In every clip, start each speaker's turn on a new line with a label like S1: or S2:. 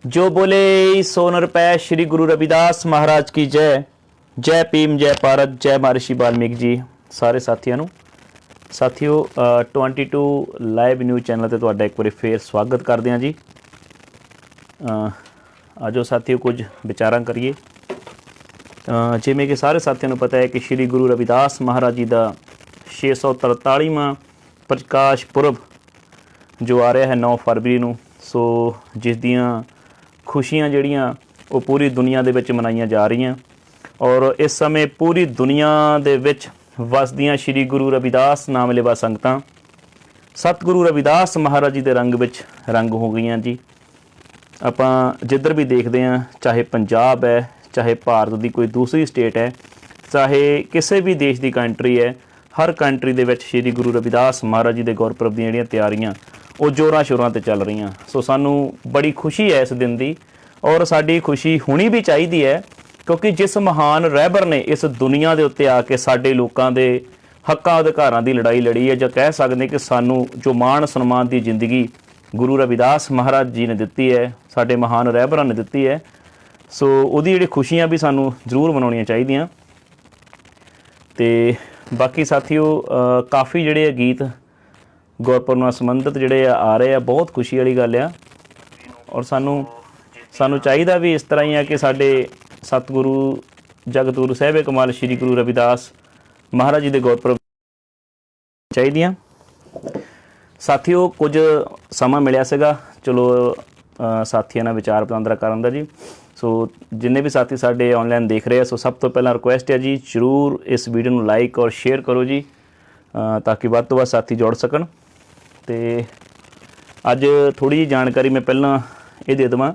S1: जो बोले सो नर पै। श्री गुरु रविदास महाराज की जय। जय भीम, जय भारत, जय महर्षि वाल्मीकि जी। सारे साथियों ਨੂੰ ਸਾਥੀਓ 22 ਲਾਈਵ ਨਿਊਜ਼ ਚੈਨਲ ਤੇ ਤੁਹਾਡਾ ਇੱਕ ਵਾਰੀ ਫੇਰ ਸਵਾਗਤ ਕਰਦੇ ਹਾਂ ਜੀ। ਆਜੋ ਸਾਥੀਓ ਕੁਝ ਵਿਚਾਰਾਂ ਕਰੀਏ। ਜਿਵੇਂ ਕਿ ਸਾਰੇ ਸਾਥੀਆਂ ਨੂੰ ਪਤਾ ਹੈ ਕਿ ਸ਼੍ਰੀ ਗੁਰੂ ਰਵਿਦਾਸ ਮਹਾਰਾਜ ਜੀ ਦਾ 643ਵਾਂ ਪ੍ਰਕਾਸ਼ ਪੁਰਬ ਜੋ ਆ ਰਿਹਾ ਹੈ 9 ਫਰਵਰੀ ਨੂੰ। ਸੋ ਜਿਸ ਦੀਆਂ ਖੁਸ਼ੀਆਂ ਜਿਹੜੀਆਂ ਉਹ ਪੂਰੀ ਦੁਨੀਆ ਦੇ ਵਿੱਚ ਮਨਾਈਆਂ ਜਾ ਰਹੀਆਂ ਔਰ ਇਸ ਸਮੇਂ ਪੂਰੀ ਦੁਨੀਆ ਦੇ ਵਿੱਚ ਵਸਦੀਆਂ ਸ਼੍ਰੀ ਗੁਰੂ ਰਵਿਦਾਸ ਨਾਮ ਲੈਵਾ ਸੰਗਤਾਂ ਸਤਿਗੁਰੂ ਰਵਿਦਾਸ ਮਹਾਰਾਜ ਜੀ ਦੇ ਰੰਗ ਵਿੱਚ ਰੰਗ ਹੋ ਗਈਆਂ ਜੀ। ਆਪਾਂ ਜਿੱਧਰ ਵੀ ਦੇਖਦੇ ਹਾਂ, ਚਾਹੇ ਪੰਜਾਬ ਹੈ, ਚਾਹੇ ਭਾਰਤ ਦੀ ਕੋਈ ਦੂਸਰੀ ਸਟੇਟ ਹੈ, ਚਾਹੇ ਕਿਸੇ ਵੀ ਦੇਸ਼ ਦੀ ਕੰਟਰੀ ਹੈ, ਹਰ ਕੰਟਰੀ ਦੇ ਵਿੱਚ ਸ਼੍ਰੀ ਗੁਰੂ ਰਵਿਦਾਸ ਮਹਾਰਾਜ ਜੀ ਦੇ ਗੁਰਪੁਰਬ ਦੀਆਂ ਜਿਹੜੀਆਂ ਤਿਆਰੀਆਂ ਉਹ ਜ਼ੋਰਾਂ ਸ਼ੋਰਾਂ 'ਤੇ ਚੱਲ ਰਹੀਆਂ। ਸੋ ਸਾਨੂੰ ਬੜੀ ਖੁਸ਼ੀ ਹੈ ਇਸ ਦਿਨ ਦੀ ਔਰ ਸਾਡੀ ਖੁਸ਼ੀ ਹੋਣੀ ਵੀ ਚਾਹੀਦੀ ਹੈ ਕਿਉਂਕਿ ਜਿਸ ਮਹਾਨ ਰਹਿਬਰ ਨੇ ਇਸ ਦੁਨੀਆ ਦੇ ਉੱਤੇ ਆ ਕੇ ਸਾਡੇ ਲੋਕਾਂ ਦੇ ਹੱਕਾਂ ਅਧਿਕਾਰਾਂ ਦੀ ਲੜਾਈ ਲੜੀ ਹੈ, ਜਾਂ ਕਹਿ ਸਕਦੇ ਕਿ ਸਾਨੂੰ ਜੋ ਮਾਣ ਸਨਮਾਨ ਦੀ ਜ਼ਿੰਦਗੀ ਗੁਰੂ ਰਵਿਦਾਸ ਮਹਾਰਾਜ ਜੀ ਨੇ ਦਿੱਤੀ ਹੈ, ਸਾਡੇ ਮਹਾਨ ਰਹਿਬਰਾਂ ਨੇ ਦਿੱਤੀ ਹੈ। ਸੋ ਉਹਦੀ ਜਿਹੜੀ ਖੁਸ਼ੀਆਂ ਵੀ ਸਾਨੂੰ ਜ਼ਰੂਰ ਮਨਾਉਣੀਆਂ ਚਾਹੀਦੀਆਂ। ਅਤੇ ਬਾਕੀ ਸਾਥੀਓ ਕਾਫੀ ਜਿਹੜੇ ਗੀਤ ਗੁਰਪੁਰਬ ਨਾਲ ਸੰਬੰਧਿਤ ਜਿਹੜੇ ਆ ਰਹੇ ਆ, ਬਹੁਤ ਖੁਸ਼ੀ ਵਾਲੀ ਗੱਲ ਆ ਔਰ ਸਾਨੂੰ ਚਾਹੀਦਾ ਵੀ ਇਸ ਤਰ੍ਹਾਂ ਹੀ ਆ ਕਿ ਸਾਡੇ ਸਤਿਗੁਰੂ ਜਗਤ ਗੁਰੂ ਸਾਹਿਬ ਕਮਾਲ ਸ਼੍ਰੀ ਗੁਰੂ ਰਵਿਦਾਸ ਮਹਾਰਾਜ ਜੀ ਦੇ ਗੁਰਪੁਰਬ ਚਾਹੀਦੀਆਂ। ਸਾਥੀਓ ਕੁਝ ਸਮਾਂ ਮਿਲਿਆ ਸੀਗਾ, ਚਲੋ ਸਾਥੀਆਂ ਨਾਲ ਵਿਚਾਰ ਵਟਾਂਦਰਾ ਕਰਨ ਦਾ ਜੀ। ਸੋ ਜਿੰਨੇ ਵੀ ਸਾਥੀ ਸਾਡੇ ਔਨਲਾਈਨ ਦੇਖ ਰਹੇ ਆ, ਸੋ ਸਭ ਤੋਂ ਪਹਿਲਾਂ ਰਿਕੁਐਸਟ ਹੈ ਜੀ, ਜ਼ਰੂਰ ਇਸ ਵੀਡੀਓ ਨੂੰ ਲਾਈਕ ਔਰ ਸ਼ੇਅਰ ਕਰੋ ਜੀ ਤਾਂ ਕਿ ਵੱਧ ਤੋਂ ਵੱਧ ਸਾਥੀ ਜੁੜ ਸਕਣ। ਅਤੇ ਅੱਜ ਥੋੜ੍ਹੀ ਜਿਹੀ ਜਾਣਕਾਰੀ ਮੈਂ ਪਹਿਲਾਂ ਇਹ ਦੇ ਦੇਵਾਂ।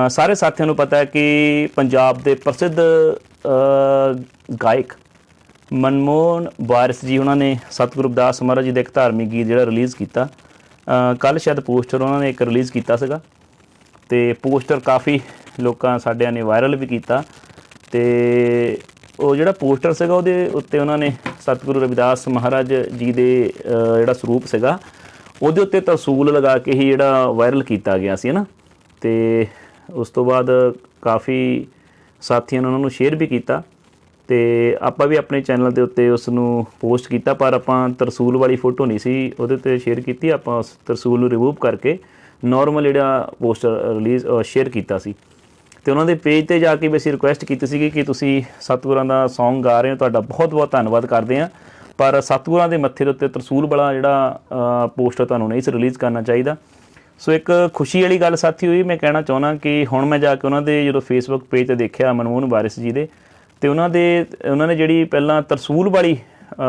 S1: ਸਾਰੇ ਸਾਥੀਆਂ ਨੂੰ ਪਤਾ ਹੈ ਕਿ ਪੰਜਾਬ ਦੇ ਪ੍ਰਸਿੱਧ ਗਾਇਕ ਮਨਮੋਹਨ ਵਾਰਿਸ ਜੀ ਉਹਨਾਂ ਨੇ ਸਤਿਗੁਰੂ ਰਵਿਦਾਸ ਮਹਾਰਾਜ ਜੀ ਦਾ ਇੱਕ ਧਾਰਮਿਕ ਗੀਤ ਜਿਹੜਾ ਰਿਲੀਜ਼ ਕੀਤਾ। ਕੱਲ੍ਹ ਸ਼ਾਇਦ ਪੋਸਟਰ ਉਹਨਾਂ ਨੇ ਇੱਕ ਰਿਲੀਜ਼ ਕੀਤਾ ਸੀਗਾ ਅਤੇ ਪੋਸਟਰ ਕਾਫੀ ਲੋਕਾਂ ਸਾਡਿਆਂ ਨੇ ਵਾਇਰਲ ਵੀ ਕੀਤਾ। ਅਤੇ ਉਹ ਜਿਹੜਾ ਪੋਸਟਰ ਸੀਗਾ ਉਹਦੇ ਉੱਤੇ ਉਹਨਾਂ ਨੇ ਸਤਿਗੁਰੂ ਰਵਿਦਾਸ ਮਹਾਰਾਜ ਜੀ ਦੇ ਜਿਹੜਾ ਸਰੂਪ ਸੀਗਾ ਉਹਦੇ ਉੱਤੇ ਤਰਸੂਲ ਲਗਾ ਕੇ ਹੀ ਜਿਹੜਾ ਵਾਇਰਲ ਕੀਤਾ ਗਿਆ ਸੀ, ਹੈ ਨਾ। ਅਤੇ ਉਸ ਤੋਂ ਬਾਅਦ ਕਾਫੀ ਸਾਥੀਆਂ ਨੇ ਉਹਨਾਂ ਨੂੰ ਸ਼ੇਅਰ ਵੀ ਕੀਤਾ ਅਤੇ ਆਪਾਂ ਵੀ ਆਪਣੇ ਚੈਨਲ ਦੇ ਉੱਤੇ ਉਸ ਨੂੰ ਪੋਸਟ ਕੀਤਾ, ਪਰ ਆਪਾਂ ਤਰਸੂਲ ਵਾਲੀ ਫੋਟੋ ਨਹੀਂ ਸੀ ਉਹਦੇ ਉੱਤੇ ਸ਼ੇਅਰ ਕੀਤੀ। ਆਪਾਂ ਉਸ ਤਰਸੂਲ ਨੂੰ ਰਿਮੂਵ ਕਰਕੇ ਨੋਰਮਲ ਜਿਹੜਾ ਪੋਸਟਰ ਸ਼ੇਅਰ ਕੀਤਾ ਸੀ। ਅਤੇ ਉਹਨਾਂ ਦੇ ਪੇਜ 'ਤੇ ਜਾ ਕੇ ਵੀ ਅਸੀਂ ਰਿਕੁਐਸਟ ਕੀਤੀ ਸੀਗੀ ਕਿ ਤੁਸੀਂ ਸਤਿਗੁਰਾਂ ਦਾ ਸੌਂਗ ਗਾ ਰਹੇ ਹੋ, ਤੁਹਾਡਾ ਬਹੁਤ ਬਹੁਤ ਧੰਨਵਾਦ ਕਰਦੇ ਹਾਂ, ਪਰ ਸਤਿਗੁਰਾਂ ਦੇ ਮੱਥੇ ਦੇ ਉੱਤੇ ਤਰਸੂਲ ਵਾਲਾ ਜਿਹੜਾ ਪੋਸਟਰ ਤੁਹਾਨੂੰ ਨਹੀਂ ਸੀ ਰਿਲੀਜ਼ ਕਰਨਾ ਚਾਹੀਦਾ। ਸੋ ਇੱਕ ਖੁਸ਼ੀ ਵਾਲੀ ਗੱਲ ਸਾਥੀ ਹੋਈ। ਮੈਂ ਕਹਿਣਾ ਚਾਹੁੰਦਾ ਕਿ ਹੁਣ ਮੈਂ ਜਾ ਕੇ ਉਹਨਾਂ ਦੇ ਜਦੋਂ ਫੇਸਬੁੱਕ ਪੇਜ 'ਤੇ ਦੇਖਿਆ ਮਨਮੋਹਨ ਵਾਰਿਸ ਜੀ ਦੇ, ਅਤੇ ਉਹਨਾਂ ਨੇ ਜਿਹੜੀ ਪਹਿਲਾਂ ਤਰਸੂਲ ਵਾਲੀ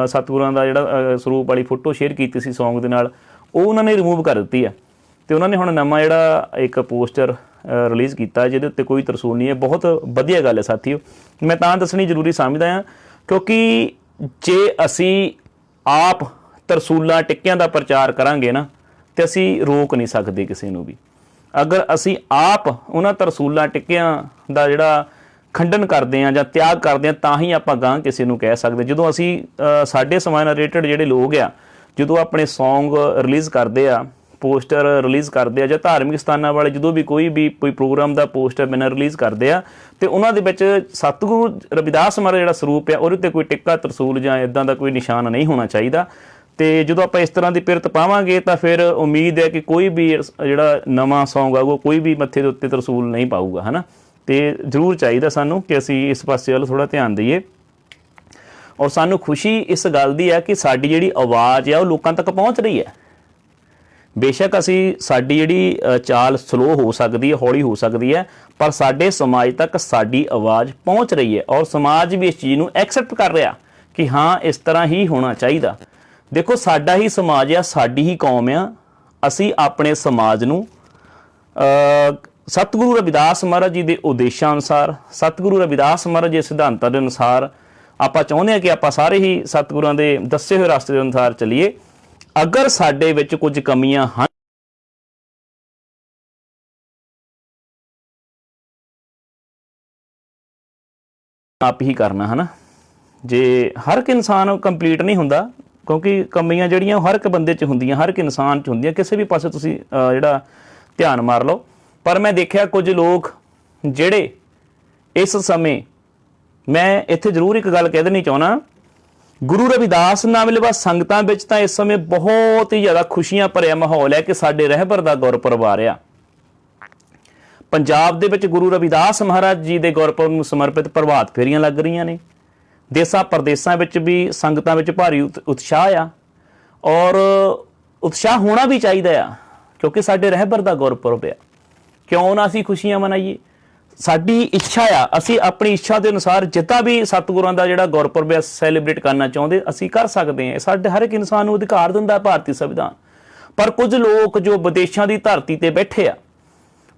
S1: ਸਤਿਗੁਰਾਂ ਦਾ ਜਿਹੜਾ ਸਰੂਪ ਵਾਲੀ ਫੋਟੋ ਸ਼ੇਅਰ ਕੀਤੀ ਸੀ ਸੌਂਗ ਦੇ ਨਾਲ, ਉਹ ਉਹਨਾਂ ਨੇ ਰਿਮੂਵ ਕਰ ਦਿੱਤੀ ਆ ਅਤੇ ਉਹਨਾਂ ਨੇ ਹੁਣ ਨਵਾਂ ਜਿਹੜਾ ਇੱਕ ਪੋਸਟਰ ਰਿਲੀਜ਼ ਕੀਤਾ ਜਿਹਦੇ ਉੱਤੇ ਕੋਈ ਤਰਸੂਲ ਨਹੀਂ ਹੈ। ਬਹੁਤ ਵਧੀਆ ਗੱਲ ਹੈ ਸਾਥੀਓ, ਮੈਂ ਤਾਂ ਦੱਸਣੀ ਜ਼ਰੂਰੀ ਸਮਝਦਾ ਹਾਂ ਕਿਉਂਕਿ ਜੇ ਅਸੀਂ ਆਪ ਤਰਸੂਲਾਂ ਟਿੱਕਿਆਂ ਦਾ ਪ੍ਰਚਾਰ ਕਰਾਂਗੇ ਨਾ ਅਤੇ ਅਸੀਂ ਰੋਕ ਨਹੀਂ ਸਕਦੇ ਕਿਸੇ ਨੂੰ ਵੀ। ਅਗਰ ਅਸੀਂ ਆਪ ਉਹਨਾਂ ਤਰਸੂਲਾਂ ਟਿੱਕਿਆਂ ਦਾ ਜਿਹੜਾ ਖੰਡਨ ਕਰਦੇ ਹਾਂ ਜਾਂ ਤਿਆਗ ਕਰਦੇ ਹਾਂ ਤਾਂ ਹੀ ਆਪਾਂ ਗਾਂਹ ਕਿਸੇ ਨੂੰ ਕਹਿ ਸਕਦੇ। ਜਦੋਂ ਅਸੀਂ ਸਾਡੇ ਸਮਾਜ ਨਾਲ ਰਿਲੇਟਡ ਜਿਹੜੇ ਲੋਕ ਆ ਜਦੋਂ ਆਪਣੇ ਸੌਂਗ ਰਿਲੀਜ਼ ਕਰਦੇ ਆ, ਪੋਸਟਰ ਰਿਲੀਜ਼ ਕਰਦੇ ਆ, ਜਾਂ ਧਾਰਮਿਕ ਸਥਾਨਾਂ ਵਾਲੇ ਜਦੋਂ ਵੀ ਕੋਈ ਪ੍ਰੋਗਰਾਮ ਦਾ ਪੋਸਟਰ ਬਿਨਾਂ ਰਿਲੀਜ਼ ਕਰਦੇ ਆ ਅਤੇ ਉਹਨਾਂ ਦੇ ਵਿੱਚ ਸਤਿਗੁਰੂ ਰਵਿਦਾਸ ਮਹਾਰਾਜ ਜਿਹੜਾ ਸਰੂਪ ਆ ਉਹਦੇ ਉੱਤੇ ਕੋਈ ਟਿੱਕਾ ਤਰਸੂਲ ਜਾਂ ਇੱਦਾਂ ਦਾ ਕੋਈ ਨਿਸ਼ਾਨ ਨਹੀਂ ਹੋਣਾ ਚਾਹੀਦਾ। ਅਤੇ ਜਦੋਂ ਆਪਾਂ ਇਸ ਤਰ੍ਹਾਂ ਦੀ ਪਿਰਤ ਪਾਵਾਂਗੇ ਤਾਂ ਫਿਰ ਉਮੀਦ ਹੈ ਕਿ ਕੋਈ ਵੀ ਜਿਹੜਾ ਨਵਾਂ ਸੌਂਗ ਆਊਗਾ ਕੋਈ ਵੀ ਮੱਥੇ ਦੇ ਉੱਤੇ ਤਰਸੂਲ ਨਹੀਂ ਪਾਊਗਾ, ਹੈ ਨਾ। ਅਤੇ ਜ਼ਰੂਰ ਚਾਹੀਦਾ ਸਾਨੂੰ ਕਿ ਅਸੀਂ ਇਸ ਪਾਸੇ ਵੱਲ ਥੋੜ੍ਹਾ ਧਿਆਨ ਦਈਏ ਔਰ ਸਾਨੂੰ ਖੁਸ਼ੀ ਇਸ ਗੱਲ ਦੀ ਹੈ ਕਿ ਸਾਡੀ ਜਿਹੜੀ ਆਵਾਜ਼ ਆ ਉਹ ਲੋਕਾਂ ਤੱਕ ਪਹੁੰਚ ਰਹੀ ਹੈ। ਬੇਸ਼ੱਕ ਸਾਡੀ ਜਿਹੜੀ ਚਾਲ ਸਲੋ ਹੋ ਸਕਦੀ ਹੈ, ਹੌਲੀ ਹੋ ਸਕਦੀ ਹੈ, ਪਰ ਸਾਡੇ ਸਮਾਜ ਤੱਕ ਸਾਡੀ ਆਵਾਜ਼ ਪਹੁੰਚ ਰਹੀ ਹੈ ਔਰ ਸਮਾਜ ਵੀ ਇਸ ਚੀਜ਼ ਨੂੰ ਐਕਸੈਪਟ ਕਰ ਰਿਹਾ ਕਿ ਹਾਂ ਇਸ ਤਰ੍ਹਾਂ ਹੀ ਹੋਣਾ ਚਾਹੀਦਾ। ਦੇਖੋ ਸਾਡਾ ਹੀ ਸਮਾਜ ਆ, ਸਾਡੀ ਹੀ ਕੌਮ ਆ, ਅਸੀਂ ਆਪਣੇ ਸਮਾਜ ਨੂੰ ਸਤਿਗੁਰੂ ਰਵਿਦਾਸ ਮਹਾਰਾਜ ਜੀ ਦੇ ਉਦੇਸ਼ਾਂ ਅਨੁਸਾਰ, ਸਤਿਗੁਰੂ ਰਵਿਦਾਸ ਮਹਾਰਾਜ ਜੀ ਦੇ ਸਿਧਾਂਤਾਂ ਦੇ ਅਨੁਸਾਰ ਆਪਾਂ ਚਾਹੁੰਦੇ ਹਾਂ ਕਿ ਆਪਾਂ ਸਾਰੇ ਹੀ ਸਤਿਗੁਰਾਂ ਦੇ ਦੱਸੇ ਹੋਏ ਰਸਤੇ ਦੇ ਅਨੁਸਾਰ ਚੱਲੀਏ। ਅਗਰ ਸਾਡੇ ਵਿੱਚ ਕੁਝ ਕਮੀਆਂ ਹਨ ਆਪ ਹੀ ਕਰਨਾ, ਹੈ ਨਾ। ਜੇ ਹਰ ਇੱਕ ਇਨਸਾਨ ਕੰਪਲੀਟ ਨਹੀਂ ਹੁੰਦਾ ਕਿਉਂਕਿ ਕਮੀਆਂ ਜਿਹੜੀਆਂ ਹਰ ਇੱਕ ਬੰਦੇ 'ਚ ਹੁੰਦੀਆਂ, ਹਰ ਇੱਕ ਇਨਸਾਨ 'ਚ ਹੁੰਦੀਆਂ, ਕਿਸੇ ਵੀ ਪਾਸੇ ਤੁਸੀਂ ਜਿਹੜਾ ਧਿਆਨ ਮਾਰ ਲਓ ਪਰ ਮੈਂ ਦੇਖਿਆ ਕੁਝ ਲੋਕ ਜਿਹੜੇ ਇਸ ਸਮੇਂ, ਮੈਂ ਇੱਥੇ ਜ਼ਰੂਰ ਇੱਕ ਗੱਲ ਕਹਿ ਦੇਣੀ ਚਾਹੁੰਦਾ, ਗੁਰੂ ਰਵਿਦਾਸ ਨਾਮ ਲੈਵਾ ਸੰਗਤਾਂ ਵਿੱਚ ਤਾਂ ਇਸ ਸਮੇਂ ਬਹੁਤ ਹੀ ਜ਼ਿਆਦਾ ਖੁਸ਼ੀਆਂ ਭਰਿਆ ਮਾਹੌਲ ਹੈ ਕਿ ਸਾਡੇ ਰਹਿਬਰ ਦਾ ਗੁਰਪੁਰਬ ਆ ਰਿਹਾ। ਪੰਜਾਬ ਦੇ ਵਿੱਚ ਗੁਰੂ ਰਵਿਦਾਸ ਮਹਾਰਾਜ ਜੀ ਦੇ ਗੁਰਪੁਰਬ ਨੂੰ ਸਮਰਪਿਤ ਪ੍ਰਭਾਤ ਫੇਰੀਆਂ ਲੱਗ ਰਹੀਆਂ ਨੇ। ਦੇਸਾਂ ਪ੍ਰਦੇਸਾਂ ਵਿੱਚ ਵੀ ਸੰਗਤਾਂ ਵਿੱਚ ਭਾਰੀ ਉਤਸ਼ਾਹ ਆ, ਔਰ ਉਤਸ਼ਾਹ ਹੋਣਾ ਵੀ ਚਾਹੀਦਾ ਆ, ਕਿਉਂਕਿ ਸਾਡੇ ਰਹਿਬਰ ਦਾ ਗੁਰਪੁਰਬ ਆ। ਕਿਉਂ ਨਾ ਅਸੀਂ ਖੁਸ਼ੀਆਂ ਮਨਾਈਏ? ਸਾਡੀ ਇੱਛਾ ਆ, ਅਸੀਂ ਆਪਣੀ ਇੱਛਾ ਦੇ ਅਨੁਸਾਰ ਜਿੱਦਾਂ ਵੀ ਸਤਿਗੁਰਾਂ ਦਾ ਜਿਹੜਾ ਗੁਰਪੁਰਬ ਹੈ ਸੈਲੀਬ੍ਰੇਟ ਕਰਨਾ ਚਾਹੁੰਦੇ ਅਸੀਂ ਕਰ ਸਕਦੇ ਹਾਂ। ਸਾਡੇ ਹਰ ਇੱਕ ਇਨਸਾਨ ਨੂੰ ਅਧਿਕਾਰ ਦਿੰਦਾ ਭਾਰਤੀ ਸੰਵਿਧਾਨ। ਪਰ ਕੁਝ ਲੋਕ ਜੋ ਵਿਦੇਸ਼ਾਂ ਦੀ ਧਰਤੀ ਤੇ ਬੈਠੇ ਆ,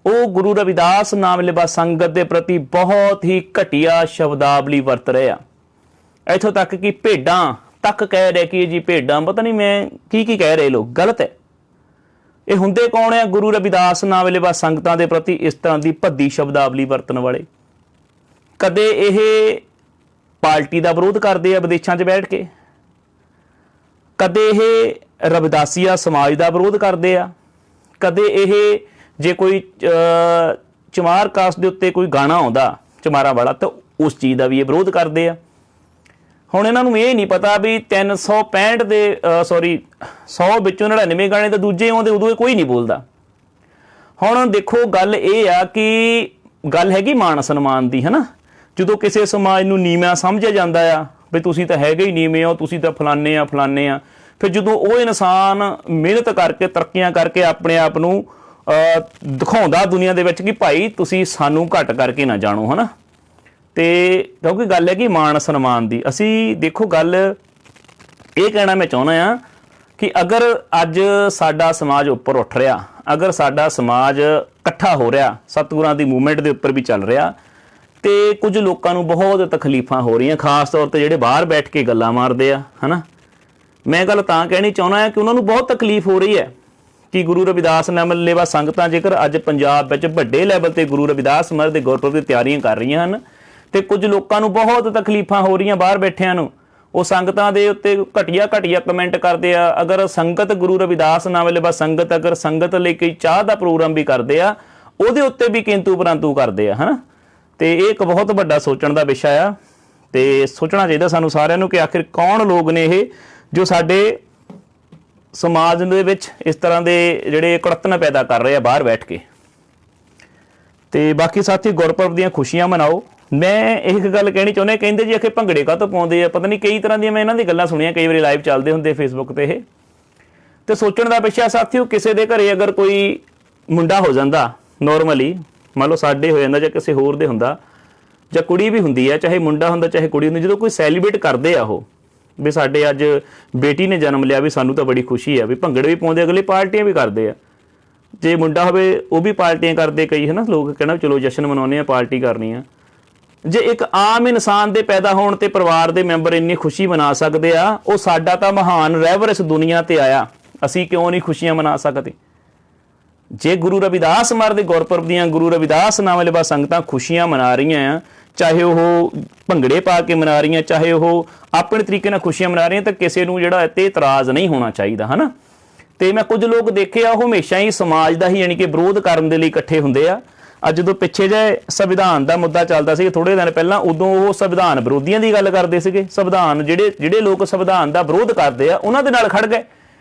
S1: ਉਹ ਗੁਰੂ ਰਵਿਦਾਸ ਨਾਮ ਲੈਵਾ ਸੰਗਤ ਦੇ ਪ੍ਰਤੀ ਬਹੁਤ ਹੀ ਘਟੀਆ ਸ਼ਬਦਾਵਲੀ ਵਰਤ ਰਹੇ ਆ। ਇੱਥੋਂ ਤੱਕ ਕਿ ਭੇਡਾਂ ਤੱਕ ਕਹਿ ਰਹੇ ਕਿ ਜੀ ਭੇਡਾਂ, ਪਤਾ ਨਹੀਂ ਮੈਂ ਕੀ ਕਹਿ ਰਹੇ ਲੋਕ, ਗਲਤ ਹੈ। ਇਹ ਹੁੰਦੇ ਕੌਣ ਆ? ਗੁਰੂ ਰਵਿਦਾਸ ਨਾਮ ਲੈਵਾ ਸੰਗਤਾਂ ਦੇ ਪ੍ਰਤੀ ਇਸ ਤਰ੍ਹਾਂ ਦੀ ਭੱਦੀ ਸ਼ਬਦਾਵਲੀ ਵਰਤਣ ਵਾਲੇ। ਕਦੇ ਇਹ ਪਾਰਟੀ ਦਾ ਵਿਰੋਧ ਕਰਦੇ ਆ ਵਿਦੇਸ਼ਾਂ 'ਚ ਬੈਠ ਕੇ, ਕਦੇ ਇਹ ਰਵਿਦਾਸੀਆ ਸਮਾਜ ਦਾ ਵਿਰੋਧ ਕਰਦੇ ਆ, ਕਦੇ ਇਹ ਜੇ ਕੋਈ ਚਮਾਰ ਕਾਸਟ ਦੇ ਉੱਤੇ ਕੋਈ ਗਾਣਾ ਆਉਂਦਾ ਚਮਾਰਾਂ ਵਾਲਾ ਤਾਂ ਉਸ ਚੀਜ਼ ਦਾ ਵੀ ਇਹ ਵਿਰੋਧ ਕਰਦੇ ਆ। ਹੁਣ ਇਹਨਾਂ ਨੂੰ ਇਹ ਨਹੀਂ ਪਤਾ ਵੀ 365 ਦੇ 100 ਵਿੱਚੋਂ 99 ਗਾਣੇ ਤਾਂ ਦੂਜੇ ਆਉਂਦੇ, ਉਦੋਂ ਇਹ ਕੋਈ ਨਹੀਂ ਬੋਲਦਾ। ਹੁਣ ਦੇਖੋ ਗੱਲ ਇਹ ਆ ਕਿ ਗੱਲ ਹੈਗੀ ਮਾਣ ਸਨਮਾਨ ਦੀ, ਹੈ ਨਾ। ਜਦੋਂ ਕਿਸੇ ਸਮਾਜ ਨੂੰ ਨੀਵਾਂ ਸਮਝਿਆ ਜਾਂਦਾ ਆ ਵੀ ਤੁਸੀਂ ਤਾਂ ਹੈਗੇ ਹੀ ਨੀਵੇਂ ਹੋ, ਤੁਸੀਂ ਤਾਂ ਫਲਾਨੇ ਆ, ਫਿਰ ਜਦੋਂ ਉਹ ਇਨਸਾਨ ਮਿਹਨਤ ਕਰਕੇ ਤਰੱਕੀਆਂ ਕਰਕੇ ਆਪਣੇ ਆਪ ਨੂੰ ਦਿਖਾਉਂਦਾ ਦੁਨੀਆ ਦੇ ਵਿੱਚ ਕਿ ਭਾਈ ਤੁਸੀਂ ਸਾਨੂੰ ਘੱਟ ਕਰਕੇ ਨਾ ਜਾਣੋ, ਹੈ ਨਾ। ਤੇ ਕਿਉਂਕਿ ਗੱਲ ਹੈ ਕਿ ਮਾਣ ਸਨਮਾਨ ਦੀ। ਅਸੀਂ ਦੇਖੋ ਗੱਲ ਇਹ ਕਹਿਣਾ ਮੈਂ ਚਾਹੁੰਦਾ ਹਾਂ ਕਿ ਅਗਰ ਅੱਜ ਸਾਡਾ ਸਮਾਜ ਉੱਪਰ ਉੱਠ ਰਿਹਾ, ਅਗਰ ਸਾਡਾ ਸਮਾਜ ਇਕੱਠਾ ਹੋ ਰਿਹਾ, ਸਤਿਗੁਰਾਂ ਦੀ ਮੂਵਮੈਂਟ ਦੇ ਉੱਪਰ ਵੀ ਚੱਲ ਰਿਹਾ, ਤੇ ਕੁਝ ਲੋਕਾਂ ਨੂੰ ਬਹੁਤ ਤਕਲੀਫਾਂ ਹੋ ਰਹੀਆਂ, ਖਾਸ ਤੌਰ ਤੇ ਜਿਹੜੇ ਬਾਹਰ ਬੈਠ ਕੇ ਗੱਲਾਂ ਮਾਰਦੇ ਆ, ਹੈ ਨਾ। ਮੈਂ ਗੱਲ ਤਾਂ ਕਹਿਣੀ ਚਾਹੁੰਦਾ ਹਾਂ ਕਿ ਉਹਨਾਂ ਨੂੰ ਬਹੁਤ ਤਕਲੀਫ ਹੋ ਰਹੀ ਹੈ ਕਿ ਗੁਰੂ ਰਵਿਦਾਸ ਨਾਮ ਲੈਵਾ ਸੰਗਤਾਂ ਜੇਕਰ ਅੱਜ ਪੰਜਾਬ ਵਿੱਚ ਵੱਡੇ ਲੈਵਲ ਤੇ ਗੁਰੂ ਰਵਿਦਾਸ ਮਹਾਰਾਜ ਦੇ ਗੁਰਪੁਰਬ ਦੀ ਤਿਆਰੀਆਂ ਕਰ ਰਹੀਆਂ ਹਨ, ਤੇ ਕੁਝ ਲੋਕਾਂ ਨੂੰ ਬਹੁਤ ਤਕਲੀਫਾਂ ਹੋ ਰਹੀਆਂ ਬਾਹਰ ਬੈਠਿਆਂ ਨੂੰ। ਉਹ ਸੰਗਤਾਂ ਦੇ ਉੱਤੇ ਘਟੀਆ ਕਮੈਂਟ ਕਰਦੇ ਆ। ਅਗਰ ਸੰਗਤ ਗੁਰੂ ਰਵਿਦਾਸ ਨਾਮ ਲੈਵਾ ਸੰਗਤ ਅਗਰ ਸੰਗਤ ਲਈ ਕੋਈ ਚਾਹ ਦਾ ਪ੍ਰੋਗਰਾਮ ਵੀ ਕਰਦੇ ਆ, ਉਹਦੇ ਉੱਤੇ ਵੀ ਕਿੰਤੂ ਪਰੰਤੂ ਕਰਦੇ ਆ, ਹੈ ਨਾ। ਤੇ ਇਹ ਇੱਕ ਬਹੁਤ ਵੱਡਾ ਸੋਚਣ ਦਾ ਵਿਸ਼ਾ ਆ, ਤੇ ਸੋਚਣਾ ਚਾਹੀਦਾ ਸਾਨੂੰ ਸਾਰਿਆਂ ਨੂੰ ਕਿ ਆਖਿਰ ਕੌਣ ਲੋਕ ਨੇ ਇਹ ਜੋ ਸਾਡੇ ਸਮਾਜ ਦੇ ਵਿੱਚ ਇਸ ਤਰ੍ਹਾਂ ਦੇ ਜਿਹੜੇ ਕੁੜੱਤਣ ਪੈਦਾ ਕਰ ਰਹੇ ਆ ਬਾਹਰ ਬੈਠ ਕੇ। ਤੇ ਬਾਕੀ ਸਾਥੀ ਗੁਰਪੁਰਬ ਦੀਆਂ ਖੁਸ਼ੀਆਂ ਮਨਾਓ। ਮੈਂ ਇੱਕ ਗੱਲ ਕਹਿਣੀ ਚਾਹੁੰਦਾ, ਕਹਿੰਦੇ ਜੀ ਆਖੇ ਭੰਗੜੇ ਕਾਹਤੋਂ ਪਾਉਂਦੇ ਆ, ਪਤਾ ਨਹੀਂ ਕਈ ਤਰ੍ਹਾਂ ਦੀਆਂ ਮੈਂ ਇਹਨਾਂ ਦੀ ਗੱਲਾਂ ਸੁਣੀਆਂ, ਕਈ ਵਾਰੀ ਲਾਈਵ ਚੱਲਦੇ ਹੁੰਦੇ ਫੇਸਬੁੱਕ ਤੇ ਇਹ। ਤੇ ਸੋਚਣ ਦਾ ਵਿਸ਼ਾ ਸਾਥੀਓ, ਕਿਸੇ ਦੇ ਘਰੇ ਅਗਰ ਕੋਈ ਮੁੰਡਾ ਹੋ ਜਾਂਦਾ ਨੋਰਮਲੀ, ਮੰਨ ਲਓ ਸਾਡੇ ਹੋ ਜਾਂਦਾ ਜਾਂ ਕਿਸੇ ਹੋਰ ਦੇ ਹੁੰਦਾ, ਜਾਂ ਕੁੜੀ ਵੀ ਹੁੰਦੀ ਹੈ, ਚਾਹੇ ਮੁੰਡਾ ਹੁੰਦਾ ਚਾਹੇ ਕੁੜੀ ਹੁੰਦੀ, ਜਦੋਂ ਕੋਈ ਸੈਲੀਬ੍ਰੇਟ ਕਰਦੇ ਆ ਉਹ ਵੀ ਸਾਡੇ ਅੱਜ ਬੇਟੀ ਨੇ ਜਨਮ ਲਿਆ, ਵੀ ਸਾਨੂੰ ਤਾਂ ਬੜੀ ਖੁਸ਼ੀ ਆ, ਵੀ ਭੰਗੜੇ ਵੀ ਪਾਉਂਦੇ, ਅਗਲੇ ਪਾਰਟੀਆਂ ਵੀ ਕਰਦੇ ਆ। ਜੇ ਮੁੰਡਾ ਹੋਵੇ ਉਹ ਵੀ ਪਾਰਟੀਆਂ ਕਰਦੇ ਕਈ, ਹੈ ਨਾ। ਲੋਕ ਕਹਿਣਾ ਚਲੋ ਜਸ਼ਨ ਮਨਾਉਂਦੇ ਆ, ਪਾਰਟੀ ਕਰਨੀ ਆ। ਜੇ ਇੱਕ ਆਮ ਇਨਸਾਨ ਦੇ ਪੈਦਾ ਹੋਣ ਤੇ ਪਰਿਵਾਰ ਦੇ ਮੈਂਬਰ ਇੰਨੀ ਖੁਸ਼ੀ ਮਨਾ ਸਕਦੇ ਆ, ਉਹ ਸਾਡਾ ਤਾਂ ਮਹਾਨ ਰਹਿਬਰ ਇਸ ਦੁਨੀਆ ਤੇ ਆਇਆ, ਅਸੀਂ ਕਿਉਂ ਨਹੀਂ ਖੁਸ਼ੀਆਂ ਮਨਾ ਸਕਦੇ? ਜੇ ਗੁਰੂ ਰਵਿਦਾਸ ਮਹਾਰਾਜ ਦੇ ਗੁਰਪੁਰਬ ਦੀਆਂ ਗੁਰੂ ਰਵਿਦਾਸ ਨਾਮ ਲੈਵਾ ਸੰਗਤਾਂ ਖੁਸ਼ੀਆਂ ਮਨਾ ਰਹੀਆਂ ਆ, ਚਾਹੇ ਉਹ ਭੰਗੜੇ ਪਾ ਕੇ ਮਨਾ ਰਹੀਆਂ, ਚਾਹੇ ਉਹ ਆਪਣੇ ਤਰੀਕੇ ਨਾਲ ਖੁਸ਼ੀਆਂ ਮਨਾ ਰਹੀਆਂ, ਤਾਂ ਕਿਸੇ ਨੂੰ ਜਿਹੜਾ ਇੱਥੇ ਇਤਰਾਜ਼ ਨਹੀਂ ਹੋਣਾ ਚਾਹੀਦਾ, ਹੈ ਨਾ। ਤੇ ਮੈਂ ਕੁਝ ਲੋਕ ਦੇਖੇ ਆ, ਉਹ ਹਮੇਸ਼ਾ ਹੀ ਸਮਾਜ ਦਾ ਹੀ ਯਾਨੀ ਕਿ ਵਿਰੋਧ ਕਰਨ ਦੇ ਲਈ ਇਕੱਠੇ ਹੁੰਦੇ ਆ। ਅੱਜ ਜਦੋਂ ਪਿੱਛੇ ਜੇ ਸੰਵਿਧਾਨ ਦਾ ਮੁੱਦਾ ਚੱਲਦਾ ਸੀ ਥੋੜੇ ਦਿਨ ਪਹਿਲਾਂ, ਉਦੋਂ ਉਹ ਸੰਵਿਧਾਨ ਵਿਰੋਧੀਆਂ ਦੀ ਗੱਲ ਕਰਦੇ ਸੀਗੇ। ਸੰਵਿਧਾਨ ਜਿਹੜੇ ਲੋਕ ਸੰਵਿਧਾਨ ਦਾ ਵਿਰੋਧ ਕਰਦੇ ਆ ਉਹਨਾਂ ਦੇ ਨਾਲ ਖੜ ਗਏ।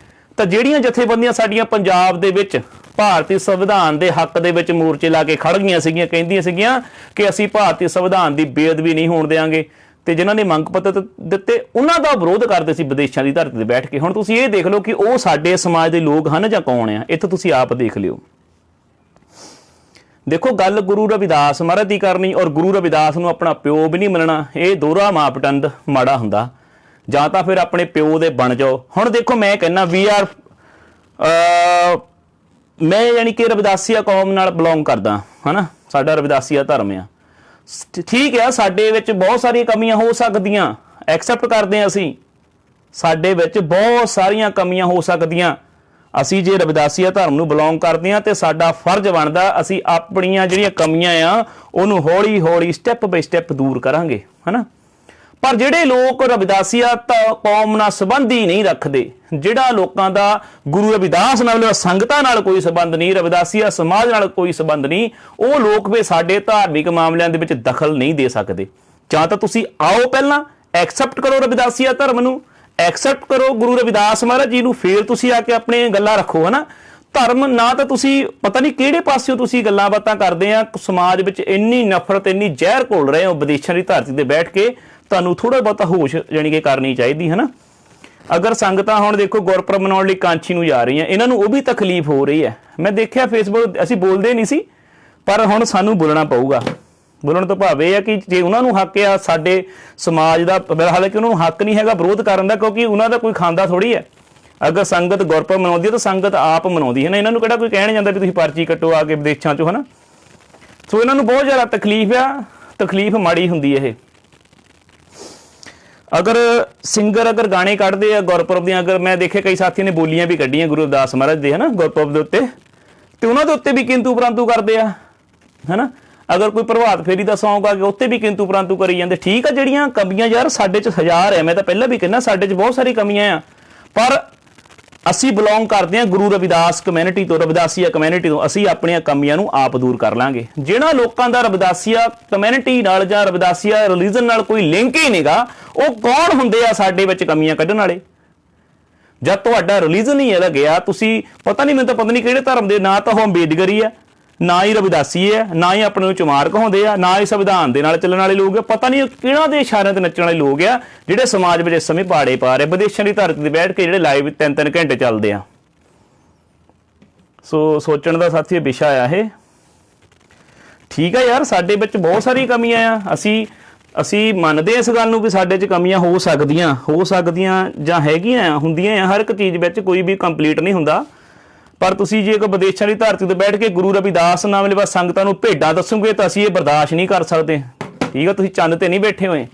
S1: ਤਾਂ ਜਿਹੜੀਆਂ ਜਥੇਬੰਦੀਆਂ ਸਾਡੀਆਂ ਪੰਜਾਬ ਦੇ ਵਿੱਚ ਭਾਰਤੀ ਸੰਵਿਧਾਨ ਦੇ ਹੱਕ ਦੇ ਵਿੱਚ ਮੋਰਚੇ ਲਾ ਕੇ ਖੜ ਗਈਆਂ ਸੀਗੀਆਂ, ਕਹਿੰਦੀਆਂ ਸੀਗੀਆਂ ਕਿ ਅਸੀਂ ਭਾਰਤੀ ਸੰਵਿਧਾਨ ਦੀ ਬੇਅਦਬੀ ਨਹੀਂ ਹੋਣ ਦੇਵਾਂਗੇ, ਤੇ ਜਿਨ੍ਹਾਂ ਨੇ ਮੰਗ ਪੱਤਰ ਦਿੱਤੇ ਉਹਨਾਂ ਦਾ ਵਿਰੋਧ ਕਰਦੇ ਸੀ ਵਿਦੇਸ਼ਾਂ ਦੀ ਧਰਤੀ ਤੇ ਬੈਠ ਕੇ। ਹੁਣ ਤੁਸੀਂ ਇਹ ਦੇਖ ਲਓ ਕਿ ਉਹ ਸਾਡੇ ਸਮਾਜ ਦੇ ਲੋਕ ਹਨ ਜਾਂ ਕੌਣ ਆ, ਇੱਥੇ ਤੁਸੀਂ ਆਪ ਦੇਖ ਲਿਓ। ਦੇਖੋ ਗੱਲ ਗੁਰੂ ਰਵਿਦਾਸ ਮਹਾਰਾਜ ਦੀ ਕਰਨੀ ਔਰ ਗੁਰੂ ਰਵਿਦਾਸ ਨੂੰ ਆਪਣਾ ਪਿਓ ਵੀ ਨਹੀਂ ਮੰਨਣਾ, ਇਹ ਦੋਹਰਾ ਮਾਪਦੰਡ ਮਾੜਾ ਹੁੰਦਾ। ਜਾਂ ਤਾਂ ਫਿਰ ਆਪਣੇ ਪਿਓ ਦੇ ਬਣ ਜਾਓ। ਹੁਣ ਦੇਖੋ ਮੈਂ ਕਹਿੰਦਾ ਮੈਂ ਯਾਨੀ ਕਿ ਰਵਿਦਾਸੀਆ ਕੌਮ ਨਾਲ ਬਿਲੋਂਗ ਕਰਦਾ, ਹੈ ਨਾ। ਸਾਡਾ ਰਵਿਦਾਸੀਆ ਧਰਮ ਆ, ਠੀਕ ਆ। ਸਾਡੇ ਵਿੱਚ ਬਹੁਤ ਸਾਰੀਆਂ ਕਮੀਆਂ ਹੋ ਸਕਦੀਆਂ, ਐਕਸੈਪਟ ਕਰਦੇ ਹਾਂ ਅਸੀਂ, ਸਾਡੇ ਵਿੱਚ ਬਹੁਤ ਸਾਰੀਆਂ ਕਮੀਆਂ ਹੋ ਸਕਦੀਆਂ। ਅਸੀਂ ਜੇ ਰਵਿਦਾਸੀਆ ਧਰਮ ਨੂੰ ਬਿਲੋਂਗ ਕਰਦੇ ਹਾਂ ਤੇ ਸਾਡਾ ਫਰਜ਼ ਬਣਦਾ ਅਸੀਂ ਆਪਣੀਆਂ ਜਿਹੜੀਆਂ ਕਮੀਆਂ ਆ ਉਹਨੂੰ ਹੌਲੀ ਹੌਲੀ ਸਟੈਪ ਬਾਈ ਸਟੈਪ ਦੂਰ ਕਰਾਂਗੇ, ਹੈ ਨਾ। पर ਜਿਹੜੇ ਲੋਕ ਰਵਿਦਾਸੀਆ ਕੌਮ ਨਾਲ ਸੰਬੰਧ ਹੀ ਨਹੀਂ ਰੱਖਦੇ, ਜਿਹੜਾ ਲੋਕਾਂ ਦਾ ਗੁਰੂ ਰਵਿਦਾਸ ਨਾਲ ਸੰਗਤਾਂ ਨਾਲ ਕੋਈ ਸੰਬੰਧ ਨਹੀਂ, ਰਵਿਦਾਸੀਆ ਸਮਾਜ ਨਾਲ ਕੋਈ ਸੰਬੰਧ ਨਹੀਂ, ਉਹ ਲੋਕ ਵੀ ਸਾਡੇ ਧਾਰਮਿਕ ਮਾਮਲਿਆਂ ਦੇ ਵਿੱਚ ਦਖਲ ਨਹੀਂ ਦੇ ਸਕਦੇ। ਜਾਂ ਤਾਂ ਤੁਸੀਂ ਆਓ ਪਹਿਲਾਂ ਐਕਸੈਪਟ ਕਰੋ ਰਵਿਦਾਸੀਆ ਧਰਮ ਨੂੰ, ਐਕਸੈਪਟ ਕਰੋ ਗੁਰੂ ਰਵਿਦਾਸ ਮਹਾਰਾਜ ਜੀ ਨੂੰ, ਫਿਰ ਤੁਸੀਂ ਆ ਕੇ ਆਪਣੀਆਂ ਗੱਲਾਂ ਰੱਖੋ, ਹੈ ਨਾ। ਧਰਮ ਨਾ ਤਾਂ ਤੁਸੀਂ ਪਤਾ ਨਹੀਂ ਕਿਹੜੇ ਪਾਸਿਓਂ ਤੁਸੀਂ ਗੱਲਾਂ ਬਾਤਾਂ ਕਰਦੇ ਆ, ਸਮਾਜ ਵਿੱਚ ਇੰਨੀ ਨਫ਼ਰਤ ਇੰਨੀ ਜ਼ਹਿਰ ਘੋਲ ਰਹੇ ਹੋ ਵਿਦੇਸ਼ਾਂ ਦੀ ਧਰਤੀ ਤੇ ਬੈਠ ਕੇ, ਤੁਹਾਨੂੰ ਥੋੜਾ ਬਹੁਤਾ ਹੋਸ਼ ਜਾਣੀ ਕਿ ਕਰਨੀ ਚਾਹੀਦੀ ਹੈ ਨਾ। ਅਗਰ ਸੰਗਤਾਂ ਹੁਣ ਦੇਖੋ ਗੁਰਪੁਰਬ ਮਨਾਉਣ ਲਈ ਕਾਂਚੀ ਨੂੰ ਜਾ ਰਹੀਆਂ, ਇਹਨਾਂ ਨੂੰ ਉਹ ਵੀ ਤਕਲੀਫ ਹੋ ਰਹੀ ਹੈ। ਮੈਂ ਦੇਖਿਆ ਫੇਸਬੁੱਕ, ਅਸੀਂ ਬੋਲਦੇ ਨਹੀਂ ਸੀ ਪਰ ਹੁਣ ਸਾਨੂੰ ਬੋਲਣਾ ਪਊਗਾ। ਬੋਲਣ ਤੋਂ ਭਾਵ ਇਹ ਹੈ ਕਿ ਜੇ ਉਹਨਾਂ ਨੂੰ ਹੱਕ ਆ ਸਾਡੇ ਸਮਾਜ ਦਾ, ਹਾਲਾਂਕਿ ਉਹਨਾਂ ਨੂੰ ਹੱਕ ਨਹੀਂ ਹੈਗਾ ਵਿਰੋਧ ਕਰਨ ਦਾ, ਕਿਉਂਕਿ ਉਹਨਾਂ ਦਾ ਕੋਈ ਖਾਂਦਾ ਥੋੜੀ ਹੈ। ਅਗਰ ਸੰਗਤ ਗੁਰਪੁਰਬ ਮਨਾਉਂਦੀ ਹੈ ਤਾਂ ਸੰਗਤ ਆਪ ਮਨਾਉਂਦੀ ਹੈ ਨਾ, ਇਹਨਾਂ ਨੂੰ ਕਿਹੜਾ ਕੋਈ ਕਹਿਣ ਜਾਂਦਾ ਵੀ ਤੁਸੀਂ ਪਰਚੀ ਕੱਟੋ ਆ ਕੇ ਵਿਦੇਸ਼ਾਂ 'ਚੋਂ, ਹੈ ਨਾ। ਸੋ ਇਹਨਾਂ ਨੂੰ ਬਹੁਤ ਜ਼ਿਆਦਾ ਤਕਲੀਫ ਆ, ਤਕਲੀਫ ਮਾੜੀ ਹੁੰਦੀ ਹੈ ਇਹ। ਅਗਰ ਸਿੰਗਰ ਅਗਰ ਗਾਣੇ ਕੱਢਦੇ ਆ ਗੁਰਪੁਰਬ ਦੀਆਂ, ਅਗਰ ਮੈਂ ਦੇਖਿਆ ਕਈ ਸਾਥੀਆਂ ਨੇ ਬੋਲੀਆਂ ਵੀ ਕੱਢੀਆਂ ਗੁਰੂ ਰਵਿਦਾਸ ਮਹਾਰਾਜ ਦੇ, ਹੈ ਨਾ, ਗੁਰਪੁਰਬ ਦੇ ਉੱਤੇ, ਤੇ ਉਹਨਾਂ ਦੇ ਉੱਤੇ ਵੀ ਕਿੰਤੂ ਪਰੰਤੂ ਕਰਦੇ ਆ, ਹੈ ਨਾ। ਅਗਰ ਕੋਈ ਪ੍ਰਭਾਤ ਫੇਰੀ ਦਾ ਸੌਂਗ ਆ ਗਿਆ ਉੱਤੇ ਵੀ ਕਿੰਤੂ ਪਰੰਤੂ ਕਰੀ ਜਾਂਦੇ। ਠੀਕ ਆ, ਜਿਹੜੀਆਂ ਕਮੀਆਂ ਯਾਰ ਸਾਡੇ 'ਚ ਹਜ਼ਾਰ ਹੈ, ਮੈਂ ਤਾਂ ਪਹਿਲਾਂ ਵੀ ਕਹਿੰਦਾ ਸਾਡੇ 'ਚ ਬਹੁਤ ਸਾਰੀ ਕਮੀਆਂ ਆ, ਪਰ ਅਸੀਂ ਬਿਲੋਂਗ ਕਰਦੇ ਹਾਂ ਗੁਰੂ ਰਵਿਦਾਸ ਕਮਿਊਨਿਟੀ ਤੋਂ, ਰਵਿਦਾਸੀਆ ਕਮਿਊਨਿਟੀ ਤੋਂ। ਅਸੀਂ ਆਪਣੀਆਂ ਕਮੀਆਂ ਨੂੰ ਆਪ ਦੂਰ ਕਰ ਲਾਂਗੇ। ਜਿਹੜਾ ਲੋਕਾਂ ਦਾ ਰਵਿਦਾਸੀਆ ਕਮਿਊਨਿਟੀ ਨਾਲ ਜਾਂ ਰਵਿਦਾਸੀਆ ਰਿਲੀਜਨ ਨਾਲ ਕੋਈ ਲਿੰਕ ਹੀ ਨਹੀਂਗਾ, ਉਹ ਕੌਣ ਹੁੰਦੇ ਆ ਸਾਡੇ ਵਿੱਚ ਕਮੀਆਂ ਕੱਢਣ ਵਾਲੇ? ਜਦ ਤੁਹਾਡਾ ਰਿਲੀਜਨ ਹੀ ਇਹਦਾ ਗਿਆ, ਤੁਸੀਂ ਪਤਾ ਨਹੀਂ, ਮੈਨੂੰ ਤਾਂ ਪਤਾ ਨਹੀਂ ਕਿਹੜੇ ਧਰਮ ਦੇ, ਨਾ ਤਾਂ ਉਹ ਅੰਬੇਦਕਰੀ ਹੈ, ਨਾ ਹੀ ਰਵਿਦਾਸੀ ਹੈ, ਨਾ ਹੀ ਆਪਣੇ ਨੂੰ ਚਮਾਰ ਕਹਾਉਂਦੇ ਆ, ਨਾ ਹੀ ਸੰਵਿਧਾਨ ਦੇ ਨਾਲ ਚੱਲਣ ਵਾਲੇ ਲੋਕ ਆ। ਪਤਾ ਨਹੀਂ ਕਿਹਨਾਂ ਦੇ ਇਸ਼ਾਰਿਆਂ ਤੇ ਨੱਚਣ ਵਾਲੇ ਲੋਕ ਆ ਜਿਹੜੇ ਸਮਾਜ ਵਿੱਚ ਇਸ ਸਮੇਂ ਪਾੜੇ ਪਾ ਰਹੇ, ਵਿਦੇਸ਼ਾਂ ਦੀ ਧਰਤੀ ਤੇ ਬੈਠ ਕੇ ਜਿਹੜੇ ਲਾਈਵ 3-3 ਘੰਟੇ ਚੱਲਦੇ ਆ। ਸੋ ਸੋਚਣ ਦਾ ਸਾਥੀ ਵਿਸ਼ਾ ਆ ਇਹ। ਠੀਕ ਆ ਯਾਰ, ਸਾਡੇ ਵਿੱਚ ਬਹੁਤ ਸਾਰੀ ਕਮੀਆਂ ਆ, ਅਸੀਂ ਮੰਨਦੇ ਇਸ ਗੱਲ ਨੂੰ ਵੀ ਸਾਡੇ 'ਚ ਕਮੀਆਂ ਹੋ ਸਕਦੀਆਂ ਜਾਂ ਹੈਗੀਆਂ ਆ, ਹੁੰਦੀਆਂ ਆ। ਹਰ ਇੱਕ ਚੀਜ਼ ਵਿੱਚ ਕੋਈ ਵੀ ਕੰਪਲੀਟ ਨਹੀਂ ਹੁੰਦਾ। ਪਰ ਤੁਸੀਂ ਜੇ ਕੋਈ ਵਿਦੇਸ਼ਾਂ ਦੀ ਧਰਤੀ ਤੇ ਬੈਠ ਕੇ ਗੁਰੂ ਰਵਿਦਾਸ ਨਾਮ ਵਾਲੀ ਸੰਗਤਾਂ ਨੂੰ ਭੇਡਾਂ ਦੱਸੋਗੇ ਤਾਂ ਅਸੀਂ ਇਹ ਬਰਦਾਸ਼ਤ ਨਹੀਂ ਕਰ ਸਕਦੇ। ਠੀਕ ਆ, ਤੁਸੀਂ ਚੰਦ ਤੇ ਨਹੀਂ ਬੈਠੇ ਹੋਏ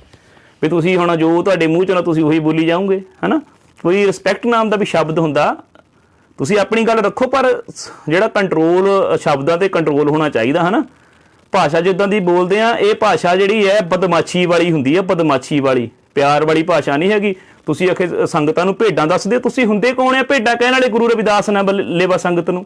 S1: ਵੀ ਤੁਸੀਂ ਹੁਣ ਜੋ ਤੁਹਾਡੇ ਮੂੰਹ 'ਚੋਂ ਨਾ ਤੁਸੀਂ ਉਹੀ ਬੋਲੀ ਜਾਓਗੇ, ਹੈ ਨਾ। ਕੋਈ ਰਿਸਪੈਕਟ ਨਾਮ ਦਾ ਵੀ ਸ਼ਬਦ ਹੁੰਦਾ, ਤੁਸੀਂ ਆਪਣੀ ਗੱਲ ਰੱਖੋ, ਪਰ ਜਿਹੜਾ ਕੰਟਰੋਲ, ਸ਼ਬਦਾਂ ਤੇ ਕੰਟਰੋਲ ਹੋਣਾ ਚਾਹੀਦਾ, ਹੈ ਨਾ। ਭਾਸ਼ਾ ਜਿੱਦਾਂ ਦੀ ਬੋਲਦੇ ਆ, ਇਹ ਭਾਸ਼ਾ ਜਿਹੜੀ ਹੈ ਬਦਮਾਸ਼ੀ ਵਾਲੀ ਹੁੰਦੀ ਹੈ, ਬਦਮਾਸ਼ੀ ਵਾਲੀ, ਪਿਆਰ ਵਾਲੀ ਭਾਸ਼ਾ ਨਹੀਂ ਹੈਗੀ। ਤੁਸੀਂ ਆਖੇ ਸੰਗਤਾਂ ਨੂੰ ਭੇਡਾਂ ਦੱਸਦੇ, ਤੁਸੀਂ ਹੁੰਦੇ ਕੌਣ ਆ ਭੇਡਾਂ ਕਹਿਣ ਵਾਲੇ? ਗੁਰੂ ਰਵਿਦਾਸ ਨਾਲ ਲੇਵਾ ਸੰਗਤ ਨੂੰ।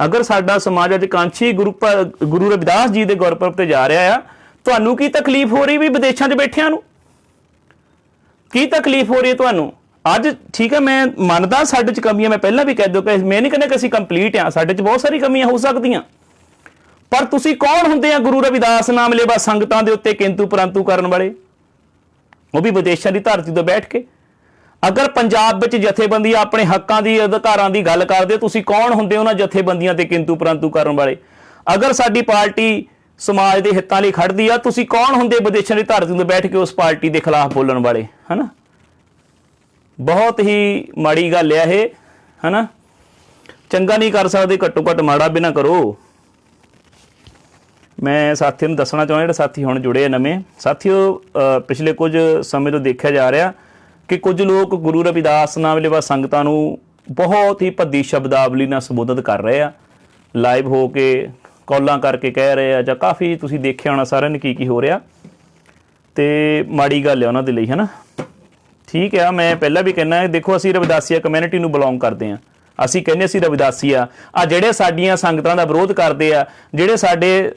S1: ਅਗਰ ਸਾਡਾ ਸਮਾਜ ਅੱਜ ਕਾਂਛੀ ਗੁਰੂ ਰਵਿਦਾਸ ਜੀ ਦੇ ਗੁਰਪੁਰਬ ਤੇ ਜਾ ਰਿਹਾ ਆ, ਤੁਹਾਨੂੰ ਕੀ ਤਕਲੀਫ ਹੋ ਰਹੀ ਵੀ ਵਿਦੇਸ਼ਾਂ 'ਚ ਬੈਠਿਆਂ ਨੂੰ? ਕੀ ਤਕਲੀਫ ਹੋ ਰਹੀ ਹੈ ਤੁਹਾਨੂੰ ਅੱਜ? ਠੀਕ ਹੈ, ਮੈਂ ਮੰਨਦਾ ਸਾਡੇ 'ਚ ਕਮੀਆਂ, ਮੈਂ ਪਹਿਲਾਂ ਵੀ ਕਹਿ ਦਿਓ ਕਿ ਮੈਂ ਨਹੀਂ ਕਹਿੰਦਾ ਕਿ ਅਸੀਂ ਕੰਪਲੀਟ ਆ, ਸਾਡੇ 'ਚ ਬਹੁਤ ਸਾਰੀ ਕਮੀਆਂ ਹੋ ਸਕਦੀਆਂ, ਪਰ ਤੁਸੀਂ ਕੌਣ ਹੁੰਦੇ ਆ ਗੁਰੂ ਰਵਿਦਾਸ ਨਾਮ ਲੇਵਾ ਸੰਗਤਾਂ ਦੇ ਉੱਤੇ ਕਿੰਤੂ ਪਰੰਤੂ ਕਰਨ ਵਾਲੇ, ਉਹ ਵੀ ਵਿਦੇਸ਼ਾਂ ਦੀ ਧਰਤੀ ਤੋਂ ਬੈਠ ਕੇ? ਅਗਰ ਪੰਜਾਬ ਵਿੱਚ ਜਥੇਬੰਦੀਆਂ ਆਪਣੇ ਹੱਕਾਂ ਦੀ, ਅਧਿਕਾਰਾਂ ਦੀ ਗੱਲ ਕਰਦੇ, ਤੁਸੀਂ ਕੌਣ ਹੁੰਦੇ ਉਹਨਾਂ ਜਥੇਬੰਦੀਆਂ ਤੇ ਕਿੰਤੂ ਪਰੰਤੂ ਕਰਨ ਵਾਲੇ? ਅਗਰ ਸਾਡੀ ਪਾਰਟੀ ਸਮਾਜ ਦੇ ਹਿੱਤਾਂ ਲਈ ਖੜਦੀ ਆ, ਤੁਸੀਂ ਕੌਣ ਹੁੰਦੇ ਵਿਦੇਸ਼ਾਂ ਦੀ ਧਰਤੀ ਤੋਂ ਬੈਠ ਕੇ ਉਸ ਪਾਰਟੀ ਦੇ ਖਿਲਾਫ ਬੋਲਣ ਵਾਲੇ, ਹੈ ਨਾ। ਬਹੁਤ ਹੀ ਮਾੜੀ ਗੱਲ ਆ ਇਹ, ਹੈ ਨਾ। ਚੰਗਾ ਨਹੀਂ ਕਰ ਸਕਦੇ, ਘੱਟੋ ਘੱਟ ਮਾੜਾ ਵੀ ਨਾ ਕਰੋ। ਮੈਂ ਸਾਥੀਆਂ ਨੂੰ ਦੱਸਣਾ ਚਾਹੁੰਦਾ, ਜਿਹੜੇ ਸਾਥੀ ਹੁਣ ਜੁੜੇ ਆ ਨਵੇਂ ਸਾਥੀਓ, ਪਿਛਲੇ ਕੁਝ ਸਮੇਂ ਤੋਂ ਦੇਖਿਆ ਜਾ ਰਿਹਾ ਕਿ ਕੁਝ ਲੋਕ ਗੁਰੂ ਰਵਿਦਾਸ ਨਾਮ ਲੇਵਾ ਸੰਗਤਾਂ ਨੂੰ ਬਹੁਤ ਹੀ ਭੱਦੀ ਸ਼ਬਦਾਵਲੀ ਨਾਲ ਸੰਬੋਧਿਤ ਕਰ ਰਹੇ ਆ, ਲਾਈਵ ਹੋ ਕੇ ਕਾਲਾਂ ਕਰਕੇ ਕਹਿ ਰਹੇ ਆ, ਜਾਂ ਕਾਫੀ ਤੁਸੀਂ ਦੇਖਿਆ ਹੋਣਾ ਸਾਰਿਆਂ ਨੇ ਕੀ ਹੋ ਰਿਹਾ, ਤੇ ਮਾੜੀ ਗੱਲ ਆ ਉਹਨਾਂ ਦੇ ਲਈ, ਹੈ ਨਾ। ਠੀਕ ਆ, ਮੈਂ ਪਹਿਲਾਂ ਵੀ ਕਹਿੰਦਾ, ਦੇਖੋ ਅਸੀਂ ਰਵਿਦਾਸੀਆ ਕਮਿਊਨਿਟੀ ਨੂੰ ਬਿਲੋਂਗ ਕਰਦੇ ਹਾਂ, ਅਸੀਂ ਕਹਿੰਦੇ ਅਸੀਂ ਰਵਿਦਾਸੀ ਆ ਜਿਹੜੇ ਸਾਡੀਆਂ ਸੰਗਤਾਂ ਦਾ ਵਿਰੋਧ ਕਰਦੇ ਆ, ਜਿਹੜੇ ਸਾਡੇ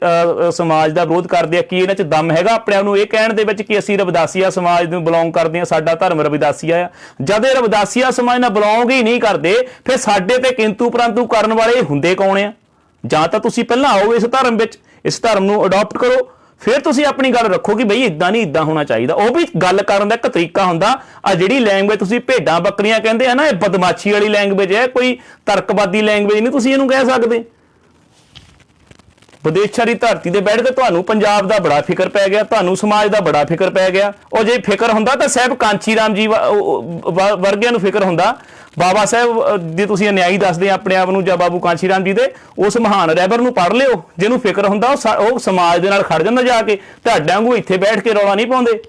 S1: ਸਮਾਜ ਦਾ ਵਿਰੋਧ ਕਰਦੇ ਆ, ਕੀ ਇਹਨਾਂ 'ਚ ਦਮ ਹੈਗਾ ਆਪਣੇ ਆਪ ਨੂੰ ਇਹ ਕਹਿਣ ਦੇ ਵਿੱਚ ਕਿ ਅਸੀਂ ਰਵਿਦਾਸੀਆ ਸਮਾਜ ਨੂੰ ਬਿਲੋਂਗ ਕਰਦੇ ਹਾਂ, ਸਾਡਾ ਧਰਮ ਰਵਿਦਾਸੀਆ ਆ? ਜਦ ਇਹ ਰਵਿਦਾਸੀਆ ਸਮਾਜ ਨਾਲ ਬਿਲੋਂਗ ਹੀ ਨਹੀਂ ਕਰਦੇ, ਫਿਰ ਸਾਡੇ ਤੇ ਕਿੰਤੂ ਪਰੰਤੂ ਕਰਨ ਵਾਲੇ ਹੁੰਦੇ ਕੌਣ ਆ? ਜਾਂ ਤਾਂ ਤੁਸੀਂ ਪਹਿਲਾਂ ਆਓ ਇਸ ਧਰਮ ਵਿੱਚ, ਇਸ ਧਰਮ ਨੂੰ ਅਡਾਪਟ ਕਰੋ, ਫਿਰ ਤੁਸੀਂ ਆਪਣੀ ਗੱਲ ਰੱਖੋ ਕਿ ਬਈ ਇੱਦਾਂ ਨਹੀਂ, ਇੱਦਾਂ ਹੋਣਾ ਚਾਹੀਦਾ। ਉਹ ਵੀ ਗੱਲ ਕਰਨ ਦਾ ਇੱਕ ਤਰੀਕਾ ਹੁੰਦਾ। ਆ ਜਿਹੜੀ ਲੈਂਗੁਏਜ ਤੁਸੀਂ ਭੇਡਾਂ ਬੱਕਰੀਆਂ ਕਹਿੰਦੇ ਆ ਨਾ, ਇਹ ਬਦਮਾਸ਼ੀ ਵਾਲੀ ਲੈਂਗੁਏਜ ਹੈ, ਕੋਈ ਤਰਕਵਾਦੀ ਲੈਂਗੁਏਜ ਨਹੀਂ ਤੁਸੀਂ ਇਹਨੂੰ ਕਹਿ ਸਕਦੇ। ਵਿਦੇਸ਼ਾਂ ਦੀ ਧਰਤੀ ਤੇ ਬੈਠ ਕੇ ਤੁਹਾਨੂੰ ਪੰਜਾਬ ਦਾ ਬੜਾ ਫਿਕਰ ਪੈ ਗਿਆ, ਤੁਹਾਨੂੰ ਸਮਾਜ ਦਾ ਬੜਾ ਫਿਕਰ ਪੈ ਗਿਆ। ਉਹ ਜੇ ਫਿਕਰ ਹੁੰਦਾ ਤਾਂ ਸਾਹਿਬ ਕਾਂਚੀ ਰਾਮ ਜੀ ਵਰਗਿਆਂ ਨੂੰ ਫਿਕਰ ਹੁੰਦਾ। ਬਾਬਾ ਸਾਹਿਬ ਜੇ ਤੁਸੀਂ ਅਨਿਆਈ ਦੱਸਦੇ ਆਪਣੇ ਆਪ ਨੂੰ, ਜਾਂ ਬਾਬੂ ਕਾਂਚੀ ਰਾਮ ਜੀ ਦੇ ਉਸ ਮਹਾਨ ਰਹਿਬਰ ਨੂੰ ਪੜ੍ਹ ਲਿਓ, ਜਿਹਨੂੰ ਫਿਕਰ ਹੁੰਦਾ ਉਹ ਸਮਾਜ ਦੇ ਨਾਲ ਖੜ ਜਾਂਦਾ ਜਾ ਕੇ, ਤੁਹਾਡੇ ਵਾਂਗੂ ਇੱਥੇ ਬੈਠ ਕੇ ਰੌਲਾ ਨਹੀਂ ਪਾਉਂਦੇ।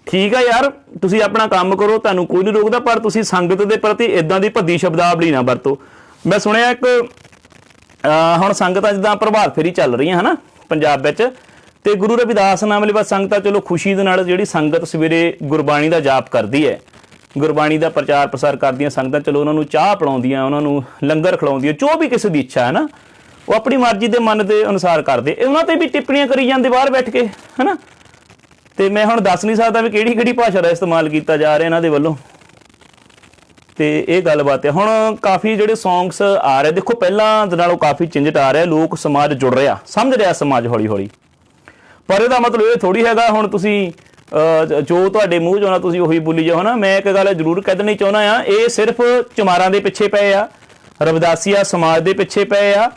S1: ਠੀਕ ਆ ਯਾਰ, ਤੁਸੀਂ ਆਪਣਾ ਕੰਮ ਕਰੋ, ਤੁਹਾਨੂੰ ਕੋਈ ਨਹੀਂ ਰੋਕਦਾ, ਪਰ ਤੁਸੀਂ ਸੰਗਤ ਦੇ ਪ੍ਰਤੀ ਇਦਾਂ ਦੀ ਭੱਦੀ ਸ਼ਬਦਾਵਲੀ ਨਾ ਵਰਤੋ। ਮੈਂ ਸੁਣਿਆ ਇੱਕ ਹੁਣ ਸੰਗਤਾਂ ਜਿੱਦਾਂ ਪ੍ਰਭਾਤ ਫੇਰੀ ਚੱਲ ਰਹੀਆਂ ਹੈ ਨਾ ਪੰਜਾਬ ਵਿੱਚ, ਤੇ ਗੁਰੂ ਰਵਿਦਾਸ ਨਾਮ ਵਾਲੀ ਸੰਗਤਾਂ ਚਲੋ ਖੁਸ਼ੀ ਦੇ ਨਾਲ ਜਿਹੜੀ ਸੰਗਤ ਸਵੇਰੇ ਗੁਰਬਾਣੀ ਦਾ ਜਾਪ ਕਰਦੀ ਹੈ, ਗੁਰਬਾਣੀ ਦਾ ਪ੍ਰਚਾਰ ਪ੍ਰਸਾਰ ਕਰਦੀਆਂ ਸੰਗਤਾਂ, ਚਲੋ ਉਹਨਾਂ ਨੂੰ ਚਾਹ ਪਿਲਾਉਂਦੀਆਂ, ਉਹਨਾਂ ਨੂੰ ਲੰਗਰ ਖਿਲਾਉਂਦੀਆਂ, ਜੋ ਵੀ ਕਿਸੇ ਦੀ ਇੱਛਾ ਹੈ ਨਾ, ਉਹ ਆਪਣੀ ਮਰਜ਼ੀ ਦੇ ਮਨ ਦੇ ਅਨੁਸਾਰ ਕਰਦੇ। ਉਹਨਾਂ ਤੇ ਵੀ ਟਿੱਪਣੀਆਂ ਕਰੀ ਜਾਂਦੇ ਬਾਹਰ ਬੈਠ ਕੇ, ਹੈ ਨਾ। ਤੇ ਮੈਂ ਹੁਣ ਦੱਸ ਨਹੀਂ ਸਕਦਾ ਵੀ ਕਿਹੜੀ ਕਿਹੜੀ ਭਾਸ਼ਾ ਦਾ ਇਸਤੇਮਾਲ ਕੀਤਾ ਜਾ ਰਿਹਾ ਇਹਨਾਂ ਦੇ ਵੱਲੋਂ। ਤੇ ਇਹ ਗੱਲਬਾਤ ਹੈ। ਹੁਣ ਕਾਫੀ ਜਿਹੜੇ ਸੌਂਗਸ ਆ ਰਹੇ, ਦੇਖੋ ਪਹਿਲਾਂ ਦੇ ਨਾਲੋਂ ਕਾਫੀ ਚੇਂਜਟ ਆ ਰਿਹਾ, ਲੋਕ ਸਮਾਜ ਜੁੜ ਰਿਹਾ, ਸਮਝ ਰਿਹਾ ਸਮਾਜ ਹੌਲੀ ਹੌਲੀ। ਪਰ ਇਹਦਾ ਮਤਲਬ ਇਹ ਥੋੜ੍ਹੀ ਹੈਗਾ ਹੁਣ ਤੁਸੀਂ ਜੋ ਤੁਹਾਡੇ ਮੂੰਹ 'ਚ ਆਉਣਾ ਤੁਸੀਂ ਉਹੀ ਬੋਲੀ ਜਾਓ, ਹੈ ਨਾ। ਮੈਂ ਇੱਕ ਗੱਲ ਜ਼ਰੂਰ ਕਹਿ ਦੇਣੀ ਚਾਹੁੰਦਾ ਹਾਂ, ਇਹ ਸਿਰਫ ਚਮਾਰਾਂ ਦੇ ਪਿੱਛੇ ਪਏ ਆ, ਰਵਿਦਾਸੀਆ ਸਮਾਜ ਦੇ ਪਿੱਛੇ ਪਏ ਆ।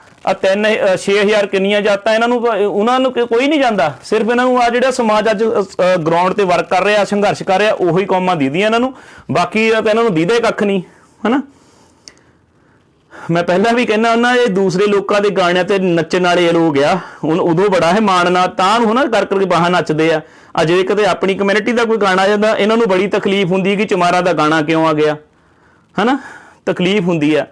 S1: 6,000 ਕਿੰਨੀਆਂ ਜਾਤਾਂ ਇਹਨਾਂ ਨੂੰ, ਉਹਨਾਂ ਨੂੰ ਕੋਈ ਨਹੀਂ ਜਾਂਦਾ। ਸਿਰਫ ਇਹਨਾਂ ਨੂੰ ਆ ਜਿਹੜਾ ਸਮਾਜ ਅੱਜ ਗਰਾਊਂਡ ਤੇ ਵਰਕ ਕਰ ਰਿਹਾ, ਸੰਘਰਸ਼ ਕਰ ਰਿਹਾ, ਉਹੀ ਕੌਮਾਂ ਦੀਦੀਆਂ ਇਹਨਾਂ ਨੂੰ, ਬਾਕੀ ਤਾਂ ਇਹਨਾਂ ਨੂੰ ਦੀਦਾ ਹੀ ਕੱਖ ਨਹੀਂ, ਹੈ ਨਾ। ਮੈਂ ਪਹਿਲਾਂ ਵੀ ਕਹਿੰਦਾ ਹੁੰਦਾ, ਇਹ ਦੂਸਰੇ ਲੋਕਾਂ ਦੇ ਗਾਣਿਆਂ ਤੇ ਨੱਚਣ ਵਾਲੇ ਲੋਕ ਆ, ਹੁਣ ਉਦੋਂ ਬੜਾ ਹੈ ਮਾਣ ਨਾਲ ਤਾਂ ਨੂੰ ਨਾ ਕਰ ਕਰਕੇ ਬਾਹਰ ਨੱਚਦੇ ਆ। ਜੇ ਕਿਤੇ ਆਪਣੀ ਕਮਿਊਨਿਟੀ ਦਾ ਕੋਈ ਗਾਣਾ ਆ ਜਾਂਦਾ, ਇਹਨਾਂ ਨੂੰ ਬੜੀ ਤਕਲੀਫ ਹੁੰਦੀ ਕਿ ਚਮਾਰਾਂ ਦਾ ਗਾਣਾ ਕਿਉਂ ਆ ਗਿਆ, ਹੈ ਨਾ। ਤਕਲੀਫ ਹੁੰਦੀ ਆ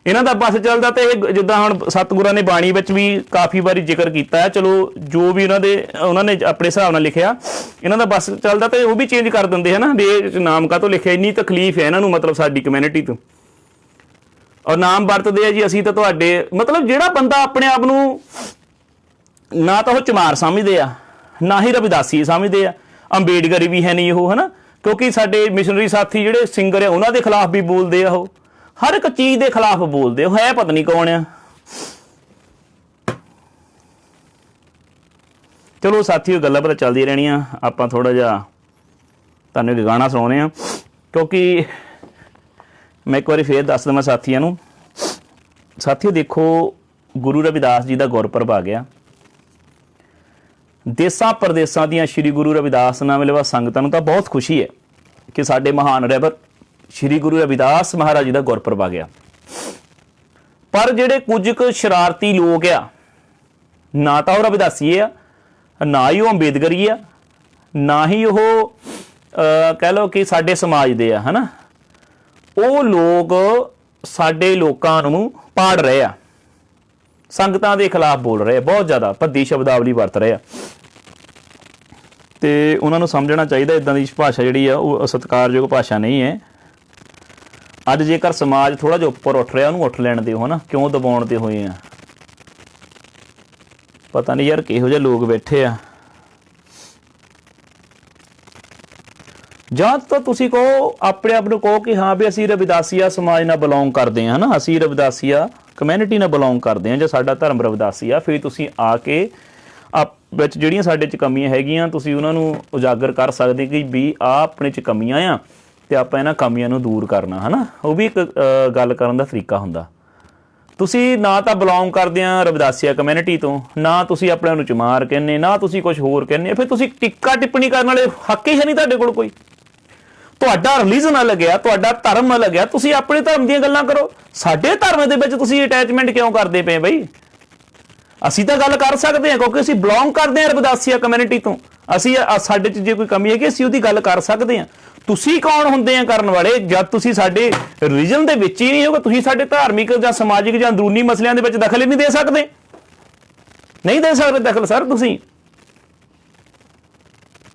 S1: ਇਹਨਾਂ ਦਾ ਬਸ ਚੱਲਦਾ। ਤੇ ਇਹ ਜਿੱਦਾਂ ਹੁਣ ਸਤਿਗੁਰਾਂ ਨੇ ਬਾਣੀ ਵਿੱਚ ਵੀ ਕਾਫੀ ਵਾਰੀ ਜ਼ਿਕਰ ਕੀਤਾ ਹੈ, ਚਲੋ ਜੋ ਵੀ ਉਹਨਾਂ ਨੇ ਆਪਣੇ ਹਿਸਾਬ ਨਾਲ ਲਿਖਿਆ, ਇਹਨਾਂ ਦਾ ਬਸ ਚੱਲਦਾ ਤੇ ਉਹ ਵੀ ਚੇਂਜ ਕਰ ਦਿੰਦੇ, ਹੈ ਨਾ। ਵੀ ਇਹ ਨਾਮ ਕਾਹਤੋਂ ਲਿਖਿਆ, ਇੰਨੀ ਤਕਲੀਫ ਹੈ ਇਹਨਾਂ ਨੂੰ, ਮਤਲਬ ਸਾਡੀ ਕਮਿਊਨਿਟੀ ਤੋਂ। ਔਰ ਨਾਮ ਵਰਤਦੇ ਆ ਜੀ, ਅਸੀਂ ਤਾਂ ਤੁਹਾਡੇ, ਮਤਲਬ ਜਿਹੜਾ ਬੰਦਾ ਆਪਣੇ ਆਪ ਨੂੰ ਨਾ ਤਾਂ ਉਹ ਚਮਾਰ ਸਮਝਦੇ ਆ, ਨਾ ਹੀ ਰਵਿਦਾਸੀ ਸਮਝਦੇ ਆ, ਅੰਬੇਡਕਰ ਵੀ ਹੈ ਨਹੀਂ ਉਹ, ਹੈ ਨਾ। ਕਿਉਂਕਿ ਸਾਡੇ ਮਿਸ਼ਨਰੀ ਸਾਥੀ ਜਿਹੜੇ ਸਿੰਗਰ ਆ ਉਹਨਾਂ ਦੇ ਖਿਲਾਫ ਵੀ ਬੋਲਦੇ ਆ, ਉਹ ਹਰ ਇੱਕ ਚੀਜ਼ ਦੇ ਖਿਲਾਫ ਬੋਲਦੇ, ਉਹ ਹੈ ਪਤਾ ਨਹੀਂ ਕੌਣ ਆ। ਚਲੋ ਸਾਥੀਓ, ਗੱਲਾਂ ਬਾਤਾਂ ਚੱਲਦੀਆਂ ਰਹਿਣੀਆਂ। ਆਪਾਂ ਥੋੜ੍ਹਾ ਜਿਹਾ ਤੁਹਾਨੂੰ ਇੱਕ ਗਾਣਾ ਸੁਣਾਉਂਦੇ ਹਾਂ, ਕਿਉਂਕਿ ਮੈਂ ਇੱਕ ਵਾਰੀ ਫੇਰ ਦੱਸ ਦੇਵਾਂ ਸਾਥੀਆਂ ਨੂੰ। ਸਾਥੀਓ ਦੇਖੋ, ਗੁਰੂ ਰਵਿਦਾਸ ਜੀ ਦਾ ਗੁਰਪੁਰਬ ਆ ਗਿਆ। ਦੇਸਾਂ ਪ੍ਰਦੇਸਾਂ ਦੀਆਂ ਸ਼੍ਰੀ ਗੁਰੂ ਰਵਿਦਾਸ ਨਾਮ ਵਾਲੇ ਸੰਗਤਾਂ ਨੂੰ ਤਾਂ ਬਹੁਤ ਖੁਸ਼ੀ ਹੈ ਕਿ ਸਾਡੇ ਮਹਾਨ ਰਹਿਬਰ ਸ਼੍ਰੀ ਗੁਰੂ ਰਵਿਦਾਸ ਮਹਾਰਾਜ ਜੀ ਦਾ ਗੁਰਪੁਰਬ ਆ ਗਿਆ। ਪਰ ਜਿਹੜੇ ਕੁਝ ਕੁ ਸ਼ਰਾਰਤੀ ਲੋਕ ਆ, ਨਾ ਤਾਂ ਉਹ ਰਵਿਦਾਸੀ ਆ, ਨਾ ਹੀ ਉਹ ਅੰਬੇਦਕਰੀ ਆ, ਨਾ ਹੀ ਉਹ ਕਹਿ ਲਓ ਕਿ ਸਾਡੇ ਸਮਾਜ ਦੇ ਆ, ਹੈ ਨਾ। ਉਹ ਲੋਕ ਸਾਡੇ ਲੋਕਾਂ ਨੂੰ ਪਾੜ ਰਹੇ ਆ, ਸੰਗਤਾਂ ਦੇ ਖਿਲਾਫ ਬੋਲ ਰਹੇ ਆ, ਬਹੁਤ ਜ਼ਿਆਦਾ ਭੱਦੀ ਸ਼ਬਦਾਵਲੀ ਵਰਤ ਰਹੇ ਆ। ਤੇ ਉਹਨਾਂ ਨੂੰ ਸਮਝਣਾ ਚਾਹੀਦਾ ਇੱਦਾਂ ਦੀ ਭਾਸ਼ਾ ਜਿਹੜੀ ਆ ਉਹ ਸਤਿਕਾਰਯੋਗ ਭਾਸ਼ਾ ਨਹੀਂ ਹੈ। ਅੱਜ ਜੇਕਰ ਸਮਾਜ ਥੋੜ੍ਹਾ ਜਿਹਾ ਉੱਪਰ ਉੱਠ ਰਿਹਾ, ਉਹਨੂੰ ਉੱਠ ਲੈਣ ਦਿਓ, ਹੈ ਨਾ। ਕਿਉਂ ਦਬਾਉਣ ਤੇ ਹੋਏ ਆ, ਪਤਾ ਨਹੀਂ ਯਾਰ ਕਿਹੋ ਜਿਹੇ ਲੋਕ ਬੈਠੇ ਆ। ਜਾਂ ਤਾਂ ਤੁਸੀਂ ਕਹੋ, ਆਪਣੇ ਆਪ ਨੂੰ ਕਹੋ ਕਿ ਹਾਂ ਵੀ ਅਸੀਂ ਰਵਿਦਾਸੀਆ ਸਮਾਜ ਨਾਲ ਬਿਲੋਂਗ ਕਰਦੇ ਹਾਂ, ਹੈ ਨਾ, ਅਸੀਂ ਰਵਿਦਾਸੀਆ ਕਮਿਊਨਿਟੀ ਨਾਲ ਬਿਲੋਂਗ ਕਰਦੇ ਹਾਂ, ਜਾਂ ਸਾਡਾ ਧਰਮ ਰਵਿਦਾਸੀ ਆ। ਫਿਰ ਤੁਸੀਂ ਆ ਕੇ ਵਿੱਚ ਜਿਹੜੀਆਂ ਸਾਡੇ 'ਚ ਕਮੀਆਂ ਹੈਗੀਆਂ, ਤੁਸੀਂ ਉਹਨਾਂ ਨੂੰ ਉਜਾਗਰ ਕਰ ਸਕਦੇ ਕਿ ਵੀ ਆਹ ਆਪਣੇ 'ਚ ਕਮੀਆਂ ਆ ਤੇ ਆਪਾਂ ਇਹਨਾਂ ਕਮੀਆਂ ਨੂੰ ਦੂਰ ਕਰਨਾ, ਹੈ ਨਾ। ਉਹ ਵੀ ਇੱਕ ਗੱਲ ਕਰਨ ਦਾ ਤਰੀਕਾ ਹੁੰਦਾ। ਤੁਸੀਂ ਨਾ ਤਾਂ ਬਿਲੋਂਗ ਕਰਦੇ ਆ ਰਵਿਦਾਸੀਆ ਕਮਿਊਨਿਟੀ ਤੋਂ, ਨਾ ਤੁਸੀਂ ਆਪਣੇ ਨੂੰ ਚਮਾਰ ਕਹਿੰਦੇ, ਨਾ ਤੁਸੀਂ ਕੁਛ ਹੋਰ ਕਹਿੰਦੇ, ਫਿਰ ਤੁਸੀਂ ਟਿੱਕਾ ਟਿੱਪਣੀ ਕਰਨ ਵਾਲੇ ਹੱਕ ਹੀ ਹੈ ਨਹੀਂ ਤੁਹਾਡੇ ਕੋਲ ਕੋਈ। ਤੁਹਾਡਾ ਰਿਲੀਜਨ ਅਲੱਗ ਆ, ਤੁਹਾਡਾ ਧਰਮ ਅਲੱਗ ਆ, ਤੁਸੀਂ ਆਪਣੇ ਧਰਮ ਦੀਆਂ ਗੱਲਾਂ ਕਰੋ। ਸਾਡੇ ਧਰਮ ਦੇ ਵਿੱਚ ਤੁਸੀਂ ਅਟੈਚਮੈਂਟ ਕਿਉਂ ਕਰਦੇ ਪਏ ਬਈ? ਅਸੀਂ ਤਾਂ ਗੱਲ ਕਰ ਸਕਦੇ ਹਾਂ ਕਿਉਂਕਿ ਅਸੀਂ ਬਿਲੋਂਗ ਕਰਦੇ ਹਾਂ ਰਵਿਦਾਸੀਆ ਕਮਿਊਨਿਟੀ ਤੋਂ। ਅਸੀਂ ਸਾਡੇ 'ਚ ਜੇ ਕੋਈ ਕਮੀ ਹੈਗੀ ਅਸੀਂ ਉਹਦੀ ਗੱਲ ਕਰ ਸਕਦੇ ਹਾਂ। ਤੁਸੀਂ ਕੌਣ ਹੁੰਦੇ ਆ ਕਰਨ ਵਾਲੇ? ਜਦ ਤੁਸੀਂ ਸਾਡੇ ਰਿਲੀਜਨ ਦੇ ਵਿੱਚ ਹੀ ਨਹੀਂ ਹੋਗੇ, ਤੁਸੀਂ ਸਾਡੇ ਧਾਰਮਿਕ ਜਾਂ ਸਮਾਜਿਕ ਜਾਂ ਅੰਦਰੂਨੀ ਮਸਲਿਆਂ ਦੇ ਵਿੱਚ ਦਖਲ ਹੀ ਨਹੀਂ ਦੇ ਸਕਦੇ। ਨਹੀਂ ਦੇ ਸਕਦੇ ਦਖਲ ਸਰ।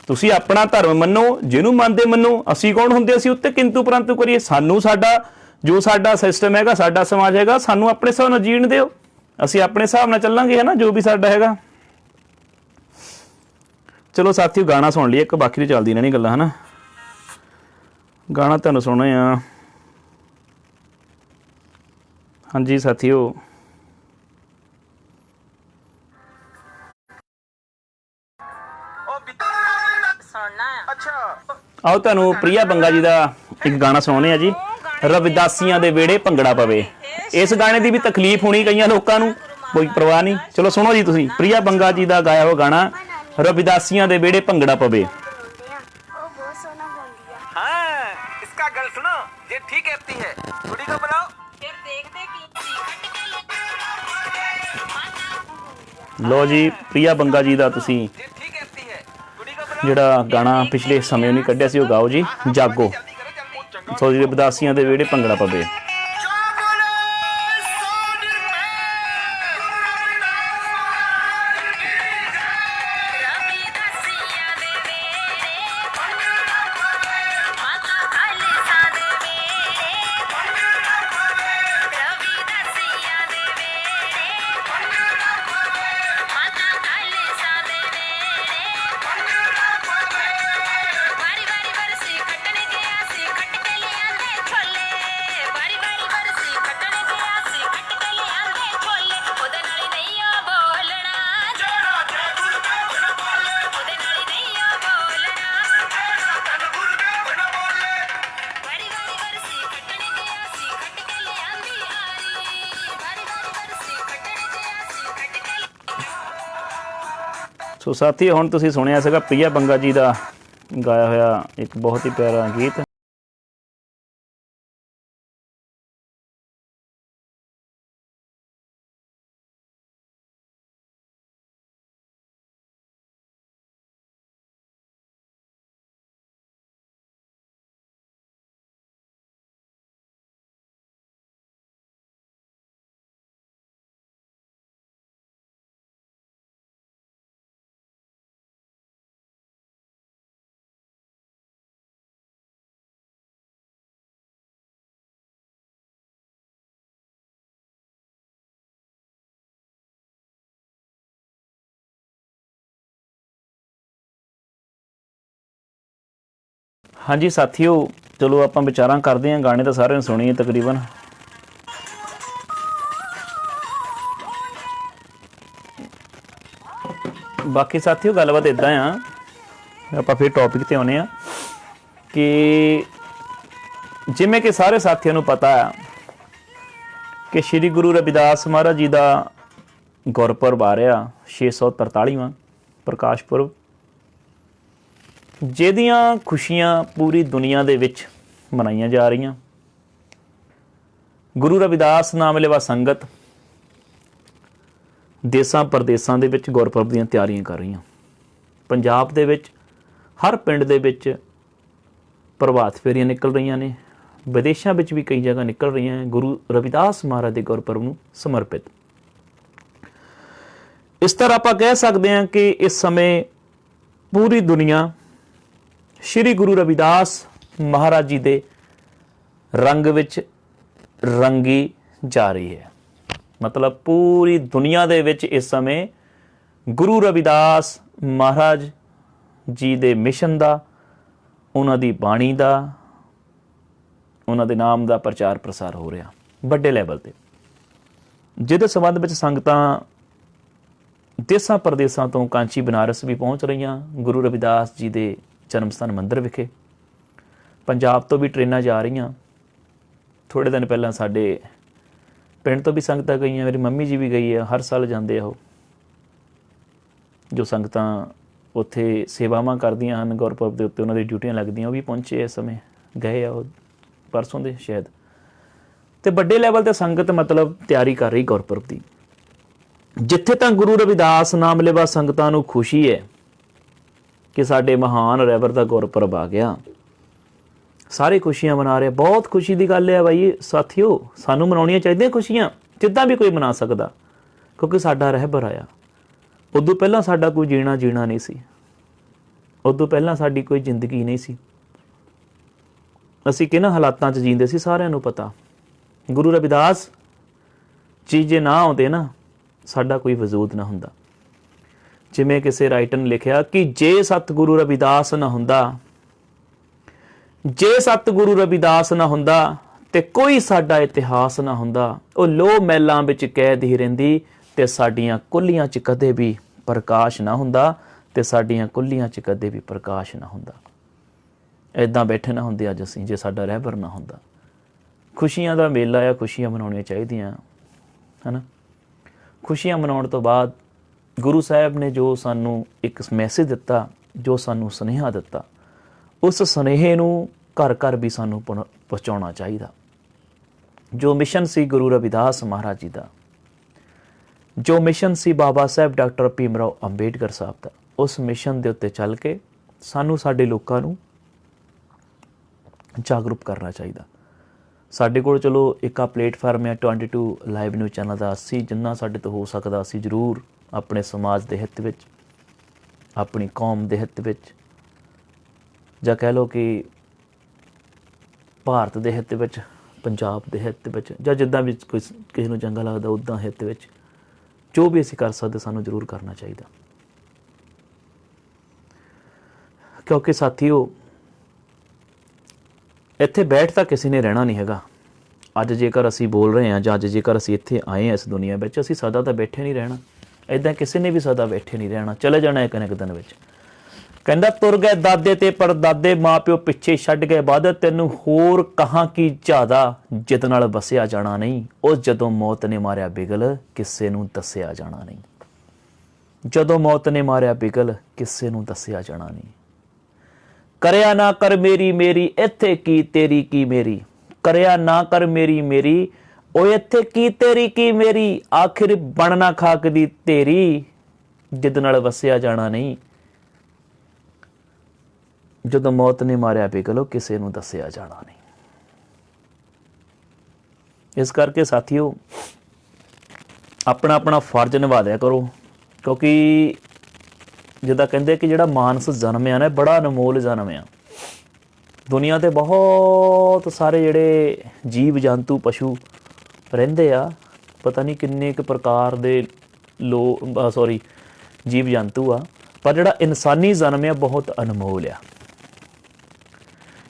S1: ਤੁਸੀਂ ਆਪਣਾ ਧਰਮ ਮੰਨੋ, ਜਿਹਨੂੰ ਮੰਨਦੇ ਮੰਨੋ। ਅਸੀਂ ਕੌਣ ਹੁੰਦੇ? ਅਸੀਂ ਉੱਤੇ ਕਿੰਤੂ ਪਰੰਤੂ ਕਰੀਏ? ਸਾਨੂੰ ਜੋ ਸਾਡਾ ਸਿਸਟਮ ਹੈਗਾ, ਸਾਡਾ ਸਮਾਜ ਹੈਗਾ, ਸਾਨੂੰ ਆਪਣੇ ਹਿਸਾਬ ਨਾਲ ਜੀਣ ਦਿਓ। ਅਸੀਂ ਆਪਣੇ ਹਿਸਾਬ ਨਾਲ ਚੱਲਾਂਗੇ, ਹੈ ਨਾ, ਜੋ ਵੀ ਸਾਡਾ ਹੈਗਾ। ਚਲੋ ਸਾਥੀਓ, ਗਾਣਾ ਸੁਣ ਲਈਏ ਇੱਕ, ਬਾਕੀ ਦੀ ਚੱਲਦੀ ਰਹਿਣੀ ਗੱਲਾਂ, ਹੈ ਨਾ। ਗਾਣਾ ਤੁਹਾਨੂੰ ਸੁਣਨਾ ਆ। ਹਾਂਜੀ ਸਾਥੀਓ, ਆਓ ਤੁਹਾਨੂੰ ਪ੍ਰਿਆ ਬੰਗਾ ਜੀ ਦਾ ਇੱਕ ਗਾਣਾ ਸੁਣਾਉਂਦੇ ਆ ਜੀ। ਰਵਿਦਾਸੀਆਂ ਦੇ ਵਿਹੜੇ ਭੰਗੜਾ ਪਵੇ। ਇਸ ਗਾਣੇ ਦੀ ਵੀ ਤਕਲੀਫ ਹੋਣੀ ਕਈਆਂ ਲੋਕਾਂ ਨੂੰ, ਕੋਈ ਪਰਵਾਹ ਨਹੀਂ। ਚਲੋ ਸੁਣੋ ਜੀ ਤੁਸੀਂ ਪ੍ਰਿਆ ਬੰਗਾ ਜੀ ਦਾ ਗਾਇਆ ਹੋਇਆ ਗਾਣਾ ਰਵਿਦਾਸੀਆਂ ਦੇ ਵਿਹੜੇ ਭੰਗੜਾ ਪਵੇ। ਲੋ ਜੀ, ਪ੍ਰਿਆ ਬੰਗਾ ਜੀ ਦਾ ਤੁਸੀਂ ਜਿਹੜਾ ਗਾਣਾ ਪਿਛਲੇ ਸਮੇਂ ਨਹੀਂ ਕੱਢਿਆ ਸੀ ਉਹ ਗਾਓ ਜੀ, ਜਾਗੋ। ਸੋ ਜੀ, ਰਵਿਦਾਸੀਆਂ ਦੇ ਵਿਹੜੇ ਭੰਗੜਾ ਪਵੇ। ਸੋ ਸਾਥੀ ਹੁਣ ਤੁਸੀਂ ਸੁਣਿਆ ਸੀਗਾ ਪ੍ਰਿਆ ਬੰਗਾ ਜੀ ਦਾ ਗਾਇਆ ਹੋਇਆ ਇੱਕ ਬਹੁਤ ਹੀ ਪਿਆਰਾ ਗੀਤ। ਹਾਂਜੀ ਸਾਥੀਓ, ਚਲੋ ਆਪਾਂ ਵਿਚਾਰਾਂ ਕਰਦੇ ਹਾਂ। ਗਾਣੇ ਤਾਂ ਸਾਰਿਆਂ ਨੇ ਸੁਣੇ ਤਕਰੀਬਨ। ਬਾਕੀ ਸਾਥੀਓ ਗੱਲਬਾਤ ਇੱਦਾਂ ਆ, ਆਪਾਂ ਫਿਰ ਟੌਪਿਕ 'ਤੇ ਆਉਂਦੇ ਹਾਂ ਕਿ ਜਿਵੇਂ ਕਿ ਸਾਰੇ ਸਾਥੀਆਂ ਨੂੰ ਪਤਾ ਆ ਕਿ ਸ਼੍ਰੀ ਗੁਰੂ ਰਵਿਦਾਸ ਮਹਾਰਾਜ ਜੀ ਦਾ ਗੁਰਪੁਰਬ ਆ ਰਿਹਾ 643ਵਾਂ ਪ੍ਰਕਾਸ਼ ਪੁਰਬ, ਜਿਹਦੀਆਂ ਖੁਸ਼ੀਆਂ ਪੂਰੀ ਦੁਨੀਆ ਦੇ ਵਿੱਚ ਮਨਾਈਆਂ ਜਾ ਰਹੀਆਂ। ਗੁਰੂ ਰਵਿਦਾਸ ਨਾਮ ਲੈਵਾ ਸੰਗਤ ਦੇਸਾਂ ਪ੍ਰਦੇਸਾਂ ਦੇ ਵਿੱਚ ਗੁਰਪੁਰਬ ਦੀਆਂ ਤਿਆਰੀਆਂ ਕਰ ਰਹੀਆਂ। ਪੰਜਾਬ ਦੇ ਵਿੱਚ ਹਰ ਪਿੰਡ ਦੇ ਵਿੱਚ ਪ੍ਰਭਾਤ ਫੇਰੀਆਂ ਨਿਕਲ ਰਹੀਆਂ ਨੇ, ਵਿਦੇਸ਼ਾਂ ਵਿੱਚ ਵੀ ਕਈ ਜਗ੍ਹਾ ਨਿਕਲ ਰਹੀਆਂ ਹੈ ਗੁਰੂ ਰਵਿਦਾਸ ਮਹਾਰਾਜ ਦੇ ਗੁਰਪੁਰਬ ਨੂੰ ਸਮਰਪਿਤ। ਇਸ ਤਰ੍ਹਾਂ ਆਪਾਂ ਕਹਿ ਸਕਦੇ ਹਾਂ ਕਿ ਇਸ ਸਮੇਂ ਪੂਰੀ ਦੁਨੀਆ ਸ਼੍ਰੀ ਗੁਰੂ ਰਵਿਦਾਸ ਮਹਾਰਾਜ ਜੀ ਦੇ ਰੰਗ ਵਿੱਚ ਰੰਗੀ ਜਾ ਰਹੀ ਹੈ। ਮਤਲਬ ਪੂਰੀ ਦੁਨੀਆ ਦੇ ਵਿੱਚ ਇਸ ਸਮੇਂ ਗੁਰੂ ਰਵਿਦਾਸ ਮਹਾਰਾਜ ਜੀ ਦੇ ਮਿਸ਼ਨ ਦਾ, ਉਹਨਾਂ ਦੀ ਬਾਣੀ ਦਾ, ਉਹਨਾਂ ਦੇ ਨਾਮ ਦਾ ਪ੍ਰਚਾਰ ਪ੍ਰਸਾਰ ਹੋ ਰਿਹਾ ਵੱਡੇ ਲੈਵਲ 'ਤੇ, ਜਿਹਦੇ ਸੰਬੰਧ ਵਿੱਚ ਸੰਗਤਾਂ ਦੇਸਾਂ ਪ੍ਰਦੇਸਾਂ ਤੋਂ ਕਾਂਚੀ ਬਨਾਰਸ ਵੀ ਪਹੁੰਚ ਰਹੀਆਂ ਗੁਰੂ ਰਵਿਦਾਸ ਜੀ ਦੇ ਜਨਮ ਸਥਾਨ ਮੰਦਿਰ ਵਿਖੇ। ਪੰਜਾਬ ਤੋਂ ਵੀ ਟ੍ਰੇਨਾਂ ਜਾ ਰਹੀਆਂ। ਥੋੜ੍ਹੇ ਦਿਨ ਪਹਿਲਾਂ ਸਾਡੇ ਪਿੰਡ ਤੋਂ ਵੀ ਸੰਗਤਾਂ ਗਈਆਂ, ਮੇਰੀ ਮੰਮੀ ਜੀ ਵੀ ਗਈ ਆ, ਹਰ ਸਾਲ ਜਾਂਦੇ ਆ ਉਹ। ਜੋ ਸੰਗਤਾਂ ਉੱਥੇ ਸੇਵਾਵਾਂ ਕਰਦੀਆਂ ਹਨ ਗੁਰਪੁਰਬ ਦੇ ਉੱਤੇ, ਉਹਨਾਂ ਦੀ ਡਿਊਟੀਆਂ ਲੱਗਦੀਆਂ, ਉਹ ਵੀ ਪਹੁੰਚੇ ਇਸ ਸਮੇਂ, ਗਏ ਆ ਉਹ ਪਰਸੋਂ ਦੇ ਸ਼ਾਇਦ। ਅਤੇ ਵੱਡੇ ਲੈਵਲ 'ਤੇ ਸੰਗਤ ਮਤਲਬ ਤਿਆਰੀ ਕਰ ਰਹੀ ਗੁਰਪੁਰਬ ਦੀ। ਜਿੱਥੇ ਤਾਂ ਗੁਰੂ ਰਵਿਦਾਸ ਨਾਮ ਲੈਵਾ ਸੰਗਤਾਂ ਨੂੰ ਖੁਸ਼ੀ ਹੈ ਕਿ ਸਾਡੇ ਮਹਾਨ ਰਹਿਬਰ ਦਾ ਗੁਰਪੁਰਬ ਆ ਗਿਆ, ਸਾਰੇ ਖੁਸ਼ੀਆਂ ਮਨਾ ਰਹੇ। ਬਹੁਤ ਖੁਸ਼ੀ ਦੀ ਗੱਲ ਹੈ ਬਾਈ ਸਾਥੀਓ, ਸਾਨੂੰ ਮਨਾਉਣੀਆਂ ਚਾਹੀਦੀਆਂ ਖੁਸ਼ੀਆਂ, ਜਿੱਦਾਂ ਵੀ ਕੋਈ ਮਨਾ ਸਕਦਾ, ਕਿਉਂਕਿ ਸਾਡਾ ਰਹਿਬਰ ਆਇਆ। ਉਦੋਂ ਪਹਿਲਾਂ ਸਾਡਾ ਕੋਈ ਜੀਣਾ ਨਹੀਂ ਸੀ, ਉਦੋਂ ਪਹਿਲਾਂ ਸਾਡੀ ਕੋਈ ਜ਼ਿੰਦਗੀ ਨਹੀਂ ਸੀ। ਅਸੀਂ ਕਿਹਨਾਂ ਹਾਲਾਤਾਂ 'ਚ ਜੀਂਦੇ ਸੀ ਸਾਰਿਆਂ ਨੂੰ ਪਤਾ। ਗੁਰੂ ਰਵਿਦਾਸ ਜੀ ਜੇ ਨਾ ਆਉਂਦੇ ਨਾ, ਸਾਡਾ ਕੋਈ ਵਜੂਦ ਨਾ ਹੁੰਦਾ। ਜਿਵੇਂ ਕਿਸੇ ਰਾਈਟਰ ਨੇ ਲਿਖਿਆ ਕਿ ਜੇ ਸਤਿਗੁਰੂ ਰਵਿਦਾਸ ਨਾ ਹੁੰਦਾ, ਜੇ ਸਤਿਗੁਰੂ ਰਵਿਦਾਸ ਨਾ ਹੁੰਦਾ ਤੇ ਕੋਈ ਸਾਡਾ ਇਤਿਹਾਸ ਨਾ ਹੁੰਦਾ। ਉਹ ਲੋਹ ਮਹਿਲਾਂ ਵਿੱਚ ਕੈਦ ਹੀ ਰਹਿੰਦੀ ਤੇ ਸਾਡੀਆਂ ਕੁੱਲੀਆਂ 'ਚ ਕਦੇ ਵੀ ਪ੍ਰਕਾਸ਼ ਨਾ ਹੁੰਦਾ, ਤੇ ਸਾਡੀਆਂ ਕੁੱਲੀਆਂ 'ਚ ਕਦੇ ਵੀ ਪ੍ਰਕਾਸ਼ ਨਾ ਹੁੰਦਾ। ਇੱਦਾਂ ਬੈਠੇ ਨਾ ਹੁੰਦੇ ਅੱਜ ਅਸੀਂ, ਜੇ ਸਾਡਾ ਰਹਿਬਰ ਨਾ ਹੁੰਦਾ। ਖੁਸ਼ੀਆਂ ਦਾ ਮੇਲਾ ਆ, ਖੁਸ਼ੀਆਂ ਮਨਾਉਣੀਆਂ ਚਾਹੀਦੀਆਂ, ਹੈ ਨਾ। ਖੁਸ਼ੀਆਂ ਮਨਾਉਣ ਤੋਂ ਬਾਅਦ ਗੁਰੂ ਸਾਹਿਬ ਨੇ ਜੋ ਸਾਨੂੰ ਇੱਕ ਮੈਸੇਜ ਦਿੱਤਾ, ਜੋ ਸਾਨੂੰ ਸੁਨੇਹਾ ਦਿੱਤਾ, ਉਸ ਸੁਨੇਹੇ ਨੂੰ ਘਰ ਘਰ ਵੀ ਸਾਨੂੰ ਪਹੁੰਚਾਉਣਾ ਚਾਹੀਦਾ। ਜੋ ਮਿਸ਼ਨ ਸੀ ਗੁਰੂ ਰਵਿਦਾਸ ਮਹਾਰਾਜ ਜੀ ਦਾ, ਜੋ ਮਿਸ਼ਨ ਸੀ ਬਾਬਾ ਸਾਹਿਬ ਡਾਕਟਰ ਭੀਮ ਰਾਓ ਅੰਬੇਡਕਰ ਸਾਹਿਬ ਦਾ, ਉਸ ਮਿਸ਼ਨ ਦੇ ਉੱਤੇ ਚੱਲ ਕੇ ਸਾਨੂੰ ਸਾਡੇ ਲੋਕਾਂ ਨੂੰ ਜਾਗਰੂਕ ਕਰਨਾ ਚਾਹੀਦਾ। ਸਾਡੇ ਕੋਲ ਚਲੋ ਇੱਕ ਆ ਪਲੇਟਫਾਰਮ ਹੈ 22 ਲਾਈਵ ਨਿਊਜ਼ ਚੈਨਲ ਦਾ। ਅਸੀਂ ਜਿੰਨਾ ਸਾਡੇ ਤੋਂ ਹੋ ਸਕਦਾ ਅਸੀਂ ਜ਼ਰੂਰ ਆਪਣੇ ਸਮਾਜ ਦੇ ਹਿੱਤ ਵਿੱਚ, ਆਪਣੀ ਕੌਮ ਦੇ ਹਿੱਤ ਵਿੱਚ, ਜਾਂ ਕਹਿ ਲਓ ਕਿ ਭਾਰਤ ਦੇ ਹਿੱਤ ਵਿੱਚ, ਪੰਜਾਬ ਦੇ ਹਿੱਤ ਵਿੱਚ, ਜਾਂ ਜਿੱਦਾਂ ਵੀ ਕੋਈ ਕਿਸੇ ਨੂੰ ਚੰਗਾ ਲੱਗਦਾ ਉੱਦਾਂ ਹਿੱਤ ਵਿੱਚ, ਜੋ ਵੀ ਅਸੀਂ ਕਰ ਸਕਦੇ ਸਾਨੂੰ ਜ਼ਰੂਰ ਕਰਨਾ ਚਾਹੀਦਾ। ਕਿਉਂਕਿ ਸਾਥੀਓ, ਇੱਥੇ ਬੈਠ ਤਾਂ ਕਿਸੇ ਨੇ ਰਹਿਣਾ ਨਹੀਂ ਹੈਗਾ। ਅੱਜ ਜੇਕਰ ਅਸੀਂ ਬੋਲ ਰਹੇ ਹਾਂ, ਜਾਂ ਅੱਜ ਜੇਕਰ ਅਸੀਂ ਇੱਥੇ ਆਏ ਹਾਂ ਇਸ ਦੁਨੀਆ ਵਿੱਚ, ਅਸੀਂ ਸਦਾ ਤਾਂ ਬੈਠੇ ਨਹੀਂ ਰਹਿਣਾ। ਇੱਦਾਂ ਕਿਸੇ ਨੇ ਵੀ ਸਦਾ ਬੈਠੇ ਨਹੀਂ ਰਹਿਣਾ, ਚਲੇ ਜਾਣਾ ਇੱਕ ਨਾ ਇੱਕ ਦਿਨ ਵਿੱਚ। ਕਹਿੰਦਾ ਤੁਰ ਗਏ ਦਾਦੇ ਤੇ ਪੜਦਾਦੇ, ਮਾਂ ਪਿਓ ਪਿੱਛੇ ਛੱਡ ਗਏ ਵਾਦ, ਤੈਨੂੰ ਹੋਰ ਕਹਾਂ ਕੀ ਜ਼ਿਆਦਾ, ਜਿੱਦ ਨਾਲ ਵਸਿਆ ਜਾਣਾ ਨਹੀਂ। ਉਹ ਜਦੋਂ ਮੌਤ ਨੇ ਮਾਰਿਆ ਬਿਗਲ, ਕਿਸੇ ਨੂੰ ਦੱਸਿਆ ਜਾਣਾ ਨਹੀਂ। ਜਦੋਂ ਮੌਤ ਨੇ ਮਾਰਿਆ ਬਿਗਲ ਕਿਸੇ ਨੂੰ ਦੱਸਿਆ ਜਾਣਾ ਨਹੀਂ। ਕਰਿਆ ਨਾ ਕਰ ਮੇਰੀ ਮੇਰੀ ਇੱਥੇ ਕੀ ਤੇਰੀ ਕੀ ਮੇਰੀ, ਕਰਿਆ ਨਾ ਕਰ ਮੇਰੀ ਮੇਰੀ ਉਹ ਇੱਥੇ ਕੀ ਤੇਰੀ ਕੀ ਮੇਰੀ, ਆਖਿਰ ਬਣਨਾ ਖਾਕ ਦੀ ਤੇਰੀ ਜਿੱਦ ਨਾਲ ਵਸਿਆ ਜਾਣਾ ਨਹੀਂ। ਜਦੋਂ ਮੌਤ ਨੇ ਮਾਰਿਆ ਬਿਗਲ ਉਹ ਕਿਸੇ ਨੂੰ ਦੱਸਿਆ ਜਾਣਾ ਨਹੀਂ। ਇਸ ਕਰਕੇ ਸਾਥੀਓ ਆਪਣਾ ਆਪਣਾ ਫਰਜ਼ ਨਿਭਾ ਦਿਆ ਕਰੋ, ਕਿਉਂਕਿ ਜਿੱਦਾਂ ਕਹਿੰਦੇ ਕਿ ਜਿਹੜਾ ਮਾਨਸ ਜਨਮ ਆ ਨਾ ਬੜਾ ਅਨਮੋਲ ਜਨਮ ਆ। ਦੁਨੀਆ ਤੇ ਬਹੁਤ ਸਾਰੇ ਜਿਹੜੇ ਜੀਵ ਜੰਤੂ ਪਸ਼ੂ ਰਹਿੰਦੇ ਆ, ਪਤਾ ਨਹੀਂ ਕਿੰਨੇ ਕੁ ਪ੍ਰਕਾਰ ਦੇ ਜੀਵ ਜੰਤੂ ਆ, ਪਰ ਜਿਹੜਾ ਇਨਸਾਨੀ ਜਨਮ ਆ ਬਹੁਤ ਅਨਮੋਲ ਆ।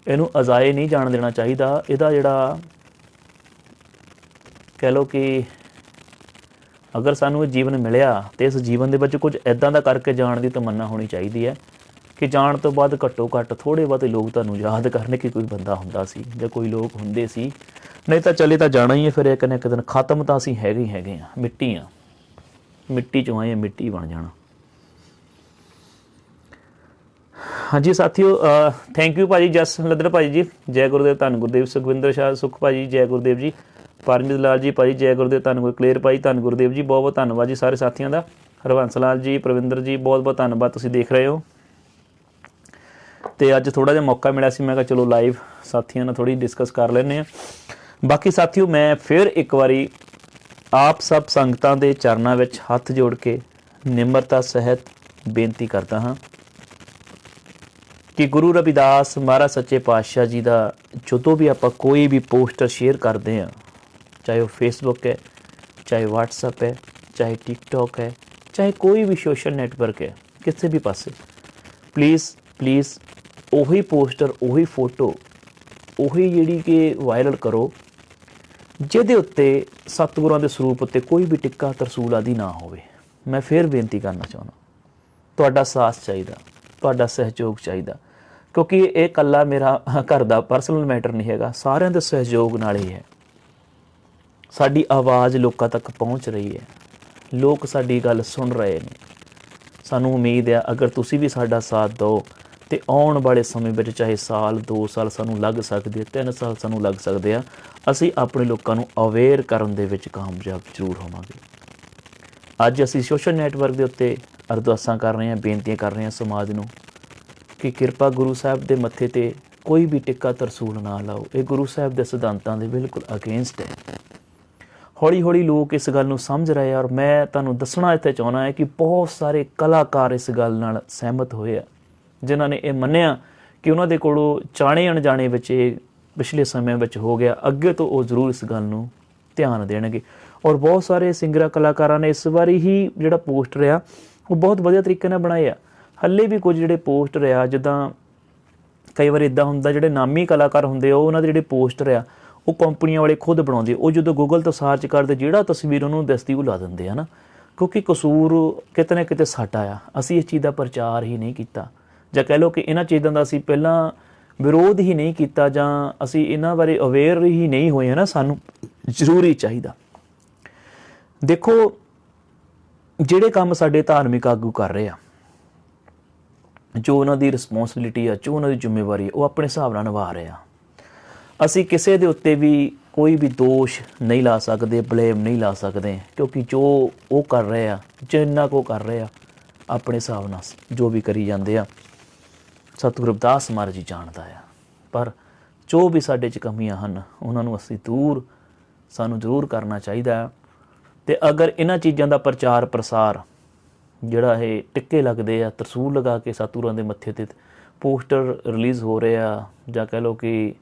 S1: ਇਹਨੂੰ ਅਜ਼ਾਏ ਨਹੀਂ ਜਾਣ ਦੇਣਾ ਚਾਹੀਦਾ। ਇਹਦਾ ਜਿਹੜਾ ਕਹਿ ਲਓ ਕਿ ਅਗਰ ਸਾਨੂੰ ਇਹ ਜੀਵਨ ਮਿਲਿਆ ਤਾਂ ਇਸ ਜੀਵਨ ਦੇ ਵਿੱਚ ਕੁਝ ਇੱਦਾਂ ਦਾ ਕਰਕੇ ਜਾਣ ਦੀ ਤਮੰਨਾ ਹੋਣੀ ਚਾਹੀਦੀ ਹੈ ਕਿ ਜਾਣ ਤੋਂ ਬਾਅਦ ਘੱਟੋ ਘੱਟ ਥੋੜ੍ਹੇ ਬਹੁਤੇ ਲੋਕ ਤੁਹਾਨੂੰ ਯਾਦ ਕਰਨ ਕਿ ਕੋਈ ਬੰਦਾ ਹੁੰਦਾ ਸੀ ਜਾਂ ਕੋਈ ਲੋਕ ਹੁੰਦੇ ਸੀ। ਨਹੀਂ ਤਾਂ ਚਲੇ ਤਾਂ ਜਾਣਾ ਹੀ ਹੈ, ਫਿਰ ਇੱਕ ਨਾ ਇੱਕ ਦਿਨ ਖਤਮ ਤਾਂ ਅਸੀਂ ਹੈਗੇ ਹੀ ਹੈਗੇ ਹਾਂ, ਮਿੱਟੀ ਹਾਂ, ਮਿੱਟੀ 'ਚੋਂ ਆਏ ਮਿੱਟੀ ਬਣ ਜਾਣਾ। ਹਾਂਜੀ ਸਾਥੀਓ, ਥੈਂਕ ਯੂ ਭਾਜੀ ਜਸ ਲੱਦੜ ਭਾਜੀ ਜੀ, ਜੈ ਗੁਰਦੇਵ, ਧੰਨ ਗੁਰਦੇਵ। ਸੁਖਵਿੰਦਰ ਸ਼ਾਹ ਸੁਖ ਭਾਜੀ ਜੈ ਗੁਰਦੇਵ ਜੀ। ਪਰਮਜੀਤ ਲਾਲ ਜੀ ਭਾਜੀ ਜੈ ਗੁਰਦੇਵ, ਧੰਨ ਗੁਰ। ਕਲੀਅਰ ਭਾਈ ਧੰਨ ਗੁਰਦੇਵ ਜੀ, ਬਹੁਤ ਬਹੁਤ ਧੰਨਵਾਦ ਜੀ ਸਾਰੇ ਸਾਥੀਆਂ ਦਾ। ਹਰਬੰਸ ਲਾਲ ਜੀ, ਪ੍ਰਵਿੰਦਰ ਜੀ ਬਹੁਤ ਬਹੁਤ ਧੰਨਵਾਦ, ਤੁਸੀਂ ਦੇਖ ਰਹੇ ਹੋ। ਤੇ ਅੱਜ ਥੋੜ੍ਹਾ ਜਿਹਾ ਮੌਕਾ ਮਿਲਿਆ ਸੀ, ਮੈਂ ਕਿਹਾ ਚਲੋ ਲਾਈਵ ਸਾਥੀਆਂ ਨਾਲ ਥੋੜ੍ਹੀ ਡਿਸਕਸ ਕਰ ਲੈਂਦੇ ਹਾਂ। ਬਾਕੀ ਸਾਥੀਓ ਮੈਂ ਫਿਰ ਇੱਕ ਵਾਰੀ ਆਪ ਸਭ ਸੰਗਤਾਂ ਦੇ ਚਰਨਾਂ ਵਿੱਚ ਹੱਥ ਜੋੜ ਕੇ ਨਿਮਰਤਾ ਸਹਿਤ ਬੇਨਤੀ ਕਰਦਾ ਹਾਂ ਕਿ ਗੁਰੂ ਰਵਿਦਾਸ ਮਹਾਰਾਜ ਸੱਚੇ ਪਾਤਸ਼ਾਹ ਜੀ ਦਾ ਜਦੋਂ ਵੀ ਆਪਾਂ ਕੋਈ ਵੀ ਪੋਸਟਰ ਸ਼ੇਅਰ ਕਰਦੇ ਹਾਂ, ਚਾਹੇ ਉਹ ਫੇਸਬੁੱਕ ਹੈ, ਚਾਹੇ ਵਟਸਐਪ ਹੈ, ਚਾਹੇ ਟਿਕਟੋਕ ਹੈ, ਚਾਹੇ ਕੋਈ ਵੀ ਸੋਸ਼ਲ ਨੈਟਵਰਕ ਹੈ, ਕਿਸੇ ਵੀ ਪਾਸੇ ਪਲੀਜ਼ ਉਹੀ ਪੋਸਟਰ, ਉਹੀ ਫੋਟੋ, ਉਹੀ ਜਿਹੜੀ ਕਿ ਵਾਇਰਲ ਕਰੋ ਜਿਹਦੇ ਉੱਤੇ ਸਤਿਗੁਰਾਂ ਦੇ ਸਰੂਪ ਉੱਤੇ ਕੋਈ ਵੀ ਟਿੱਕਾ ਤਰਸੂਲ ਆਦਿ ਨਾ ਹੋਵੇ। ਮੈਂ ਫਿਰ ਬੇਨਤੀ ਕਰਨਾ ਚਾਹੁੰਦਾ, ਤੁਹਾਡਾ ਸਾਥ ਚਾਹੀਦਾ, ਤੁਹਾਡਾ ਸਹਿਯੋਗ ਚਾਹੀਦਾ, ਕਿਉਂਕਿ ਇਹ ਇਕੱਲਾ ਮੇਰਾ ਘਰ ਦਾ ਪਰਸਨਲ ਮੈਟਰ ਨਹੀਂ ਹੈਗਾ, ਸਾਰਿਆਂ ਦੇ ਸਹਿਯੋਗ ਨਾਲ ਹੀ ਹੈ। ਸਾਡੀ ਆਵਾਜ਼ ਲੋਕਾਂ ਤੱਕ ਪਹੁੰਚ ਰਹੀ ਹੈ, ਲੋਕ ਸਾਡੀ ਗੱਲ ਸੁਣ ਰਹੇ ਨੇ। ਸਾਨੂੰ ਉਮੀਦ ਹੈ ਅਗਰ ਤੁਸੀਂ ਵੀ ਸਾਡਾ ਸਾਥ ਦਿਓ ਤੇ ਆਉਣ ਵਾਲੇ ਸਮੇਂ ਵਿੱਚ ਚਾਹੇ ਸਾਲ 2 ਸਾਲ ਸਾਨੂੰ ਲੱਗ ਸਕਦੇ, 3 ਸਾਲ ਸਾਨੂੰ ਲੱਗ ਸਕਦੇ ਆ, ਅਸੀਂ ਆਪਣੇ ਲੋਕਾਂ ਨੂੰ ਅਵੇਅਰ ਕਰਨ ਦੇ ਵਿੱਚ ਕਾਮਯਾਬ ਜ਼ਰੂਰ ਹੋਵਾਂਗੇ। ਅੱਜ ਅਸੀਂ ਸੋਸ਼ਲ ਨੈਟਵਰਕ ਦੇ ਉੱਤੇ ਅਰਦਾਸਾਂ ਕਰ ਰਹੇ ਹਾਂ, ਬੇਨਤੀਆਂ ਕਰ ਰਹੇ ਹਾਂ ਸਮਾਜ ਨੂੰ ਕਿ ਕਿਰਪਾ ਗੁਰੂ ਸਾਹਿਬ ਦੇ ਮੱਥੇ ਤੇ ਕੋਈ ਵੀ ਟਿੱਕਾ ਤਰਸੂਲ ਨਾ ਲਾਓ। ਇਹ ਗੁਰੂ ਸਾਹਿਬ ਦੇ ਸਿਧਾਂਤਾਂ ਦੇ ਬਿਲਕੁਲ ਅਗੇਂਸਟ ਹੈ। ਹੌਲੀ ਹੌਲੀ ਲੋਕ ਇਸ ਗੱਲ ਨੂੰ ਸਮਝ ਰਹੇ ਆ, ਔਰ ਮੈਂ ਤੁਹਾਨੂੰ ਦੱਸਣਾ ਇੱਥੇ ਚਾਹੁੰਦਾ ਹੈ ਕਿ ਬਹੁਤ ਸਾਰੇ ਕਲਾਕਾਰ ਇਸ ਗੱਲ ਨਾਲ ਸਹਿਮਤ ਹੋਏ ਆ, ਜਿਨ੍ਹਾਂ ਨੇ ਇਹ ਮੰਨਿਆ ਕਿ ਉਹਨਾਂ ਦੇ ਕੋਲੋਂ ਜਾਣੇ ਅਣਜਾਣੇ ਵਿੱਚ ਇਹ ਪਿਛਲੇ ਸਮਿਆਂ ਵਿੱਚ ਹੋ ਗਿਆ, ਅੱਗੇ ਤੋਂ ਉਹ ਜ਼ਰੂਰ ਇਸ ਗੱਲ ਨੂੰ ਧਿਆਨ ਦੇਣਗੇ। ਔਰ ਬਹੁਤ ਸਾਰੇ ਸਿੰਗਰਾਂ ਕਲਾਕਾਰਾਂ ਨੇ ਇਸ ਵਾਰੀ ਹੀ ਜਿਹੜਾ ਪੋਸਟਰ ਆ ਉਹ ਬਹੁਤ ਵਧੀਆ ਤਰੀਕੇ ਨਾਲ ਬਣਾਏ ਆ। ਹਾਲੇ ਵੀ ਕੁਝ ਜਿਹੜੇ ਪੋਸਟਰ ਆ, ਜਿੱਦਾਂ ਕਈ ਵਾਰ ਇੱਦਾਂ ਹੁੰਦਾ ਜਿਹੜੇ ਨਾਮੀ ਕਲਾਕਾਰ ਹੁੰਦੇ ਆ, ਉਹਨਾਂ ਦੇ ਜਿਹੜੇ ਪੋਸਟਰ ਆ ਉਹ ਕੰਪਨੀਆਂ ਵਾਲੇ ਖੁਦ ਬਣਾਉਂਦੇ, ਉਹ ਜਦੋਂ ਗੂਗਲ ਤੋਂ ਸਰਚ ਕਰਦੇ ਜਿਹੜਾ ਤਸਵੀਰ ਉਹਨੂੰ ਦੱਸਦੀ ਉਹ ਲਾ ਦਿੰਦੇ ਆ ਨਾ, ਕਿਉਂਕਿ ਕਸੂਰ ਕਿਤੇ ਨਾ ਕਿਤੇ ਸਾਡਾ ਆ। ਅਸੀਂ ਇਸ ਚੀਜ਼ ਦਾ ਪ੍ਰਚਾਰ ਹੀ ਨਹੀਂ ਕੀਤਾ, ਜਾਂ ਕਹਿ ਲਓ ਕਿ ਇਹਨਾਂ ਚੀਜ਼ਾਂ ਦਾ ਅਸੀਂ ਪਹਿਲਾਂ ਵਿਰੋਧ ਹੀ ਨਹੀਂ ਕੀਤਾ, ਜਾਂ ਅਸੀਂ ਇਹਨਾਂ ਬਾਰੇ ਅਵੇਅਰ ਹੀ ਨਹੀਂ ਹੋਏ ਹੈ ਨਾ। ਸਾਨੂੰ ਜ਼ਰੂਰੀ ਚਾਹੀਦਾ। ਦੇਖੋ ਜਿਹੜੇ ਕੰਮ ਸਾਡੇ ਧਾਰਮਿਕ ਆਗੂ ਕਰ ਰਹੇ ਆ, ਜੋ ਉਹਨਾਂ ਦੀ ਰਿਸਪੌਂਸਿਬਿਲਿਟੀ ਆ, ਜੋ ਉਹਨਾਂ ਦੀ ਜ਼ਿੰਮੇਵਾਰੀ, ਉਹ ਆਪਣੇ ਹਿਸਾਬ ਨਾਲ ਨਿਭਾ ਰਹੇ ਆ। ਅਸੀਂ ਕਿਸੇ ਦੇ ਉੱਤੇ ਵੀ ਕੋਈ ਵੀ ਦੋਸ਼ ਨਹੀਂ ਲਾ ਸਕਦੇ, ਬਲੇਮ ਨਹੀਂ ਲਾ ਸਕਦੇ, ਕਿਉਂਕਿ ਜੋ ਉਹ ਕਰ ਰਹੇ ਆ, ਜਿੰਨਾ ਕੁ ਕਰ ਰਹੇ ਆ ਆਪਣੇ ਹਿਸਾਬ ਨਾਲ ਜੋ ਵੀ ਕਰੀ ਜਾਂਦੇ ਆ, ਸਤਿਗੁਰੂ ਰਵਿਦਾਸ ਮਹਾਰਾਜ ਜੀ ਜਾਣਦਾ ਆ। ਪਰ ਜੋ ਵੀ ਸਾਡੇ 'ਚ ਕਮੀਆਂ ਹਨ ਉਹਨਾਂ ਨੂੰ ਅਸੀਂ ਸਾਨੂੰ ਜ਼ਰੂਰ ਕਰਨਾ ਚਾਹੀਦਾ। ਅਤੇ ਅਗਰ ਇਹਨਾਂ ਚੀਜ਼ਾਂ ਦਾ ਪ੍ਰਚਾਰ ਪ੍ਰਸਾਰ ਜਿਹੜਾ ਇਹ ਟਿੱਕੇ ਲੱਗਦੇ ਆ, ਤਰਸੂਲ ਲਗਾ ਕੇ ਸਤਿਗੁਰਾਂ ਦੇ ਮੱਥੇ 'ਤੇ ਪੋਸਟਰ ਰਿਲੀਜ਼ ਹੋ ਰਹੇ ਆ, ਜਾਂ ਕਹਿ ਲਓ ਕਿ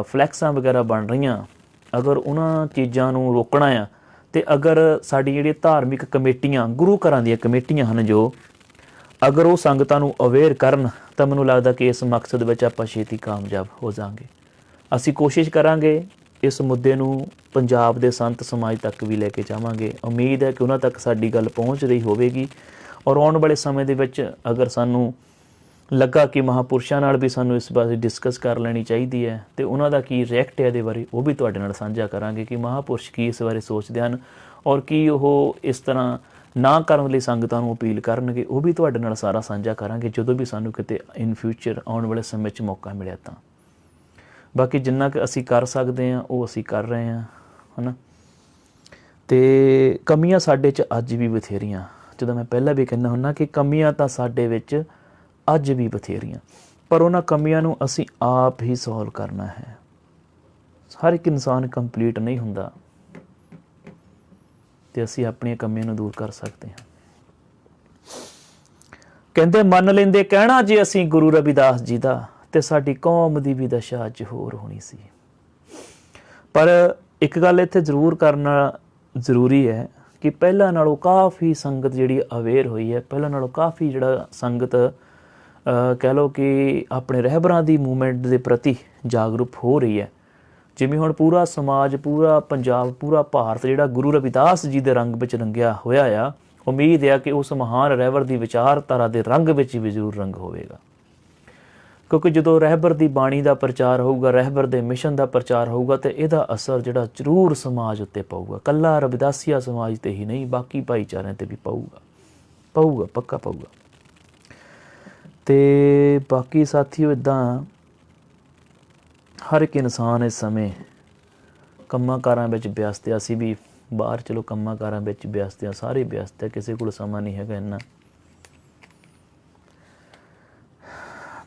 S1: ਫਲੈਕਸਾਂ ਵਗੈਰਾ ਬਣ ਰਹੀਆਂ, ਅਗਰ ਉਹਨਾਂ ਚੀਜ਼ਾਂ ਨੂੰ ਰੋਕਣਾ ਆ, ਅਤੇ ਅਗਰ ਸਾਡੀ ਜਿਹੜੀ ਧਾਰਮਿਕ ਕਮੇਟੀਆਂ, ਗੁਰੂ ਘਰਾਂ ਦੀਆਂ ਕਮੇਟੀਆਂ ਹਨ ਜੋ, ਅਗਰ ਉਹ ਸੰਗਤਾਂ ਨੂੰ ਅਵੇਅਰ ਕਰਨ, ਤਾਂ ਮੈਨੂੰ ਲੱਗਦਾ ਕਿ ਇਸ ਮਕਸਦ ਵਿੱਚ ਆਪਾਂ ਛੇਤੀ ਕਾਮਯਾਬ ਹੋ ਜਾਵਾਂਗੇ। ਅਸੀਂ ਕੋਸ਼ਿਸ਼ ਕਰਾਂਗੇ ਇਸ ਮੁੱਦੇ ਨੂੰ ਪੰਜਾਬ ਦੇ ਸੰਤ ਸਮਾਜ ਤੱਕ ਵੀ ਲੈ ਕੇ ਜਾਵਾਂਗੇ। ਉਮੀਦ ਹੈ ਕਿ ਉਹਨਾਂ ਤੱਕ ਸਾਡੀ ਗੱਲ ਪਹੁੰਚ ਰਹੀ ਹੋਵੇਗੀ, ਔਰ ਆਉਣ ਵਾਲੇ ਸਮੇਂ ਦੇ ਵਿੱਚ ਅਗਰ ਸਾਨੂੰ ਲੱਗਾ ਕਿ ਮਹਾਂਪੁਰਸ਼ਾਂ ਨਾਲ ਵੀ ਸਾਨੂੰ ਇਸ ਬਾਰੇ ਡਿਸਕਸ ਕਰ ਲੈਣੀ ਚਾਹੀਦੀ ਹੈ, ਅਤੇ ਉਹਨਾਂ ਦਾ ਕੀ ਰਿਐਕਟ ਹੈ ਇਹਦੇ ਬਾਰੇ, ਉਹ ਵੀ ਤੁਹਾਡੇ ਨਾਲ ਸਾਂਝਾ ਕਰਾਂਗੇ ਕਿ ਮਹਾਂਪੁਰਸ਼ ਕੀ ਇਸ ਬਾਰੇ ਸੋਚਦੇ ਹਨ, ਔਰ ਕੀ ਉਹ ਇਸ ਤਰ੍ਹਾਂ ਨਾ ਕਰਨ ਲਈ ਸੰਗਤਾਂ ਨੂੰ ਅਪੀਲ ਕਰਨਗੇ, ਉਹ ਵੀ ਤੁਹਾਡੇ ਨਾਲ ਸਾਰਾ ਸਾਂਝਾ ਕਰਾਂਗੇ ਜਦੋਂ ਵੀ ਸਾਨੂੰ ਕਿਤੇ ਇਨ ਫਿਊਚਰ ਆਉਣ ਵਾਲੇ ਸਮੇਂ 'ਚ ਮੌਕਾ ਮਿਲਿਆ ਤਾਂ। ਬਾਕੀ ਜਿੰਨਾ ਕੁ ਅਸੀਂ ਕਰ ਸਕਦੇ ਹਾਂ ਉਹ ਅਸੀਂ ਕਰ ਰਹੇ ਹਾਂ, ਹੈ ਨਾ। ਅਤੇ ਕਮੀਆਂ ਸਾਡੇ 'ਚ ਅੱਜ ਵੀ ਬਥੇਰੀਆਂ, ਜਦੋਂ ਮੈਂ ਪਹਿਲਾਂ ਵੀ ਕਹਿੰਦਾ ਹੁੰਦਾ ਕਿ ਕਮੀਆਂ ਤਾਂ ਸਾਡੇ ਵਿੱਚ ਅੱਜ ਵੀ ਬਥੇਰੀਆਂ, ਪਰ ਉਹਨਾਂ ਕਮੀਆਂ ਨੂੰ ਅਸੀਂ ਆਪ ਹੀ ਸੋਲਵ ਕਰਨਾ ਹੈ। ਹਰ ਇੱਕ ਇਨਸਾਨ ਕੰਪਲੀਟ ਨਹੀਂ ਹੁੰਦਾ ਅਤੇ ਅਸੀਂ ਆਪਣੀਆਂ ਕਮੀਆਂ ਨੂੰ ਦੂਰ ਕਰ ਸਕਦੇ ਹਾਂ। ਕਹਿੰਦੇ ਮੰਨ ਲੈਂਦੇ ਕਹਿਣਾ ਜੇ ਅਸੀਂ ਗੁਰੂ ਰਵਿਦਾਸ ਜੀ ਦਾ, ਅਤੇ ਸਾਡੀ ਕੌਮ ਦੀ ਵੀ ਦਸ਼ਾ ਅੱਜ ਹੋਰ ਹੋਣੀ ਸੀ। ਪਰ ਇੱਕ ਗੱਲ ਇੱਥੇ ਜ਼ਰੂਰ ਕਰਨਾ ਜ਼ਰੂਰੀ ਹੈ ਕਿ ਪਹਿਲਾਂ ਨਾਲੋਂ ਕਾਫੀ ਸੰਗਤ ਜਿਹੜੀ ਅਵੇਅਰ ਹੋਈ ਹੈ, ਪਹਿਲਾਂ ਨਾਲੋਂ ਕਾਫੀ ਜਿਹੜਾ ਸੰਗਤ ਕਹਿ ਲਓ ਕਿ ਆਪਣੇ ਰਹਿਬਰਾਂ ਦੀ ਮੂਵਮੈਂਟ ਦੇ ਪ੍ਰਤੀ ਜਾਗਰੂਕ ਹੋ ਰਹੀ ਹੈ। ਜਿਵੇਂ ਹੁਣ ਪੂਰਾ ਸਮਾਜ, ਪੂਰਾ ਪੰਜਾਬ, ਪੂਰਾ ਭਾਰਤ ਜਿਹੜਾ ਗੁਰੂ ਰਵਿਦਾਸ ਜੀ ਦੇ ਰੰਗ ਵਿੱਚ ਰੰਗਿਆ ਹੋਇਆ ਆ, ਉਮੀਦ ਆ ਕਿ ਉਸ ਮਹਾਨ ਰਹਿਬਰ ਦੀ ਵਿਚਾਰਧਾਰਾ ਦੇ ਰੰਗ ਵਿੱਚ ਵੀ ਜ਼ਰੂਰ ਰੰਗ ਹੋਵੇਗਾ। ਕਿਉਂਕਿ ਜਦੋਂ ਰਹਿਬਰ ਦੀ ਬਾਣੀ ਦਾ ਪ੍ਰਚਾਰ ਹੋਊਗਾ, ਰਹਿਬਰ ਦੇ ਮਿਸ਼ਨ ਦਾ ਪ੍ਰਚਾਰ ਹੋਊਗਾ, ਤਾਂ ਇਹਦਾ ਅਸਰ ਜਿਹੜਾ ਜ਼ਰੂਰ ਸਮਾਜ ਉੱਤੇ ਪਊਗਾ। ਇਕੱਲਾ ਰਵਿਦਾਸੀਆ ਸਮਾਜ 'ਤੇ ਹੀ ਨਹੀਂ, ਬਾਕੀ ਭਾਈਚਾਰਿਆਂ 'ਤੇ ਵੀ ਪਊਗਾ, ਪੱਕਾ ਪਊਗਾ। ਅਤੇ ਬਾਕੀ ਸਾਥੀਓ, ਇੱਦਾਂ ਹਰ ਇੱਕ ਇਨਸਾਨ ਇਸ ਸਮੇਂ ਕੰਮਾਂ ਕਾਰਾਂ ਵਿੱਚ ਵਿਅਸਤ ਹੈ। ਅਸੀਂ ਵੀ ਬਾਹਰ ਚਲੋ ਕੰਮਾਂ ਕਾਰਾਂ ਵਿੱਚ ਵਿਅਸਤ ਹਾਂ, ਸਾਰੇ ਵਿਅਸਤ ਹੈ, ਕਿਸੇ ਕੋਲ ਸਮਾਂ ਨਹੀਂ ਹੈਗਾ ਇੰਨਾ।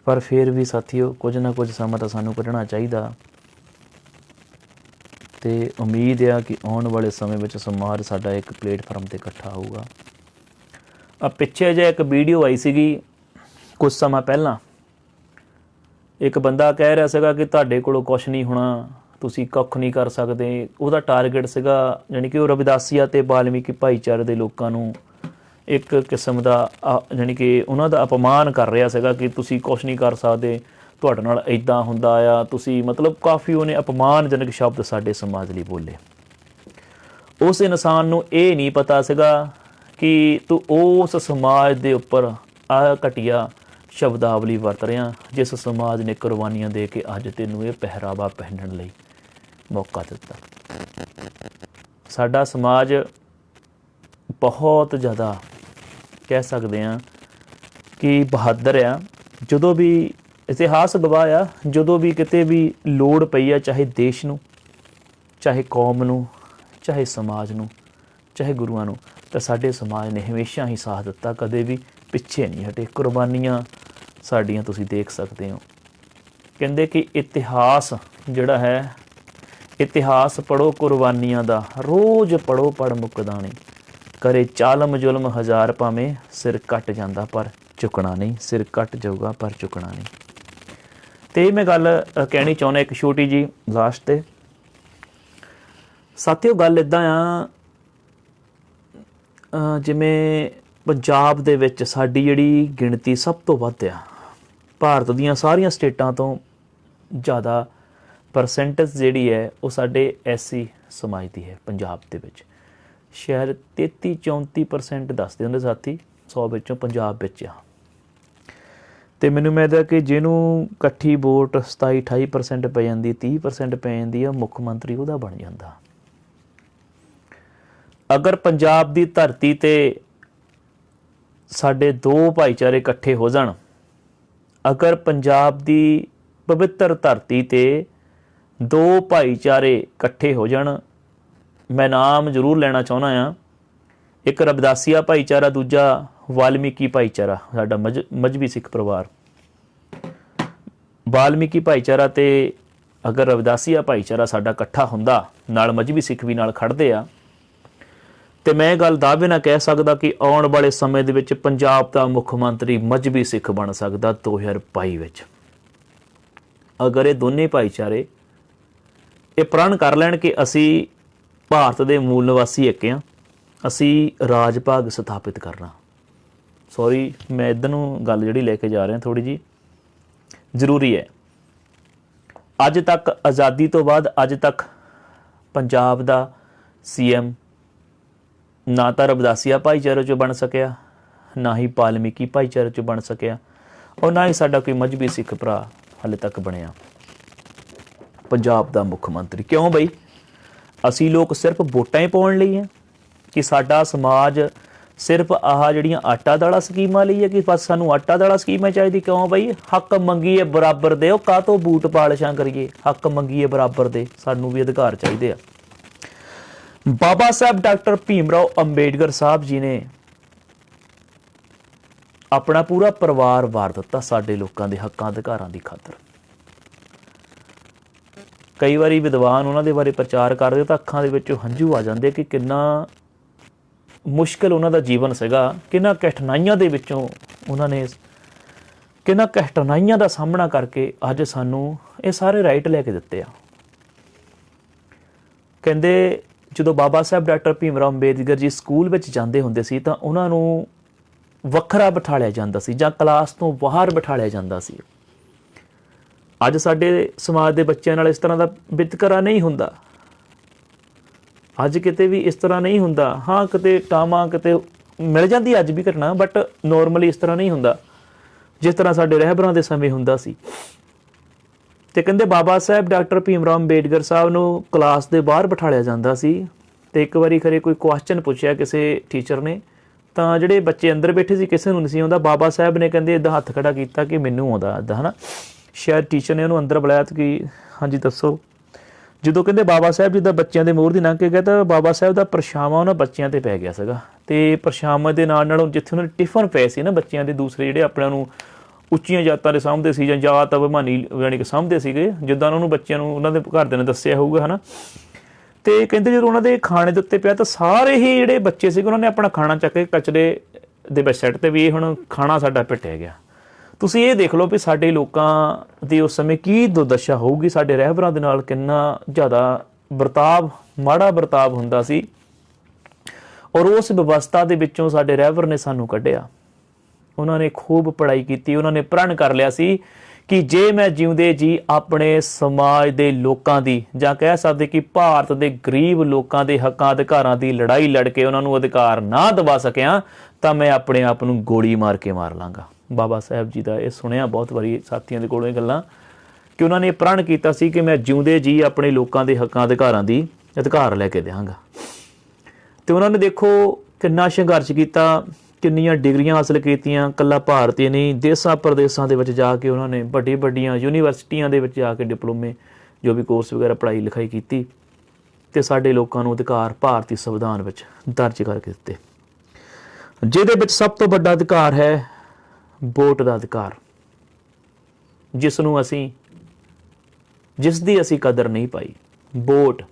S1: ਪਰ ਫਿਰ ਵੀ ਸਾਥੀਓ, ਕੁਝ ਨਾ ਕੁਝ ਸਮਾਂ ਤਾਂ ਸਾਨੂੰ ਕੱਢਣਾ ਚਾਹੀਦਾ। ਅਤੇ ਉਮੀਦ ਆ ਕਿ ਆਉਣ ਵਾਲੇ ਸਮੇਂ ਵਿੱਚ ਸਮਾਜ ਸਾਡਾ ਇੱਕ ਪਲੇਟਫਾਰਮ 'ਤੇ ਇਕੱਠਾ ਹੋਊਗਾ। ਪਿੱਛੇ ਜਿਹੇ ਇੱਕ ਵੀਡੀਓ ਆਈ ਸੀਗੀ ਕੁਝ ਸਮਾਂ ਪਹਿਲਾਂ, ਇੱਕ ਬੰਦਾ ਕਹਿ ਰਿਹਾ ਸੀਗਾ ਕਿ ਤੁਹਾਡੇ ਕੋਲੋਂ ਕੁਛ ਨਹੀਂ ਹੋਣਾ, ਤੁਸੀਂ ਕੱਖ ਨਹੀਂ ਕਰ ਸਕਦੇ। ਉਹਦਾ ਟਾਰਗੇਟ ਸੀਗਾ, ਜਾਣੀ ਕਿ ਉਹ ਰਵਿਦਾਸੀਆ ਅਤੇ ਵਾਲਮੀਕੀ ਭਾਈਚਾਰੇ ਦੇ ਲੋਕਾਂ ਨੂੰ ਇੱਕ ਕਿਸਮ ਦਾ ਜਾਣੀ ਕਿ ਉਹਨਾਂ ਦਾ ਅਪਮਾਨ ਕਰ ਰਿਹਾ ਸੀਗਾ ਕਿ ਤੁਸੀਂ ਕੁਛ ਨਹੀਂ ਕਰ ਸਕਦੇ, ਤੁਹਾਡੇ ਨਾਲ ਇੱਦਾਂ ਹੁੰਦਾ ਆ, ਤੁਸੀਂ ਮਤਲਬ ਕਾਫੀ ਉਹਨੇ ਅਪਮਾਨਜਨਕ ਸ਼ਬਦ ਸਾਡੇ ਸਮਾਜ ਲਈ ਬੋਲੇ। ਉਸ ਇਨਸਾਨ ਨੂੰ ਇਹ ਨਹੀਂ ਪਤਾ ਸੀਗਾ ਕਿ ਤੂੰ ਉਸ ਸਮਾਜ ਦੇ ਉੱਪਰ ਆਹ ਘਟੀਆ ਸ਼ਬਦਾਵਲੀ ਵਰਤ ਰਿਹਾ, ਜਿਸ ਸਮਾਜ ਨੇ ਕੁਰਬਾਨੀਆਂ ਦੇ ਕੇ ਅੱਜ ਤੈਨੂੰ ਇਹ ਪਹਿਰਾਵਾ ਪਹਿਨਣ ਲਈ ਮੌਕਾ ਦਿੱਤਾ। ਸਾਡਾ ਸਮਾਜ ਬਹੁਤ ਜ਼ਿਆਦਾ ਕਹਿ ਸਕਦੇ ਹਾਂ ਕਿ ਬਹਾਦਰ ਆ। ਜਦੋਂ ਵੀ ਇਤਿਹਾਸ ਗਵਾਹ ਆ, ਜਦੋਂ ਵੀ ਕਿਤੇ ਵੀ ਲੋੜ ਪਈ ਆ, ਚਾਹੇ ਦੇਸ਼ ਨੂੰ, ਚਾਹੇ ਕੌਮ ਨੂੰ, ਚਾਹੇ ਸਮਾਜ ਨੂੰ, ਚਾਹੇ ਗੁਰੂਆਂ ਨੂੰ, ਤਾਂ ਸਾਡੇ ਸਮਾਜ ਨੇ ਹਮੇਸ਼ਾ ਹੀ ਸਾਥ ਦਿੱਤਾ, ਕਦੇ ਵੀ ਪਿੱਛੇ ਨਹੀਂ ਹਟੇ। ਕੁਰਬਾਨੀਆਂ ਸਾਡੀਆਂ ਤੁਸੀਂ ਦੇਖ ਸਕਦੇ ਹੋ। ਕਹਿੰਦੇ ਕਿ ਇਤਿਹਾਸ ਜਿਹੜਾ ਹੈ, ਇਤਿਹਾਸ ਪੜ੍ਹੋ ਕੁਰਬਾਨੀਆਂ ਦਾ, ਰੋਜ਼ ਪੜ੍ਹੋ ਪੜ੍ਹ ਮੁੱਕਦਾ ਨਹੀਂ। ਕਰੇ ਚਾਲਮ ਜ਼ੁਲਮ ਹਜ਼ਾਰ ਭਾਵੇਂ, ਸਿਰ ਕੱਟ ਜਾਂਦਾ ਪਰ ਝੁਕਣਾ ਨਹੀਂ, ਸਿਰ ਕੱਟ ਜਾਊਗਾ ਪਰ ਝੁਕਣਾ ਨਹੀਂ। ਅਤੇ ਇਹ ਮੈਂ ਗੱਲ ਕਹਿਣੀ ਚਾਹੁੰਦਾ ਇੱਕ ਛੋਟੀ ਜਿਹੀ ਲਾਸਟ 'ਤੇ। ਸਾਥੀਓ, ਗੱਲ ਇੱਦਾਂ ਆ, ਜਿਵੇਂ ਪੰਜਾਬ ਦੇ ਵਿੱਚ ਸਾਡੀ ਜਿਹੜੀ ਗਿਣਤੀ ਸਭ ਤੋਂ ਵੱਧ ਆ, ਭਾਰਤ ਦੀਆਂ ਸਾਰੀਆਂ ਸਟੇਟਾਂ ਤੋਂ ਜ਼ਿਆਦਾ ਪਰਸੈਂਟੇਜ ਜਿਹੜੀ ਹੈ ਉਹ ਸਾਡੇ ਐਸਸੀ ਸਮਾਜ ਦੀ ਹੈ। ਪੰਜਾਬ ਦੇ ਵਿੱਚ ਸ਼ਾਇਦ 33-34% ਦੱਸਦੇ ਹੁੰਦੇ ਸਾਥੀ, 100 ਵਿੱਚੋਂ ਪੰਜਾਬ ਵਿੱਚ ਆ। ਅਤੇ ਮੈਨੂੰ ਮਿਲਦਾ ਕਿ ਜਿਹਨੂੰ ਇਕੱਠੀ ਵੋਟ 27-28% ਪੈ ਜਾਂਦੀ, 30% ਪੈ ਜਾਂਦੀ ਆ, ਮੁੱਖ ਮੰਤਰੀ ਉਹਦਾ ਬਣ ਜਾਂਦਾ। ਅਗਰ ਪੰਜਾਬ ਦੀ ਧਰਤੀ 'ਤੇ ਸਾਡੇ ਦੋ ਭਾਈਚਾਰੇ ਇਕੱਠੇ ਹੋ ਜਾਣ, ਅਗਰ ਪੰਜਾਬ ਦੀ ਪਵਿੱਤਰ ਧਰਤੀ 'ਤੇ ਦੋ ਭਾਈਚਾਰੇ ਇਕੱਠੇ ਹੋ ਜਾਣ, ਮੈਂ ਨਾਮ ਜ਼ਰੂਰ ਲੈਣਾ ਚਾਹੁੰਦਾ ਹਾਂ। ਇੱਕ ਰਵਿਦਾਸੀਆ ਭਾਈਚਾਰਾ, ਦੂਜਾ ਵਾਲਮੀਕੀ ਭਾਈਚਾਰਾ, ਸਾਡਾ ਮਜ਼੍ਹਬੀ ਸਿੱਖ ਪਰਿਵਾਰ। ਵਾਲਮੀਕੀ ਭਾਈਚਾਰਾ ਅਤੇ ਅਗਰ ਰਵਿਦਾਸੀਆ ਭਾਈਚਾਰਾ ਸਾਡਾ ਇਕੱਠਾ ਹੁੰਦਾ, ਨਾਲ ਮਜ਼੍ਹਬੀ ਸਿੱਖ ਵੀ ਨਾਲ ਖੜ੍ਹਦੇ ਆ, ਅਤੇ ਮੈਂ ਇਹ ਗੱਲ ਦਾਅਵੇ ਨਾਲ ਕਹਿ ਸਕਦਾ ਕਿ ਆਉਣ ਵਾਲੇ ਸਮੇਂ ਦੇ ਵਿੱਚ ਪੰਜਾਬ ਦਾ ਮੁੱਖ ਮੰਤਰੀ ਮਜ਼੍ਹਬੀ ਸਿੱਖ ਬਣ ਸਕਦਾ 2022 ਵਿੱਚ। ਅਗਰ ਇਹ ਦੋਨੇ ਭਾਈਚਾਰੇ ਇਹ ਪ੍ਰਣ ਕਰ ਲੈਣ ਕਿ ਅਸੀਂ ਭਾਰਤ ਦੇ ਮੂਲ ਨਿਵਾਸੀ ਇੱਕ ਹਾਂ, ਅਸੀਂ ਰਾਜ ਭਾਗ ਸਥਾਪਿਤ ਕਰਨਾ। ਸੌਰੀ, ਮੈਂ ਇੱਧਰ ਨੂੰ ਗੱਲ ਜਿਹੜੀ ਲੈ ਕੇ ਜਾ ਰਿਹਾ ਥੋੜ੍ਹੀ ਜਿਹੀ ਜ਼ਰੂਰੀ ਹੈ। ਅੱਜ ਤੱਕ ਆਜ਼ਾਦੀ ਤੋਂ ਬਾਅਦ ਅੱਜ ਤੱਕ ਪੰਜਾਬ ਦਾ CM ਨਾ ਤਾਂ ਰਵਿਦਾਸੀਆ ਭਾਈਚਾਰੇ 'ਚੋਂ ਬਣ ਸਕਿਆ, ਨਾ ਹੀ ਵਾਲਮੀਕੀ ਭਾਈਚਾਰੇ 'ਚੋਂ ਬਣ ਸਕਿਆ, ਔਰ ਨਾ ਹੀ ਸਾਡਾ ਕੋਈ ਮਜ਼੍ਹਬੀ ਸਿੱਖ ਭਰਾ ਹਾਲੇ ਤੱਕ ਬਣਿਆ ਪੰਜਾਬ ਦਾ ਮੁੱਖ ਮੰਤਰੀ। ਕਿਉਂ ਬਈ? ਅਸੀਂ ਲੋਕ ਸਿਰਫ ਵੋਟਾਂ ਹੀ ਪਾਉਣ ਲਈ ਹੈ ਕਿ ਸਾਡਾ ਸਮਾਜ सिर्फ आह ਜਿਹੜੀਆਂ ਆਟਾ ਦਾਲਾ ਸਕੀਮਾਂ ਲਈ ਹੈ ਕਿ ਬਸ ਸਾਨੂੰ ਆਟਾ ਦਾਲਾ ਸਕੀਮਾਂ ਚਾਹੀਦੀ? ਕਿਉਂ ਬਈ ਹੱਕ ਮੰਗੀਏ ਬਰਾਬਰ ਦੇ, ਉਹ ਕਾਹਤੋਂ ਬੂਟ ਪਾਲਿਸ਼ਾਂ ਕਰੀਏ? ਹੱਕ ਮੰਗੀਏ ਬਰਾਬਰ ਦੇ, ਸਾਨੂੰ ਵੀ ਅਧਿਕਾਰ ਚਾਹੀਦੇ ਆ। ਬਾਬਾ ਸਾਹਿਬ ਡਾਕਟਰ ਭੀਮ ਰਾਓ ਅੰਬੇਡਕਰ ਸਾਹਿਬ ਜੀ ਨੇ ਆਪਣਾ ਪੂਰਾ ਪਰਿਵਾਰ ਵਾਰ ਦਿੱਤਾ ਸਾਡੇ ਲੋਕਾਂ ਦੇ ਹੱਕਾਂ ਅਧਿਕਾਰਾਂ ਦੀ ਖਾਤਰ। ਕਈ ਵਾਰੀ ਵਿਦਵਾਨ ਉਹਨਾਂ ਦੇ ਬਾਰੇ ਪ੍ਰਚਾਰ ਕਰਦੇ ਤਾਂ ਅੱਖਾਂ ਦੇ ਵਿੱਚੋਂ ਹੰਝੂ ਆ ਜਾਂਦੇ ਕਿ ਕਿੰਨਾ ਮੁਸ਼ਕਿਲ ਉਹਨਾਂ ਦਾ ਜੀਵਨ ਸੀਗਾ, ਕਿੰਨਾ ਕਠਿਨਾਈਆਂ ਦੇ ਵਿੱਚੋਂ ਉਹਨਾਂ ਨੇ ਕਿੰਨਾ ਕਠਿਨਾਈਆਂ ਦਾ ਸਾਹਮਣਾ ਕਰਕੇ ਅੱਜ ਸਾਨੂੰ ਇਹ ਸਾਰੇ ਰਾਈਟ ਲੈ ਕੇ ਦਿੱਤੇ ਆ। ਕਹਿੰਦੇ ਜਦੋਂ ਬਾਬਾ ਸਾਹਿਬ ਡਾਕਟਰ ਭੀਮ ਰਾਓ ਅੰਬੇਦਕਰ ਜੀ ਸਕੂਲ ਵਿੱਚ ਜਾਂਦੇ ਹੁੰਦੇ ਸੀ ਤਾਂ ਉਹਨਾਂ ਨੂੰ ਵੱਖਰਾ ਬਿਠਾਲਿਆ ਜਾਂਦਾ ਸੀ ਜਾਂ ਕਲਾਸ ਤੋਂ ਬਾਹਰ ਬਿਠਾਲਿਆ ਜਾਂਦਾ ਸੀ। ਅੱਜ ਸਾਡੇ ਸਮਾਜ ਦੇ ਬੱਚਿਆਂ ਨਾਲ ਇਸ ਤਰ੍ਹਾਂ ਦਾ ਵਿਤਕਰਾ ਨਹੀਂ ਹੁੰਦਾ, ਅੱਜ ਕਿਤੇ ਵੀ ਇਸ ਤਰ੍ਹਾਂ ਨਹੀਂ ਹੁੰਦਾ। ਹਾਂ ਕਿਤੇ ਟਾਵਾਂ ਕਿਤੇ ਮਿਲ ਜਾਂਦੀ ਅੱਜ ਵੀ ਘਟਨਾ, ਬਟ ਨੋਰਮਲੀ ਇਸ ਤਰ੍ਹਾਂ ਨਹੀਂ ਹੁੰਦਾ ਜਿਸ ਤਰ੍ਹਾਂ ਸਾਡੇ ਰਹਿਬਰਾਂ ਦੇ ਸਮੇਂ ਹੁੰਦਾ ਸੀ। ਤੇ ਕਹਿੰਦੇ ਬਾਬਾ ਸਾਹਿਬ ਡਾਕਟਰ ਭੀਮ ਰਾਓ ਅੰਬੇਡਕਰ ਸਾਹਿਬ ਨੂੰ ਕਲਾਸ ਦੇ ਬਾਹਰ ਬਿਠਾਲਿਆ ਜਾਂਦਾ ਸੀ। ਤੇ ਇੱਕ ਵਾਰੀ ਖਰੇ ਕੋਈ ਕੁਐਸਚਨ ਪੁੱਛਿਆ ਕਿਸੇ ਟੀਚਰ ਨੇ, ਤਾਂ ਜਿਹੜੇ ਬੱਚੇ ਅੰਦਰ ਬੈਠੇ ਸੀ ਕਿਸੇ ਨੂੰ ਨਹੀਂ ਸੀ ਆਉਂਦਾ। ਬਾਬਾ ਸਾਹਿਬ ਨੇ ਕਹਿੰਦੇ ਇੱਦਾਂ ਹੱਥ ਖੜਾ ਕੀਤਾ ਕਿ ਮੈਨੂੰ ਆਉਂਦਾ ਇੱਦਾਂ, ਹੈ ਨਾ। ਸ਼ਾਇਦ ਟੀਚਰ ਨੇ ਉਹਨੂੰ ਅੰਦਰ ਬੁਲਾਇਆ ਕਿ ਹਾਂਜੀ ਦੱਸੋ। ਜਦੋਂ ਕਹਿੰਦੇ ਬਾਬਾ ਸਾਹਿਬ ਜਿੱਦਾਂ ਬੱਚਿਆਂ ਦੇ ਮੂਹਰ ਦੀ ਲੰਘ ਕੇ ਗਿਆ ਤਾਂ ਬਾਬਾ ਸਾਹਿਬ ਦਾ ਪਰਛਾਵਾਂ ਉਹਨਾਂ ਬੱਚਿਆਂ 'ਤੇ ਪੈ ਗਿਆ ਸੀਗਾ। ਅਤੇ ਪਰਛਾਵਾਂ ਦੇ ਨਾਲ ਜਿੱਥੇ ਉਹਨਾਂ ਦੇ ਟਿਫਨ ਪਏ ਸੀ ਨਾ ਬੱਚਿਆਂ ਦੇ, ਦੂਸਰੇ ਜਿਹੜੇ ਆਪਣਿਆਂ ਨੂੰ ਉੱਚੀਆਂ ਜਾਤਾਂ ਦੇ ਸਾਂਭਦੇ ਸੀ ਜਾਂ ਜਾਤ ਅਭਿਮਾਨੀ ਯਾਨੀ ਕਿ ਸਾਂਭਦੇ ਸੀਗੇ, ਜਿੱਦਾਂ ਉਹਨਾਂ ਨੂੰ ਬੱਚਿਆਂ ਨੂੰ ਉਹਨਾਂ ਦੇ ਘਰਦਿਆਂ ਨੇ ਦੱਸਿਆ ਹੋਊਗਾ, ਹੈ ਨਾ। ਅਤੇ ਕਹਿੰਦੇ ਜਦੋਂ ਉਹਨਾਂ ਦੇ ਖਾਣੇ ਦੇ ਉੱਤੇ ਪਿਆ ਤਾਂ ਸਾਰੇ ਹੀ ਜਿਹੜੇ ਬੱਚੇ ਸੀਗੇ ਉਹਨਾਂ ਨੇ ਆਪਣਾ ਖਾਣਾ ਚੱਕ ਕੇ ਕਚਰੇ ਦੇ ਵਿੱਚ ਸੈੱਟ 'ਤੇ ਵੀ ਇਹ ਹੁਣ ਖਾਣਾ ਸਾਡਾ ਪਿੱਟਿਆ ਗਿਆ। ਤੁਸੀਂ ਇਹ ਦੇਖ ਲਓ ਵੀ ਸਾਡੇ ਲੋਕਾਂ ਦੀ ਉਸ ਸਮੇਂ ਕੀ ਦੁਰਦਸ਼ਾ ਹੋਊਗੀ, ਸਾਡੇ ਰਹਿਬਰਾਂ ਦੇ ਨਾਲ ਕਿੰਨਾ ਜ਼ਿਆਦਾ ਵਰਤਾਵ, ਮਾੜਾ ਵਰਤਾਵ ਹੁੰਦਾ ਸੀ। ਔਰ ਉਸ ਵਿਵਸਥਾ ਦੇ ਵਿੱਚੋਂ ਸਾਡੇ ਰਹਿਬਰ ਨੇ ਸਾਨੂੰ ਕੱਢਿਆ। ਉਹਨਾਂ ਨੇ ਖੂਬ ਪੜ੍ਹਾਈ ਕੀਤੀ, ਉਹਨਾਂ ਨੇ ਪ੍ਰਣ ਕਰ ਲਿਆ ਸੀ ਕਿ ਜੇ ਮੈਂ ਜਿਉਂਦੇ ਜੀ ਆਪਣੇ ਸਮਾਜ ਦੇ ਲੋਕਾਂ ਦੀ ਜਾਂ ਕਹਿ ਸਕਦੇ ਕਿ ਭਾਰਤ ਦੇ ਗਰੀਬ ਲੋਕਾਂ ਦੇ ਹੱਕਾਂ ਅਧਿਕਾਰਾਂ ਦੀ ਲੜਾਈ ਲੜ ਕੇ ਉਹਨਾਂ ਨੂੰ ਅਧਿਕਾਰ ਨਾ ਦਵਾ ਸਕਿਆ ਤਾਂ ਮੈਂ ਆਪਣੇ ਆਪ ਨੂੰ ਗੋਲੀ ਮਾਰ ਕੇ ਮਾਰ ਲਾਂਗਾ। ਬਾਬਾ ਸਾਹਿਬ ਜੀ ਦਾ ਇਹ ਸੁਣਿਆ ਬਹੁਤ ਵਾਰੀ ਸਾਥੀਆਂ ਦੇ ਕੋਲੋਂ ਇਹ ਗੱਲਾਂ ਕਿ ਉਹਨਾਂ ਨੇ ਪ੍ਰਣ ਕੀਤਾ ਸੀ ਕਿ ਮੈਂ ਜਿਉਂਦੇ ਜੀ ਆਪਣੇ ਲੋਕਾਂ ਦੇ ਹੱਕਾਂ ਅਧਿਕਾਰਾਂ ਦੀ ਅਧਿਕਾਰ ਲੈ ਕੇ ਦਿਆਂਗਾ। ਅਤੇ ਉਹਨਾਂ ਨੇ ਦੇਖੋ ਕਿੰਨਾ ਸੰਘਰਸ਼ ਕੀਤਾ, ਕਿੰਨੀਆਂ ਡਿਗਰੀਆਂ ਹਾਸਲ ਕੀਤੀਆਂ। ਇਕੱਲਾ ਭਾਰਤੀ ਨਹੀਂ, ਦੇਸਾਂ ਪ੍ਰਦੇਸਾਂ ਦੇ ਵਿੱਚ ਜਾ ਕੇ ਉਹਨਾਂ ਨੇ ਵੱਡੀ ਵੱਡੀਆਂ ਯੂਨੀਵਰਸਿਟੀਆਂ ਦੇ ਵਿੱਚ ਜਾ ਕੇ ਡਿਪਲੋਮੇ ਜੋ ਵੀ ਕੋਰਸ ਵਗੈਰਾ ਪੜ੍ਹਾਈ ਲਿਖਾਈ ਕੀਤੀ ਅਤੇ ਸਾਡੇ ਲੋਕਾਂ ਨੂੰ ਅਧਿਕਾਰ ਭਾਰਤੀ ਸੰਵਿਧਾਨ ਵਿੱਚ ਦਰਜ ਕਰਕੇ ਦਿੱਤੇ, ਜਿਹਦੇ ਵਿੱਚ ਸਭ ਤੋਂ ਵੱਡਾ ਅਧਿਕਾਰ ਹੈ ਵੋਟ ਦਾ ਅਧਿਕਾਰ, ਜਿਸ ਦੀ ਅਸੀਂ ਕਦਰ ਨਹੀਂ ਪਾਈ। ਵੋਟ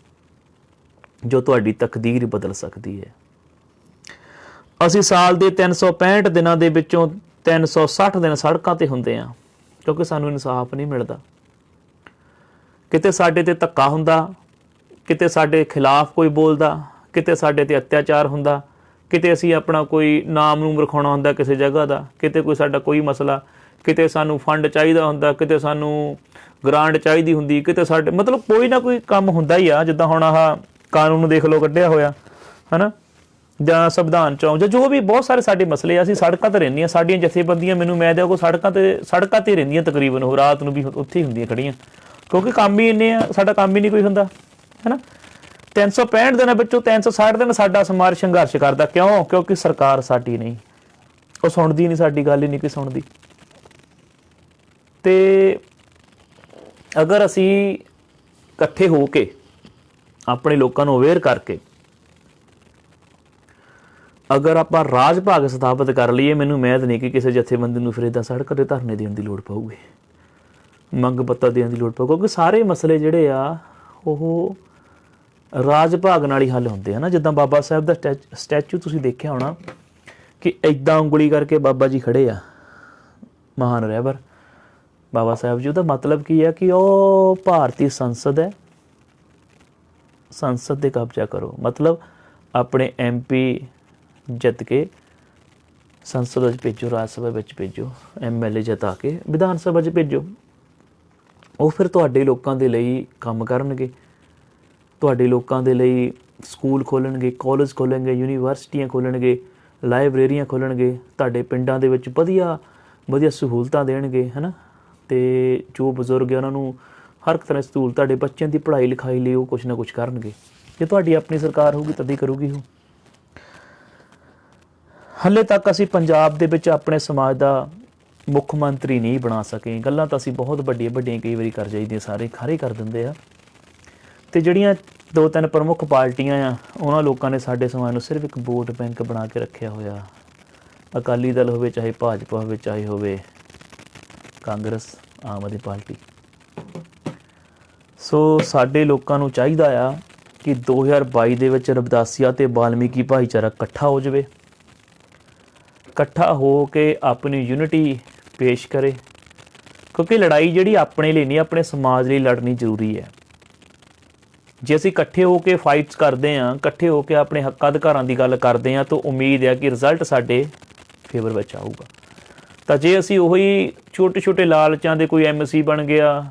S1: ਜੋ ਤੁਹਾਡੀ ਤਕਦੀਰ ਬਦਲ ਸਕਦੀ ਹੈ। ਅਸੀਂ ਸਾਲ ਦੇ 365 ਦਿਨਾਂ ਦੇ ਵਿੱਚੋਂ 360 ਦਿਨ ਸੜਕਾਂ 'ਤੇ ਹੁੰਦੇ ਹਾਂ ਕਿਉਂਕਿ ਸਾਨੂੰ ਇਨਸਾਫ ਨਹੀਂ ਮਿਲਦਾ। ਕਿਤੇ ਸਾਡੇ 'ਤੇ ਧੱਕਾ ਹੁੰਦਾ, ਕਿਤੇ ਸਾਡੇ ਖਿਲਾਫ ਕੋਈ ਬੋਲਦਾ, ਕਿਤੇ ਸਾਡੇ 'ਤੇ ਅਤਿਆਚਾਰ ਹੁੰਦਾ, ਕਿਤੇ ਅਸੀਂ ਆਪਣਾ ਕੋਈ ਨਾਮ ਨੂਮ ਰਖਾਉਣਾ ਹੁੰਦਾ ਕਿਸੇ ਜਗ੍ਹਾ ਦਾ, ਕਿਤੇ ਕੋਈ ਸਾਡਾ ਕੋਈ ਮਸਲਾ, ਕਿਤੇ ਸਾਨੂੰ ਫੰਡ ਚਾਹੀਦਾ ਹੁੰਦਾ, ਕਿਤੇ ਸਾਨੂੰ ਗ੍ਰਾਂਟ ਚਾਹੀਦੀ ਹੁੰਦੀ, ਕਿਤੇ ਸਾਡੇ ਮਤਲਬ ਕੋਈ ਨਾ ਕੋਈ ਕੰਮ ਹੁੰਦਾ ਹੀ ਆ। ਜਿੱਦਾਂ ਹੁਣ ਆਹ ਕਾਨੂੰਨ ਦੇਖ ਲਓ ਕੱਢਿਆ ਹੋਇਆ, ਹੈ ਨਾ, ਜਾਂ ਸੰਵਿਧਾਨ ਚੋਂ ਜਾਂ ਜੋ ਵੀ ਬਹੁਤ ਸਾਰੇ ਸਾਡੇ ਮਸਲੇ ਆ। ਅਸੀਂ ਸੜਕਾਂ 'ਤੇ ਰਹਿੰਦੀਆਂ, ਸਾਡੀਆਂ ਜਥੇਬੰਦੀਆਂ ਮੈਨੂੰ ਮੈਂ ਦਿਓ ਸੜਕਾਂ 'ਤੇ ਰਹਿੰਦੀਆਂ ਤਕਰੀਬਨ, ਉਹ ਰਾਤ ਨੂੰ ਵੀ ਉੱਥੇ ਹੀ ਹੁੰਦੀਆਂ ਖੜੀਆਂ ਕਿਉਂਕਿ ਕੰਮ ਹੀ ਇੰਨੇ ਆ, ਸਾਡਾ ਕੰਮ ਹੀ ਨਹੀਂ ਕੋਈ ਹੁੰਦਾ, ਹੈ ਨਾ। 365 ਦਿਨਾਂ ਵਿੱਚੋਂ 360 ਦਿਨ ਸਾਡਾ ਸਮਾਜ ਸੰਘਰਸ਼ ਕਰਦਾ। ਕਿਉਂ? ਕਿਉਂਕਿ ਸਰਕਾਰ ਸਾਡੀ ਨਹੀਂ, ਉਹ ਸੁਣਦੀ ਨਹੀਂ, ਸਾਡੀ ਗੱਲ ਹੀ ਨਹੀਂ ਕੋਈ ਸੁਣਦੀ। ਅਤੇ ਅਗਰ ਅਸੀਂ ਇਕੱਠੇ ਹੋ ਕੇ ਆਪਣੇ ਲੋਕਾਂ ਨੂੰ ਅਵੇਅਰ ਕਰਕੇ ਅਗਰ ਆਪਾਂ ਰਾਜ ਭਾਗ ਸਥਾਪਿਤ ਕਰ ਲਈਏ, ਮੈਨੂੰ ਉਮੀਦ ਨਹੀਂ ਕਿ ਕਿਸੇ ਜਥੇਬੰਦੀ ਨੂੰ ਫਿਰ ਇੱਦਾਂ ਸੜਕ 'ਤੇ ਧਰਨੇ ਦੇਣ ਦੀ ਲੋੜ ਪਊਗੀ, ਮੰਗ ਪੱਤਰ ਦੇਣ ਦੀ ਲੋੜ ਪਊ, ਕਿਉਂਕਿ ਸਾਰੇ ਮਸਲੇ ਜਿਹੜੇ ਆ ਉਹ ਰਾਜ ਭਾਗ ਨਾਲ ਹੀ ਹੱਲ ਹੁੰਦੇ ਹਨ। ਜਿੱਦਾਂ ਬਾਬਾ ਸਾਹਿਬ ਦਾ ਸਟੈਚੂ ਤੁਸੀਂ ਦੇਖਿਆ ਹੋਣਾ ਕਿ ਇੱਦਾਂ ਉਂਗਲੀ ਕਰਕੇ ਬਾਬਾ ਜੀ ਖੜ੍ਹੇ ਆ, ਮਹਾਨ ਰਹਿਬਰ ਬਾਬਾ ਸਾਹਿਬ ਜੀ। ਉਹਦਾ ਮਤਲਬ ਕੀ ਹੈ ਕਿ ਉਹ ਭਾਰਤੀ ਸੰਸਦ ਹੈ, ਸੰਸਦ 'ਤੇ ਕਬਜ਼ਾ ਕਰੋ, ਮਤਲਬ ਆਪਣੇ MP ਜਿੱਤ ਕੇ ਸੰਸਦ ਵਿੱਚ ਭੇਜੋ, ਰਾਜ ਸਭਾ ਵਿੱਚ ਭੇਜੋ, MLA ਜਿਤਾ ਕੇ ਵਿਧਾਨ ਸਭਾ 'ਚ ਭੇਜੋ। ਉਹ ਫਿਰ ਤੁਹਾਡੇ ਲੋਕਾਂ ਦੇ ਲਈ ਕੰਮ ਕਰਨਗੇ, ਤੁਹਾਡੇ ਲੋਕਾਂ ਦੇ ਲਈ ਸਕੂਲ ਖੋਲ੍ਹਣਗੇ, ਕਾਲਜ ਖੋਲ੍ਹਣਗੇ, ਯੂਨੀਵਰਸਿਟੀਆਂ ਖੋਲ੍ਹਣਗੇ, ਲਾਇਬ੍ਰੇਰੀਆਂ ਖੋਲ੍ਹਣਗੇ, ਤੁਹਾਡੇ ਪਿੰਡਾਂ ਦੇ ਵਿੱਚ ਵਧੀਆ ਵਧੀਆ ਸਹੂਲਤਾਂ ਦੇਣਗੇ, ਹੈ ਨਾ। ਅਤੇ ਜੋ ਬਜ਼ੁਰਗ ਹੈ ਉਹਨਾਂ ਨੂੰ ਹਰ ਇੱਕ ਤਰ੍ਹਾਂ ਦੀ ਸਹੂਲਤ, ਤੁਹਾਡੇ ਬੱਚਿਆਂ ਦੀ ਪੜ੍ਹਾਈ ਲਿਖਾਈ ਲਈ ਉਹ ਕੁਛ ਨਾ ਕੁਛ ਕਰਨਗੇ। ਜੇ ਤੁਹਾਡੀ ਆਪਣੀ ਸਰਕਾਰ ਹੋਊਗੀ ਤਦ ਹੀ ਕਰੂਗੀ ਉਹ। ਹਲੇ ਤੱਕ ਅਸੀਂ ਪੰਜਾਬ ਦੇ ਵਿੱਚ ਆਪਣੇ ਸਮਾਜ ਦਾ ਮੁੱਖ ਮੰਤਰੀ ਨਹੀਂ ਬਣਾ ਸਕੇ। ਗੱਲਾਂ ਤਾਂ ਅਸੀਂ ਬਹੁਤ ਵੱਡੀਆਂ ਵੱਡੀਆਂ ਕਈ ਵਾਰੀ ਕਰ ਜਾਈਦੀਆਂ, ਸਾਰੇ ਖਾਰੇ ਕਰ ਦਿੰਦੇ ਆ। ਅਤੇ ਜਿਹੜੀਆਂ 2-3 ਪ੍ਰਮੁੱਖ ਪਾਰਟੀਆਂ ਆ, ਉਹਨਾਂ ਲੋਕਾਂ ਨੇ ਸਾਡੇ ਸਮਾਜ ਨੂੰ ਸਿਰਫ ਇੱਕ ਵੋਟ ਬੈਂਕ ਬਣਾ ਕੇ ਰੱਖਿਆ ਹੋਇਆ। ਅਕਾਲੀ ਦਲ ਹੋਵੇ, ਚਾਹੇ ਭਾਜਪਾ ਹੋਵੇ, ਚਾਹੇ ਹੋਵੇ ਕਾਂਗਰਸ, ਆਮ ਆਦਮੀ ਪਾਰਟੀ। ਸੋ ਸਾਡੇ ਲੋਕਾਂ ਨੂੰ ਚਾਹੀਦਾ ਆ ਕਿ 2022 ਦੇ ਵਿੱਚ ਰਵਿਦਾਸੀਆ ਅਤੇ ਵਾਲਮੀਕੀ ਭਾਈਚਾਰਾ ਇਕੱਠਾ ਹੋ ਜਾਵੇ, ਇਕੱਠਾ ਹੋ ਕੇ ਆਪਣੀ ਯੂਨਿਟੀ ਪੇਸ਼ ਕਰੇ, ਕਿਉਂਕਿ ਲੜਾਈ ਜਿਹੜੀ ਆਪਣੇ ਲਈ ਨਹੀਂ, ਆਪਣੇ ਸਮਾਜ ਲਈ ਲੜਨੀ ਜ਼ਰੂਰੀ ਹੈ। ਜੇ ਅਸੀਂ ਇਕੱਠੇ ਹੋ ਕੇ ਫਾਈਟਸ ਕਰਦੇ ਹਾਂ, ਇਕੱਠੇ ਹੋ ਕੇ ਆਪਣੇ ਹੱਕਾਂ ਅਧਿਕਾਰਾਂ ਦੀ ਗੱਲ ਕਰਦੇ ਹਾਂ, ਤਾਂ ਉਮੀਦ ਹੈ ਕਿ ਰਿਜ਼ਲਟ ਸਾਡੇ ਫੇਵਰ ਵਿੱਚ ਆਊਗਾ। ਤਾਂ ਜੇ ਅਸੀਂ ਉਹੀ ਛੋਟੇ ਛੋਟੇ ਲਾਲਚਾਂ ਦੇ, ਕੋਈ MC ਬਣ ਗਿਆ,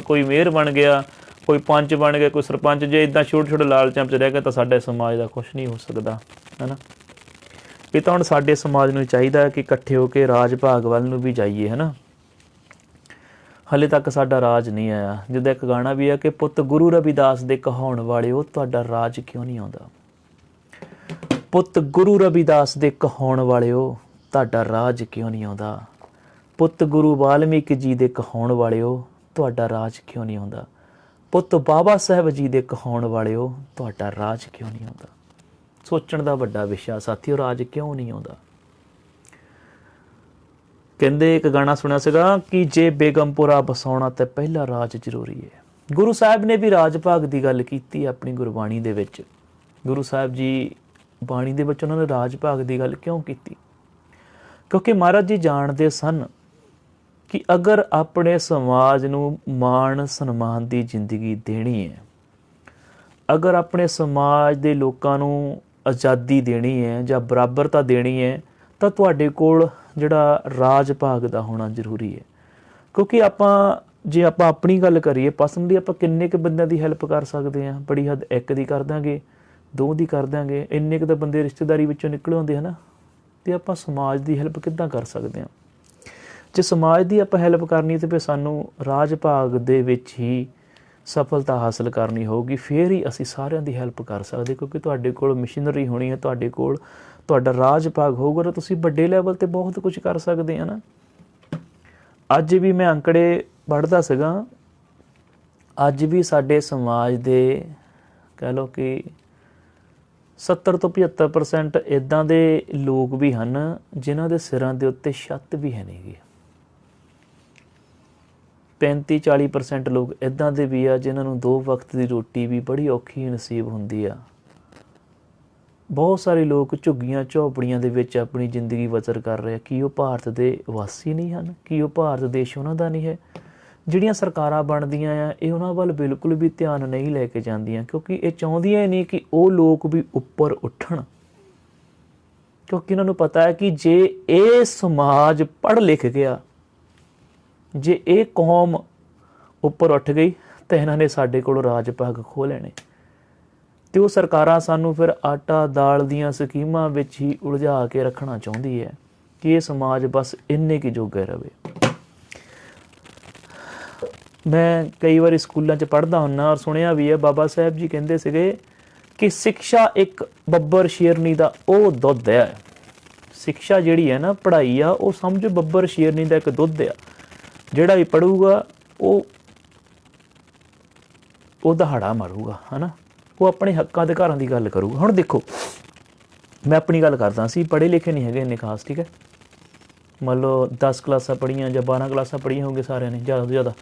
S1: ਕੋਈ ਮੇਅਰ ਬਣ ਗਿਆ, ਕੋਈ ਪੰਚ ਬਣ ਗਿਆ, ਕੋਈ ਸਰਪੰਚ, ਜੇ ਇੱਦਾਂ ਛੋਟੇ ਛੋਟੇ ਲਾਲਚਾਂ 'ਚ ਰਹਿ ਗਿਆ ਤਾਂ ਸਾਡੇ ਸਮਾਜ ਦਾ ਕੁਛ ਨਹੀਂ ਹੋ ਸਕਦਾ, ਹੈ ਨਾ। ਇਹ ਤਾਂ ਹੁਣ ਸਾਡੇ ਸਮਾਜ ਨੂੰ ਚਾਹੀਦਾ ਕਿ ਇਕੱਠੇ ਹੋ ਕੇ ਰਾਜ ਭਾਗ ਵੱਲ ਨੂੰ ਵੀ ਜਾਈਏ, ਹੈ ਨਾ। ਹਾਲੇ ਤੱਕ ਸਾਡਾ ਰਾਜ ਨਹੀਂ ਆਇਆ। ਜਿੱਦਾਂ ਇੱਕ ਗਾਣਾ ਵੀ ਆ ਕਿ ਪੁੱਤ ਗੁਰੂ ਰਵਿਦਾਸ ਦੇ ਕਹਾਉਣ ਵਾਲਿਓ, ਤੁਹਾਡਾ ਰਾਜ ਕਿਉਂ ਨਹੀਂ ਆਉਂਦਾ। ਪੁੱਤ ਗੁਰੂ ਰਵਿਦਾਸ ਦੇ ਕਹਾਉਣ ਵਾਲਿਓ, ਤੁਹਾਡਾ ਰਾਜ ਕਿਉਂ ਨਹੀਂ ਆਉਂਦਾ। ਪੁੱਤ ਗੁਰੂ ਵਾਲਮੀਕ ਜੀ ਦੇ ਕਹਾਉਣ ਵਾਲਿਓ, ਤੁਹਾਡਾ ਰਾਜ ਕਿਉਂ ਨਹੀਂ ਆਉਂਦਾ। ਪੁੱਤ ਬਾਬਾ ਸਾਹਿਬ ਜੀ ਦੇ ਕਹਾਉਣ ਵਾਲਿਓ, ਤੁਹਾਡਾ ਰਾਜ ਕਿਉਂ ਨਹੀਂ ਆਉਂਦਾ। ਸੋਚਣ ਦਾ ਵੱਡਾ ਵਿਸ਼ਾ ਸਾਥੀਓ, ਰਾਜ ਕਿਉਂ ਨਹੀਂ ਆਉਂਦਾ। ਕਹਿੰਦੇ ਇੱਕ ਗਾਣਾ ਸੁਣਿਆ ਸੀਗਾ ਕਿ ਜੇ ਬੇਗਮਪੁਰਾ ਬਸਾਉਣਾ ਤਾਂ ਪਹਿਲਾ ਰਾਜ ਜ਼ਰੂਰੀ ਹੈ। ਗੁਰੂ ਸਾਹਿਬ ਨੇ ਵੀ ਰਾਜ ਭਾਗ ਦੀ ਗੱਲ ਕੀਤੀ ਆਪਣੀ ਗੁਰਬਾਣੀ ਦੇ ਵਿੱਚ। ਗੁਰੂ ਸਾਹਿਬ ਜੀ ਬਾਣੀ ਦੇ ਵਿੱਚ ਉਹਨਾਂ ਨੇ ਰਾਜ ਭਾਗ ਦੀ ਗੱਲ ਕਿਉਂ ਕੀਤੀ? ਕਿਉਂਕਿ ਮਹਾਰਾਜ ਜੀ ਜਾਣਦੇ ਸਨ ਕਿ ਅਗਰ ਆਪਣੇ ਸਮਾਜ ਨੂੰ ਮਾਣ ਸਨਮਾਨ ਦੀ ਜ਼ਿੰਦਗੀ ਦੇਣੀ ਹੈ, ਅਗਰ ਆਪਣੇ ਸਮਾਜ ਦੇ ਲੋਕਾਂ ਨੂੰ ਆਜ਼ਾਦੀ ਦੇਣੀ ਹੈ ਜਾਂ ਬਰਾਬਰਤਾ ਦੇਣੀ ਹੈ, ਤਾਂ ਤੁਹਾਡੇ ਕੋਲ ਜਿਹੜਾ ਰਾਜ ਭਾਗ ਦਾ ਹੋਣਾ ਜ਼ਰੂਰੀ ਹੈ। ਕਿਉਂਕਿ ਜੇ ਆਪਾਂ ਆਪਣੀ ਗੱਲ ਕਰੀਏ ਪਰਸਨਲੀ, ਆਪਾਂ ਕਿੰਨੇ ਕੁ ਬੰਦਿਆਂ ਦੀ ਹੈਲਪ ਕਰ ਸਕਦੇ ਹਾਂ? ਬੜੀ ਹੱਦ 1 ਦੀ ਕਰ ਦਾਂਗੇ, 2 ਦੀ ਕਰ ਦਾਂਗੇ, ਇੰਨੇ ਕੁ ਤਾਂ ਬੰਦੇ ਰਿਸ਼ਤੇਦਾਰੀ ਵਿੱਚੋਂ ਨਿਕਲੇ ਹੁੰਦੇ ਹੈ ਨਾ। ਅਤੇ ਆਪਾਂ ਸਮਾਜ ਦੀ ਹੈਲਪ ਕਿੱਦਾਂ ਕਰ ਸਕਦੇ ਹਾਂ? ਜੇ ਸਮਾਜ ਦੀ ਆਪਾਂ ਹੈਲਪ ਕਰਨੀ ਤਾਂ ਫਿਰ ਸਾਨੂੰ ਰਾਜ ਭਾਗ ਦੇ ਵਿੱਚ ਹੀ ਸਫਲਤਾ ਹਾਸਲ ਕਰਨੀ ਹੋਊਗੀ, ਫਿਰ ਹੀ ਅਸੀਂ ਸਾਰਿਆਂ ਦੀ ਹੈਲਪ ਕਰ ਸਕਦੇ। ਕਿਉਂਕਿ ਤੁਹਾਡੇ ਕੋਲ ਮਸ਼ੀਨਰੀ ਹੋਣੀ ਹੈ, ਤੁਹਾਡੇ ਕੋਲ ਤੁਹਾਡਾ ਰਾਜ ਭਾਗ ਹੋਊਗਾ ਤਾਂ ਤੁਸੀਂ ਵੱਡੇ ਲੈਵਲ 'ਤੇ ਬਹੁਤ ਕੁਝ ਕਰ ਸਕਦੇ ਆ ਨਾ। ਅੱਜ ਵੀ ਮੈਂ ਅੰਕੜੇ ਪੜ੍ਹਦਾ ਸੀਗਾ, ਅੱਜ ਵੀ ਸਾਡੇ ਸਮਾਜ ਦੇ ਕਹਿ ਲਓ ਕਿ 70 ਤੋਂ 75% ਇੱਦਾਂ ਦੇ ਲੋਕ ਵੀ ਹਨ ਜਿਨ੍ਹਾਂ ਦੇ ਸਿਰਾਂ ਦੇ ਉੱਤੇ ਛੱਤ ਵੀ ਹੈ ਨਹੀਂ ਗੀ। 35-40% ਲੋਕ ਇੱਦਾਂ ਦੇ ਵੀ ਆ ਜਿਨ੍ਹਾਂ ਨੂੰ 2 ਵਕਤ ਦੀ ਰੋਟੀ ਵੀ ਬੜੀ ਔਖੀ ਨਸੀਬ ਹੁੰਦੀ ਆ। ਬਹੁਤ ਸਾਰੇ ਲੋਕ ਝੁੱਗੀਆਂ ਝੌਂਪੜੀਆਂ ਦੇ ਵਿੱਚ ਆਪਣੀ ਜ਼ਿੰਦਗੀ ਬਸਰ ਕਰ ਰਹੇ। ਕੀ ਉਹ ਭਾਰਤ ਦੇ ਵਾਸੀ ਨਹੀਂ ਹਨ? ਕੀ ਉਹ ਭਾਰਤ ਦੇਸ਼ ਉਹਨਾਂ ਦਾ ਨਹੀਂ ਹੈ? ਜਿਹੜੀਆਂ ਸਰਕਾਰਾਂ ਬਣਦੀਆਂ ਆ, ਇਹ ਉਹਨਾਂ ਵੱਲ ਬਿਲਕੁਲ ਵੀ ਧਿਆਨ ਨਹੀਂ ਲੈ ਕੇ ਜਾਂਦੀਆਂ, ਕਿਉਂਕਿ ਇਹ ਚਾਹੁੰਦੀਆਂ ਹੀ ਨਹੀਂ ਕਿ ਉਹ ਲੋਕ ਵੀ ਉੱਪਰ ਉੱਠਣ। ਕਿਉਂਕਿ ਇਹਨਾਂ ਨੂੰ ਪਤਾ ਹੈ ਕਿ ਜੇ ਇਹ ਸਮਾਜ ਪੜ੍ਹ ਲਿਖ ਗਿਆ, ਜੇ ਇਹ ਕੌਮ ਉੱਪਰ ਉੱਠ ਗਈ, ਤਾਂ ਇਹਨਾਂ ਨੇ ਸਾਡੇ ਕੋਲ ਰਾਜ ਭਾਗ ਖੋਹ ਲੈਣੇ। ਅਤੇ ਉਹ ਸਰਕਾਰਾਂ ਸਾਨੂੰ ਫਿਰ ਆਟਾ ਦਾਲ ਦੀਆਂ ਸਕੀਮਾਂ ਵਿੱਚ ਹੀ ਉਲਝਾ ਕੇ ਰੱਖਣਾ ਚਾਹੁੰਦੀ ਹੈ ਕਿ ਇਹ ਸਮਾਜ ਬਸ ਇੰਨੇ ਕੁ ਜੋਗਾ ਰਹੇ। ਮੈਂ ਕਈ ਵਾਰੀ ਸਕੂਲਾਂ 'ਚ ਪੜ੍ਹਦਾ ਹੁੰਦਾ ਔਰ ਸੁਣਿਆ ਵੀ ਹੈ, ਬਾਬਾ ਸਾਹਿਬ ਜੀ ਕਹਿੰਦੇ ਸੀਗੇ ਕਿ ਸਿੱਖਿਆ ਇੱਕ ਬੱਬਰ ਸ਼ੇਰਨੀ ਦਾ ਉਹ ਦੁੱਧ ਹੈ। ਸਿੱਖਿਆ ਜਿਹੜੀ ਹੈ ਨਾ, ਪੜ੍ਹਾਈ ਆ, ਉਹ ਸਮਝੋ ਬੱਬਰ ਸ਼ੇਰਨੀ ਦਾ ਇੱਕ ਦੁੱਧ ਆ। ਜਿਹੜਾ ਵੀ ਪੜ੍ਹੂਗਾ ਉਹ ਦਹਾੜਾ ਮਾਰੂਗਾ, ਹੈ ਨਾ। ਉਹ ਆਪਣੇ ਹੱਕਾਂ ਅਧਿਕਾਰਾਂ ਦੀ ਗੱਲ ਕਰੂਗਾ। ਹੁਣ ਦੇਖੋ, ਮੈਂ ਆਪਣੀ ਗੱਲ ਕਰਦਾ, ਅਸੀਂ ਪੜ੍ਹੇ ਲਿਖੇ ਨਹੀਂ ਹੈਗੇ ਇੰਨੇ ਖਾਸ, ਠੀਕ ਹੈ। ਮੰਨ ਲਓ 10 ਕਲਾਸਾਂ ਪੜ੍ਹੀਆਂ ਜਾਂ 12 ਕਲਾਸਾਂ ਪੜ੍ਹੀਆਂ ਹੋਊਗੀਆਂ ਸਾਰਿਆਂ ਨੇ, ਜ਼ਿਆਦਾ ਤੋਂ ਜ਼ਿਆਦਾ,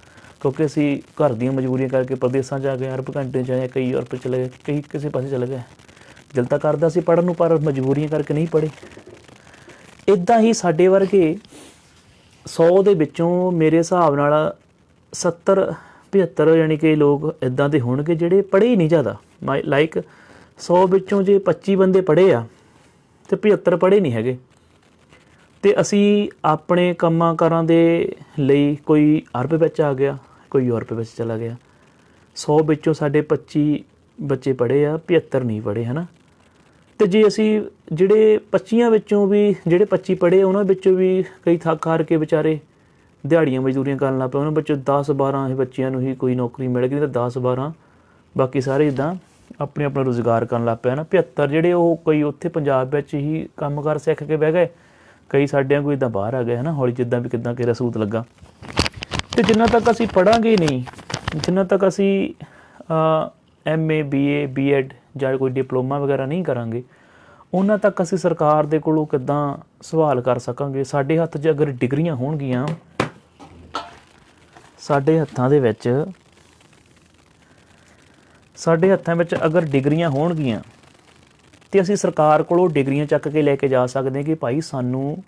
S1: ਕਿਉਂਕਿ ਅਸੀਂ ਘਰ ਦੀਆਂ ਮਜਬੂਰੀਆਂ ਕਰਕੇ ਪ੍ਰਦੇਸਾਂ 'ਚ ਆ ਗਏ, ਅਰਬ ਕੰਟਰੀ 'ਚ ਆਏ, ਕਈ ਯੂਰਪ ਚਲੇ ਗਏ, ਕਈ ਕਿਸੇ ਪਾਸੇ ਚਲੇ ਗਏ। ਦਿਲ ਤਾਂ ਕਰਦਾ ਸੀ ਪੜ੍ਹਨ ਨੂੰ, ਪਰ ਮਜਬੂਰੀਆਂ ਕਰਕੇ ਨਹੀਂ ਪੜ੍ਹੇ। ਇੱਦਾਂ ਹੀ ਸਾਡੇ ਵਰਗੇ 100 ਦੇ ਵਿੱਚੋਂ ਮੇਰੇ ਹਿਸਾਬ ਨਾਲ 70-75 ਯਾਨੀ ਕਿ ਲੋਕ ਇੱਦਾਂ ਦੇ ਹੋਣਗੇ ਜਿਹੜੇ ਪੜ੍ਹੇ ਹੀ ਨਹੀਂ ਜ਼ਿਆਦਾ। ਲਾਈਕ 100 ਵਿੱਚੋਂ ਜੇ 25 ਬੰਦੇ ਪੜ੍ਹੇ ਆ ਅਤੇ 75 ਪੜ੍ਹੇ ਨਹੀਂ ਹੈਗੇ। ਅਤੇ ਅਸੀਂ ਆਪਣੇ ਕੰਮਾਂ ਕਾਰਾਂ ਦੇ ਲਈ, ਕੋਈ ਅਰਬ ਵਿੱਚ ਆ ਗਿਆ, ਕੋਈ ਯੂਰਪ ਵਿੱਚ ਚਲਾ ਗਿਆ। 100 ਵਿੱਚੋਂ ਸਾਡੇ 25 ਬੱਚੇ ਪੜ੍ਹੇ ਆ, 75 ਨਹੀਂ ਪੜ੍ਹੇ, ਹੈ ਨਾ। ਅਤੇ ਜੇ ਅਸੀਂ ਜਿਹੜੇ 25 ਵਿੱਚੋਂ ਵੀ, ਜਿਹੜੇ 25 ਪੜ੍ਹੇ ਉਹਨਾਂ ਵਿੱਚੋਂ ਵੀ ਕਈ ਥੱਕ ਹਾਰ ਕੇ ਵਿਚਾਰੇ ਦਿਹਾੜੀਆਂ ਮਜ਼ਦੂਰੀਆਂ ਕਰਨ ਲੱਗ ਪਏ, ਉਹਨਾਂ ਵਿੱਚੋਂ 10-12 ਬੱਚਿਆਂ ਨੂੰ ਹੀ ਕੋਈ ਨੌਕਰੀ ਮਿਲ ਗਈ, ਤਾਂ 10-12 ਬਾਕੀ ਸਾਰੇ ਇੱਦਾਂ ਆਪਣੇ ਆਪਣਾ ਰੁਜ਼ਗਾਰ ਕਰਨ ਲੱਗ ਪਿਆ ਨਾ। 75 ਜਿਹੜੇ ਉਹ ਕਈ ਉੱਥੇ ਪੰਜਾਬ ਵਿੱਚ ਹੀ ਕੰਮਕਾਰ ਸਿੱਖ ਕੇ ਬਹਿ ਗਏ, ਕਈ ਸਾਡਿਆਂ ਕੋਈ ਇੱਦਾਂ ਬਾਹਰ ਆ ਗਏ ਹੈ ਨਾ, ਹੌਲੀ ਜਿੱਦਾਂ ਵੀ ਕਿੱਦਾਂ ਕਿ ਰਸੂਤ ਲੱਗਾ। ਅਤੇ ਜਿੰਨਾ ਤੱਕ ਅਸੀਂ ਪੜ੍ਹਾਂਗੇ ਨਹੀਂ, ਜਿੰਨਾ ਤੱਕ ਅਸੀਂ MA BA BEd ਜਾਂ ਕੋਈ ਡਿਪਲੋਮਾ ਵਗੈਰਾ ਨਹੀਂ ਕਰਾਂਗੇ, ਉਹਨਾਂ ਤੱਕ ਅਸੀਂ ਸਰਕਾਰ ਦੇ ਕੋਲੋਂ ਕਿੱਦਾਂ ਸਵਾਲ ਕਰ ਸਕਾਂਗੇ। ਸਾਡੇ ਹੱਥ 'ਚ ਅਗਰ ਡਿਗਰੀਆਂ ਹੋਣਗੀਆਂ, ਸਾਡੇ ਹੱਥਾਂ ਵਿੱਚ ਅਗਰ ਡਿਗਰੀਆਂ ਹੋਣਗੀਆਂ ਅਤੇ ਅਸੀਂ ਸਰਕਾਰ ਕੋਲੋਂ ਡਿਗਰੀਆਂ ਚੱਕ ਕੇ ਲੈ ਕੇ ਜਾ ਸਕਦੇ ਹਾਂ ਕਿ ਭਾਈ ਸਾਨੂੰ,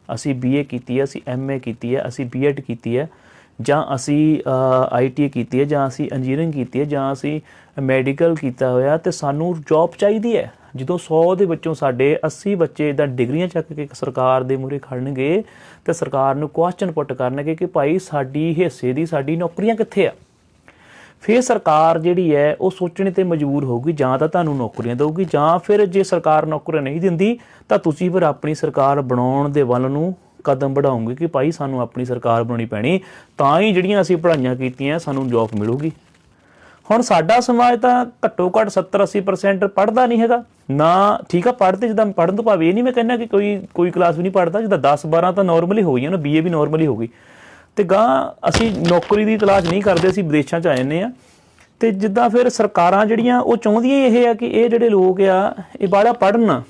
S1: ਅਸੀਂ BA ਕੀਤੀ ਹੈ, ਅਸੀਂ MA ਕੀਤੀ ਹੈ, ਅਸੀਂ BEd ਕੀਤੀ ਹੈ, ਜਾਂ ਅਸੀਂ ITA ਕੀਤੀ ਹੈ, ਜਾਂ ਅਸੀਂ ਇੰਜੀਨੀਅਰਿੰਗ ਕੀਤੀ ਹੈ, ਜਾਂ ਅਸੀਂ ਮੈਡੀਕਲ ਕੀਤਾ ਹੋਇਆ, ਅਤੇ ਸਾਨੂੰ ਜੋਬ ਚਾਹੀਦੀ ਹੈ। ਜਦੋਂ 100 ਦੇ ਵਿੱਚੋਂ ਸਾਡੇ 80 ਬੱਚੇ ਇੱਦਾਂ ਡਿਗਰੀਆਂ ਚੱਕ ਕੇ ਸਰਕਾਰ ਦੇ ਮੂਹਰੇ ਖੜਨਗੇ ਅਤੇ ਸਰਕਾਰ ਨੂੰ ਕੁਐਸਚਨ ਪੁੱਟ ਕਰਨਗੇ ਕਿ ਭਾਈ ਸਾਡੀ ਹਿੱਸੇ ਦੀ ਸਾਡੀ ਨੌਕਰੀਆਂ ਕਿੱਥੇ ਆ, ਫਿਰ ਸਰਕਾਰ ਜਿਹੜੀ ਹੈ ਉਹ ਸੋਚਣੇ 'ਤੇ ਮਜਬੂਰ ਹੋਊਗੀ, ਜਾਂ ਤਾਂ ਤੁਹਾਨੂੰ ਨੌਕਰੀਆਂ ਦੇਊਗੀ, ਜਾਂ ਫਿਰ ਜੇ ਸਰਕਾਰ ਨੌਕਰੀਆਂ ਨਹੀਂ ਦਿੰਦੀ ਤਾਂ ਤੁਸੀਂ ਫਿਰ ਆਪਣੀ ਸਰਕਾਰ ਬਣਾਉਣ ਦੇ ਵੱਲ ਨੂੰ ਕਦਮ ਵਧਾਉਂਗੇ ਕਿ ਭਾਈ ਸਾਨੂੰ ਆਪਣੀ ਸਰਕਾਰ ਬਣਾਉਣੀ ਪੈਣੀ, ਤਾਂ ਹੀ ਜਿਹੜੀਆਂ ਅਸੀਂ ਪੜ੍ਹਾਈਆਂ ਕੀਤੀਆਂ ਸਾਨੂੰ ਜੋਬ ਮਿਲੂਗੀ। ਹੁਣ ਸਾਡਾ ਸਮਾਜ ਤਾਂ ਘੱਟੋ ਘੱਟ 70-80% ਪੜ੍ਹਦਾ ਨਹੀਂ ਹੈਗਾ ਨਾ। ਠੀਕ ਆ, ਪੜ੍ਹਦੇ ਜਿੱਦਾਂ ਪੜ੍ਹਨ ਤੋਂ ਭਾਵੇਂ ਇਹ ਨਹੀਂ ਮੈਂ ਕਹਿੰਦਾ ਕਿ ਕੋਈ ਕਲਾਸ ਵੀ ਨਹੀਂ ਪੜ੍ਹਦਾ, ਜਿੱਦਾਂ 10-12 ਤਾਂ ਨੋਰਮਲੀ ਹੋ ਗਈਆਂ ਨਾ, BA ਵੀ ਨੋਰਮਲੀ ਹੋ ਗਈ, ਅਤੇ ਗਾਂ ਅਸੀਂ ਨੌਕਰੀ ਦੀ ਤਲਾਸ਼ ਨਹੀਂ ਕਰਦੇ, ਅਸੀਂ ਵਿਦੇਸ਼ਾਂ 'ਚ ਆ ਜਾਂਦੇ ਹਾਂ। ਅਤੇ ਜਿੱਦਾਂ ਫਿਰ ਸਰਕਾਰਾਂ ਜਿਹੜੀਆਂ ਉਹ ਚਾਹੁੰਦੀਆਂ ਇਹ ਆ ਕਿ ਇਹ ਜਿਹੜੇ ਲੋਕ ਆ ਇਹ ਬਾਹਲਾ ਪੜ੍ਹਨ,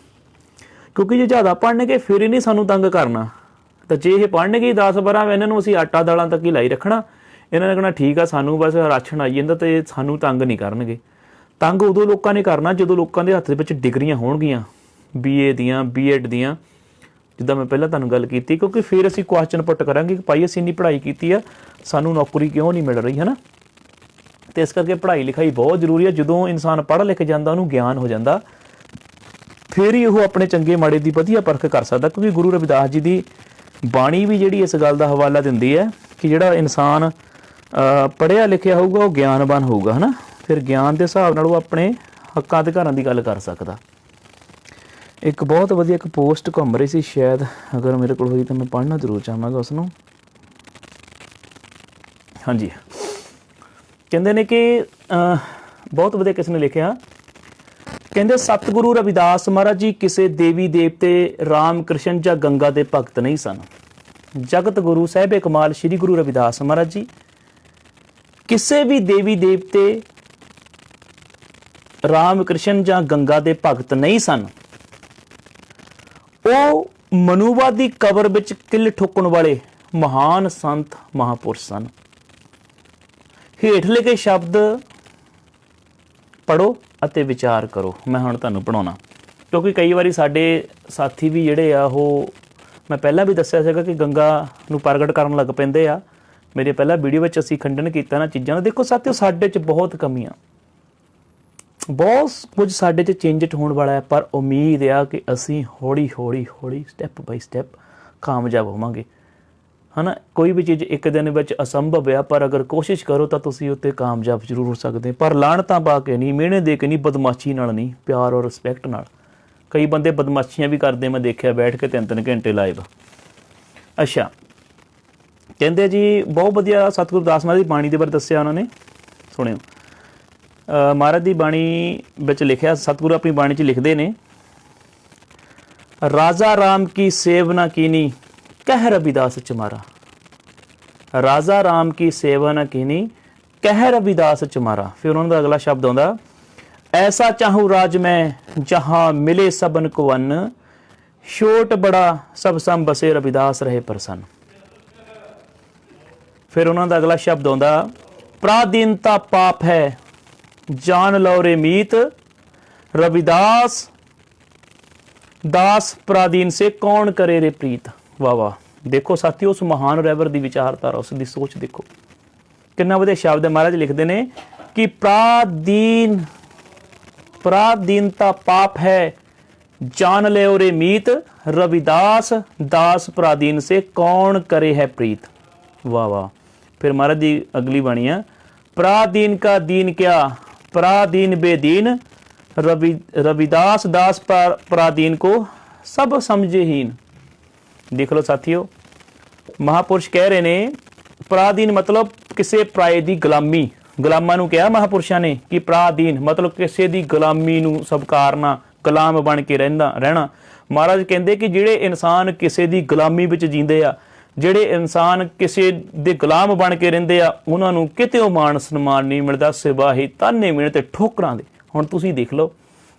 S1: ਕਿਉਂਕਿ ਜੇ ਜ਼ਿਆਦਾ ਪੜ੍ਹਨਗੇ ਫਿਰ ਇਹਨੇ ਸਾਨੂੰ ਤੰਗ ਕਰਨਾ। ਤਾਂ ਜੇ ਇਹ ਪੜ੍ਹਨਗੇ 10-12 ਇਹਨਾਂ ਨੂੰ ਅਸੀਂ ਆਟਾ ਦਾਲਾਂ ਤੱਕ ਹੀ ਲਾਈ ਰੱਖਣਾ, ਇਹਨਾਂ ਨੇ ਕਹਿਣਾ ਠੀਕ ਆ ਸਾਨੂੰ ਬਸ ਰਾਸ਼ਨ ਆਈ ਜਾਂਦਾ ਅਤੇ ਸਾਨੂੰ ਤੰਗ ਨਹੀਂ ਕਰਨਗੇ। ਤੰਗ ਉਦੋਂ ਲੋਕਾਂ ਨੇ ਕਰਨਾ ਜਦੋਂ ਲੋਕਾਂ ਦੇ ਹੱਥ ਦੇ ਵਿੱਚ ਡਿਗਰੀਆਂ ਹੋਣਗੀਆਂ BA ਦੀਆਂ BEd ਦੀਆਂ, ਜਿੱਦਾਂ ਮੈਂ ਪਹਿਲਾਂ ਤੁਹਾਨੂੰ ਗੱਲ ਕੀਤੀ, ਕਿਉਂਕਿ ਫਿਰ ਅਸੀਂ ਕੁਐਸਚਨ ਪੁੱਟ ਕਰਾਂਗੇ ਕਿ ਭਾਈ ਅਸੀਂ ਇੰਨੀ ਪੜ੍ਹਾਈ ਕੀਤੀ ਆ, ਸਾਨੂੰ ਨੌਕਰੀ ਕਿਉਂ ਨਹੀਂ ਮਿਲ ਰਹੀ ਹੈ ਨਾ। ਅਤੇ ਇਸ ਕਰਕੇ ਪੜ੍ਹਾਈ ਲਿਖਾਈ ਬਹੁਤ ਜ਼ਰੂਰੀ ਹੈ। ਜਦੋਂ ਇਨਸਾਨ ਪੜ੍ਹ ਲਿਖ ਜਾਂਦਾ, ਉਹਨੂੰ ਗਿਆਨ ਹੋ ਜਾਂਦਾ, ਫਿਰ ਹੀ ਉਹ ਆਪਣੇ ਚੰਗੇ ਮਾੜੇ ਦੀ ਵਧੀਆ ਪਰਖ ਕਰ ਸਕਦਾ। ਕਿਉਂਕਿ ਗੁਰੂ ਰਵਿਦਾਸ ਜੀ ਦੀ ਬਾਣੀ ਵੀ ਜਿਹੜੀ ਇਸ ਗੱਲ ਦਾ ਹਵਾਲਾ ਦਿੰਦੀ ਹੈ ਕਿ ਜਿਹੜਾ ਇਨਸਾਨ ਪੜ੍ਹਿਆ ਲਿਖਿਆ ਹੋਊਗਾ ਉਹ ਗਿਆਨਵਾਨ ਹੋਊਗਾ ਹੈ ਨਾ, ਫਿਰ ਗਿਆਨ ਦੇ ਹਿਸਾਬ ਨਾਲ ਉਹ ਆਪਣੇ ਹੱਕਾਂ ਅਧਿਕਾਰਾਂ ਦੀ ਗੱਲ ਕਰ ਸਕਦਾ। ਇੱਕ ਬਹੁਤ ਵਧੀਆ ਇੱਕ ਪੋਸਟ ਘੁੰਮ ਰਹੀ ਸੀ, ਸ਼ਾਇਦ ਅਗਰ ਮੇਰੇ ਕੋਲ ਹੋਈ ਤਾਂ ਮੈਂ ਪੜ੍ਹਨਾ ਜ਼ਰੂਰ ਚਾਹਾਂਗਾ ਉਸਨੂੰ। ਹਾਂਜੀ, ਕਹਿੰਦੇ ਨੇ ਕਿ ਬਹੁਤ ਵਧੀਆ ਕਿਸੇ ਨੇ ਲਿਖਿਆ, ਕਹਿੰਦੇ ਸਤਿਗੁਰੂ ਰਵਿਦਾਸ ਮਹਾਰਾਜ ਜੀ ਕਿਸੇ ਦੇਵੀ ਦੇਵਤੇ ਰਾਮ ਕ੍ਰਿਸ਼ਨ ਜਾਂ ਗੰਗਾ ਦੇ ਭਗਤ ਨਹੀਂ ਸਨ। ਜਗਤ ਗੁਰੂ ਸਾਹਿਬ ਕਮਾਲ ਸ਼੍ਰੀ ਗੁਰੂ ਰਵਿਦਾਸ ਮਹਾਰਾਜ ਜੀ ਕਿਸੇ ਵੀ ਦੇਵੀ ਦੇਵਤੇ ਰਾਮ ਕ੍ਰਿਸ਼ਨ ਜਾਂ ਗੰਗਾ ਦੇ ਭਗਤ ਨਹੀਂ ਸਨ। ਉਹ ਮਨੂਵਾਦੀ ਕਬਰ ਵਿੱਚ ਕਿੱਲ ਠੋਕਣ ਵਾਲੇ ਮਹਾਨ ਸੰਤ ਮਹਾਂਪੁਰਸ਼ ਸਨ। ਹੇਠ ਲਿਖੇ ਸ਼ਬਦ ਪੜ੍ਹੋ ਅਤੇ ਵਿਚਾਰ ਕਰੋ। ਮੈਂ ਹੁਣ ਤੁਹਾਨੂੰ ਪੜ੍ਹਾਉਣਾ, ਕਿਉਂਕਿ ਕਈ ਵਾਰੀ ਸਾਡੇ ਸਾਥੀ ਵੀ ਜਿਹੜੇ ਆ ਉਹ, ਮੈਂ ਪਹਿਲਾਂ ਵੀ ਦੱਸਿਆ ਸੀਗਾ ਕਿ ਗੰਗਾ ਨੂੰ ਪ੍ਰਗਟ ਕਰਨ ਲੱਗ ਪੈਂਦੇ ਆ। ਮੇਰੇ ਪਹਿਲਾਂ ਵੀਡੀਓ ਵਿੱਚ ਅਸੀਂ ਖੰਡਨ ਕੀਤਾ ਨਾ ਚੀਜ਼ਾਂ ਦਾ। ਦੇਖੋ ਸਾਥੀਓ, ਸਾਡੇ 'ਚ ਬਹੁਤ ਕਮੀਆਂ, ਬਹੁਤ ਕੁਝ ਸਾਡੇ 'ਚ ਚੇਂਜਟ ਹੋਣ ਵਾਲਾ ਹੈ, ਪਰ ਉਮੀਦ ਆ ਕਿ ਅਸੀਂ ਹੌਲੀ ਹੌਲੀ ਸਟੈਪ ਬਾਈ ਸਟੈਪ ਕਾਮਯਾਬ ਹੋਵਾਂਗੇ ਹੈ ਨਾ। ਕੋਈ ਵੀ ਚੀਜ਼ ਇੱਕ ਦਿਨ ਵਿੱਚ ਅਸੰਭਵ ਆ, ਪਰ ਅਗਰ ਕੋਸ਼ਿਸ਼ ਕਰੋ ਤਾਂ ਤੁਸੀਂ ਉੱਤੇ ਕਾਮਯਾਬ ਜ਼ਰੂਰ ਹੋ ਸਕਦੇ। ਪਰ ਲਾਹਣਤਾਂ ਪਾ ਕੇ ਨਹੀਂ, ਮਿਹਣੇ ਦੇ ਕੇ ਨਹੀਂ, ਬਦਮਾਸ਼ੀ ਨਾਲ ਨਹੀਂ, ਪਿਆਰ ਔਰ ਰਿਸਪੈਕਟ ਨਾਲ। ਕਈ ਬੰਦੇ ਬਦਮਾਸ਼ੀਆਂ ਵੀ ਕਰਦੇ, ਮੈਂ ਦੇਖਿਆ ਬੈਠ ਕੇ 3-3 ਘੰਟੇ ਲਾਈਵ। ਅੱਛਾ, ਕਹਿੰਦੇ ਜੀ ਬਹੁਤ ਵਧੀਆ ਸਤਿਗੁਰੂ ਦਾਸ ਮਹਾਰਾਜ ਦੀ ਬਾਣੀ ਦੇ ਬਾਰੇ ਦੱਸਿਆ ਉਹਨਾਂ ਨੇ, ਸੁਣਿਓ। ਮਹਾਰਾਜ ਦੀ ਬਾਣੀ ਵਿੱਚ ਲਿਖਿਆ, ਸਤਿਗੁਰੂ ਆਪਣੀ ਬਾਣੀ 'ਚ ਲਿਖਦੇ ਨੇ, ਰਾਜਾ ਰਾਮ ਕੀ ਸੇਵ ਨਾ ਕੀਨੀ ਕਹਿ ਰਵਿਦਾਸ ਚਮਾਰਾ। ਰਾਜਾ ਰਾਮ ਕੀ ਸੇਵਾ ਨਾ ਕੀਨੀ ਕਹਿ ਰਵਿਦਾਸ ਚਮਾਰਾ। ਫਿਰ ਉਹਨਾਂ ਦਾ ਅਗਲਾ ਸ਼ਬਦ ਆਉਂਦਾ, ਐਸਾ ਚਾਹੂੰ ਰਾਜ ਮੈਂ ਜਹਾਂ ਮਿਲੇ ਸਬਨ ਕੋ ਅੰਨ, ਛੋਟ ਬੜਾ ਸਭ ਸਮ ਬਸੇ ਰਵਿਦਾਸ ਰਹੇ ਪ੍ਰਸੰਨ। ਫਿਰ ਉਹਨਾਂ ਦਾ ਅਗਲਾ ਸ਼ਬਦ ਆਉਂਦਾ, ਪ੍ਰਾਦੀਨਤਾ ਪਾਪ ਹੈ ਜਾਨ ਲਓ ਰੇ ਮੀਤ, ਰਵਿਦਾਸ ਦਾਸ ਪ੍ਰਾਦੀਨ ਸੇ ਕੌਣ ਕਰੇ ਰੇ ਪ੍ਰੀਤ। ਵਾਹ ਵਾਹ, ਦੇਖੋ ਸਾਥੀਓ, ਉਸ ਮਹਾਨ ਰਹਿਬਰ ਦੀ ਵਿਚਾਰਧਾਰਾ, ਉਸ ਦੀ ਸੋਚ ਦੇਖੋ, ਕਿੰਨਾ ਵਧੀਆ ਸ਼ਬਦ ਹੈ। ਮਹਾਰਾਜ ਲਿਖਦੇ ਨੇ ਕਿ ਪ੍ਰਾਦੀਨਤਾ ਪਾਪ ਹੈ ਜਾਨ ਲਿਓ ਰੇ ਮੀਤ, ਰਵਿਦਾਸ ਦਾਸ ਪ੍ਰਾਦੀਨ ਸੇ ਕੌਣ ਕਰੇ ਹੈ ਪ੍ਰੀਤ। ਵਾਹ ਵਾਹ। ਫਿਰ ਮਹਾਰਾਜ ਦੀ ਅਗਲੀ ਬਾਣੀ ਆ, ਪ੍ਰਾਦੀਨ ਕਾ ਦੀਨ ਕਿਆ ਪ੍ਰਾਦੀਨ ਬੇਦੀਨ, रविदास दास पराधीन को सब समझे हीन। देख लो साथियों, महापुरुष कह रहे ने पराधीन मतलब किसी पराए दी गुलामी ਗੁਲਾਮਾਂ ਨੂੰ ਕਿਹਾ ਮਹਾਂਪੁਰਸ਼ਾਂ ਨੇ ਕਿ ਪ੍ਰਾਧੀਨ ਮਤਲਬ ਕਿਸੇ ਦੀ ਗੁਲਾਮੀ ਨੂੰ ਸਵਕਾਰਨਾ, ਗੁਲਾਮ ਬਣ ਕੇ ਰਹਿਣਾ। ਮਹਾਰਾਜ ਕਹਿੰਦੇ ਕਿ ਜਿਹੜੇ ਇਨਸਾਨ ਕਿਸੇ ਦੀ ਗੁਲਾਮੀ ਵਿੱਚ ਜੀਂਦੇ ਆ, ਜਿਹੜੇ ਇਨਸਾਨ ਕਿਸੇ ਦੇ ਗੁਲਾਮ ਬਣ ਕੇ ਰਹਿੰਦੇ ਆ, ਉਹਨਾਂ ਨੂੰ ਕਿਤੇ ਉਹ ਮਾਣ ਸਨਮਾਨ ਨਹੀਂ ਮਿਲਦਾ ਸਿਵਾਏ ਤਾਨੇ ਮਿਹਣੇ ਤੇ ਠੋਕਰਾਂ ਦੇ। ਹੁਣ ਤੁਸੀਂ ਦੇਖ ਲਓ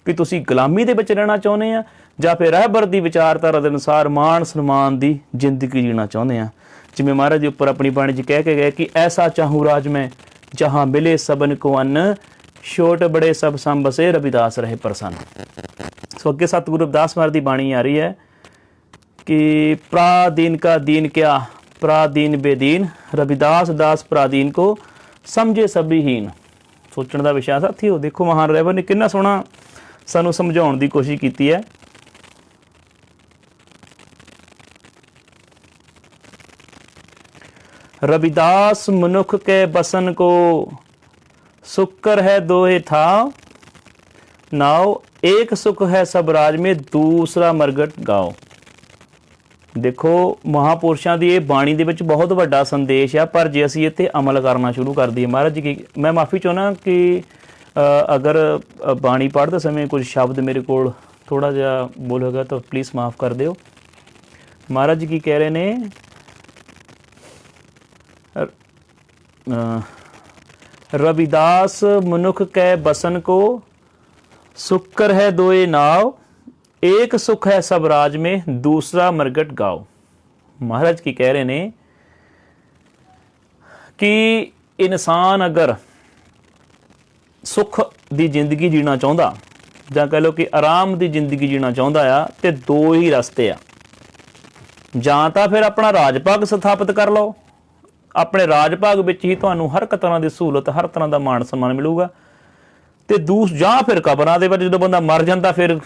S1: ਕਿ ਤੁਸੀਂ ਗੁਲਾਮੀ ਦੇ ਵਿੱਚ ਰਹਿਣਾ ਚਾਹੁੰਦੇ ਆ ਜਾਂ ਫਿਰ ਰਹਿਬਰ ਦੀ ਵਿਚਾਰਧਾਰਾ ਦੇ ਅਨੁਸਾਰ ਮਾਣ ਸਨਮਾਨ ਦੀ ਜ਼ਿੰਦਗੀ ਜੀਣਾ ਚਾਹੁੰਦੇ ਆ। ਜਿਵੇਂ ਮਹਾਰਾਜ ਜੀ ਉੱਪਰ ਆਪਣੀ ਬਾਣੀ 'ਚ ਕਹਿ ਕੇ ਗਏ ਕਿ ਐਸਾ ਚਾਹੂੰ ਰਾਜ ਮੈਂ ਜਹਾਂ ਮਿਲੇ ਸਬਨ ਕੋ ਅੰਨ, ਛੋਟ ਬੜੇ ਸਭ ਸੰਬਸੇ ਰਵਿਦਾਸ ਰਹੇ ਪ੍ਰਸੰਨ। ਸੋ ਅੱਗੇ ਸਤਿਗੁਰੂ ਰਵਿਦਾਸ ਮਹਾਰਾਜ ਦੀ ਬਾਣੀ ਆ ਰਹੀ ਹੈ कि प्रादीन का दीन क्या प्रादीन बेदीन, रविदास दास प्रादीन को समझे सभी हीन। सोचण का विषय साथियों, देखो महान रहबर ने कितना सोहना सानू समझाउण की कोशिश की है। रविदास मनुख के बसन को सुकर है दोहे था नाव, एक सुख है सब राज में दूसरा मरगट गाओ। देखो महापुरुषों की ये बाणी दे विच बहुत वड्डा संदेश है, पर जे असीं इत्थे अमल करना शुरू कर दईए। महाराज जी की मैं माफ़ी चाहुंदा कि अगर बाणी पढ़ते समय कुछ शब्द मेरे को थोड़ा जिहा बोलेगा तो प्लीज़ माफ़ कर दिओ। महाराज जी की कह रहे ने, रविदास मनुख कै बसन को सुकर है दोए नाव, एक सुख है सब राज में दूसरा मरगट गाओ। महाराज की कह रहे ने कि इंसान अगर सुख दी जिंदगी जीना चाहता ਜਾਂ कह लो कि आराम दी जिंदगी जीना चाहता आ ते दो ही रस्ते आ, ਜਾਂ ਤਾਂ फिर अपना राज भाग स्थापित कर लो, अपने राज भाग विच ही तुहानूं हर एक तरह की सहूलत हर तरह का मान सम्मान मिलूगा, ते ਜਾਂ फिर कबरां दे विच जदों बंदा मर जांदा फिर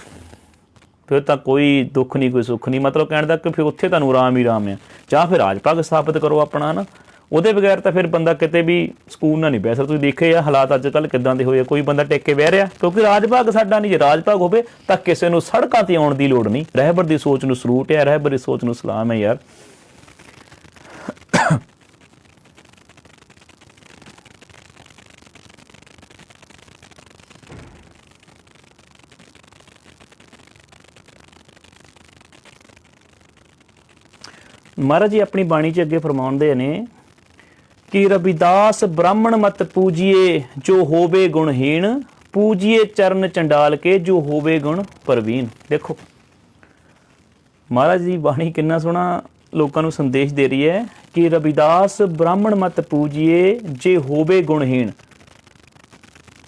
S1: तो कोई दुख नहीं कोई सुख नहीं, मतलब कहने का कि फिर उत्थे तुहानूं आराम ही आराम है। ਜਾਂ फिर राज भाग स्थापित करो अपना ना, ਉਹਦੇ बगैर तो फिर बंदा किते भी ਸਕੂਨ ਨਾਲ नहीं बह सकता। तुसीं देखे आ हालात अजकल किदां दे होए, कोई बंदा टेक के बह रहा क्योंकि राज भाग साडा नहीं। जे राज भाग होवे तां किसे नूं सड़कां ते आउण दी लोड़ नहीं। रहबर दी सोच नूं सलूट है, रहबर दी सोच नूं सलाम है यार। महाराज जी अपनी बाणी च अगे फरमाउंदे ने कि रविदास ब्राह्मण मत पूजिए जो होवे गुणहीन, पूजिए चरण चंडाल के जो होवे गुण प्रवीण। देखो महाराज जी बाणी कितना सोहना लोगों को संदेश दे रही है कि रविदास ब्राह्मण मत पूजिए जे होवे गुणहीन,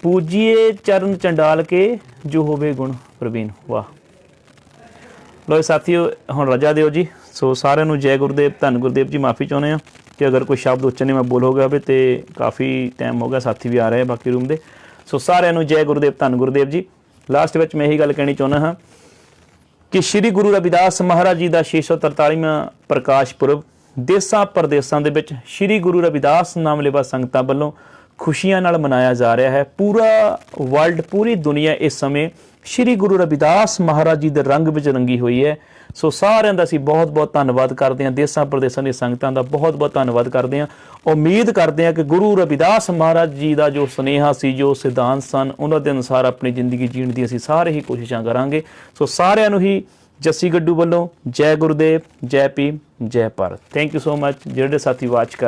S1: पूजिए चरण चंडाल के जो होवे गुण प्रवीण। वाह लो साथियों हुण रजा दिओ जी। सो सारिਆਂ ਨੂੰ जय गुरुदेव धन गुरुदेव जी। माफ़ी चाਹੁੰਦੇ ਹਾਂ कि अगर कोई शब्द उच्चने में बोल हो गया हो तो काफ़ी टाइम हो गया, साथी भी आ रहे हैं बाकी रूम दे। सो सारिਆਂ ਨੂੰ जय गुरुदेव धन गुरुदेव जी। लास्ट में मैं यही गल कहनी चाहुंदा हाँ कि श्री गुरु रविदास महाराज जी का 643वां प्रकाश पुरब देसां परदेसां दे विच श्री गुरु रविदास नाम लेवा संगतां वल्लों खुशियां नाल मनाया जा रहा है। पूरा वर्ल्ड पूरी दुनिया इस समय श्री गुरु रविदास महाराज जी के रंग विच रंगी हुई है। सो सारिਆਂ ਦਾ ਅਸੀਂ बहुत बहुत ਧੰਨਵਾਦ ਕਰਦੇ ਹਾਂ। देसां प्रदेसां दी संगतां ਦਾ बहुत बहुत ਧੰਨਵਾਦ ਕਰਦੇ ਹਾਂ। उम्मीद करते हैं कि गुरु रविदास महाराज जी का जो सुनेहा सी, जो सिद्धांत सन, उन्हां दे अनुसार अपनी जिंदगी जीण दी असीं सारे ही कोशिशां करांगे। सो सारिਆਂ ਨੂੰ ही जस्सी गड्डू ਵੱਲੋਂ जय गुरुदेव, जय भीम, जय Bharat. Thank you so much ਜਿਹੜੇ साथी वाच कर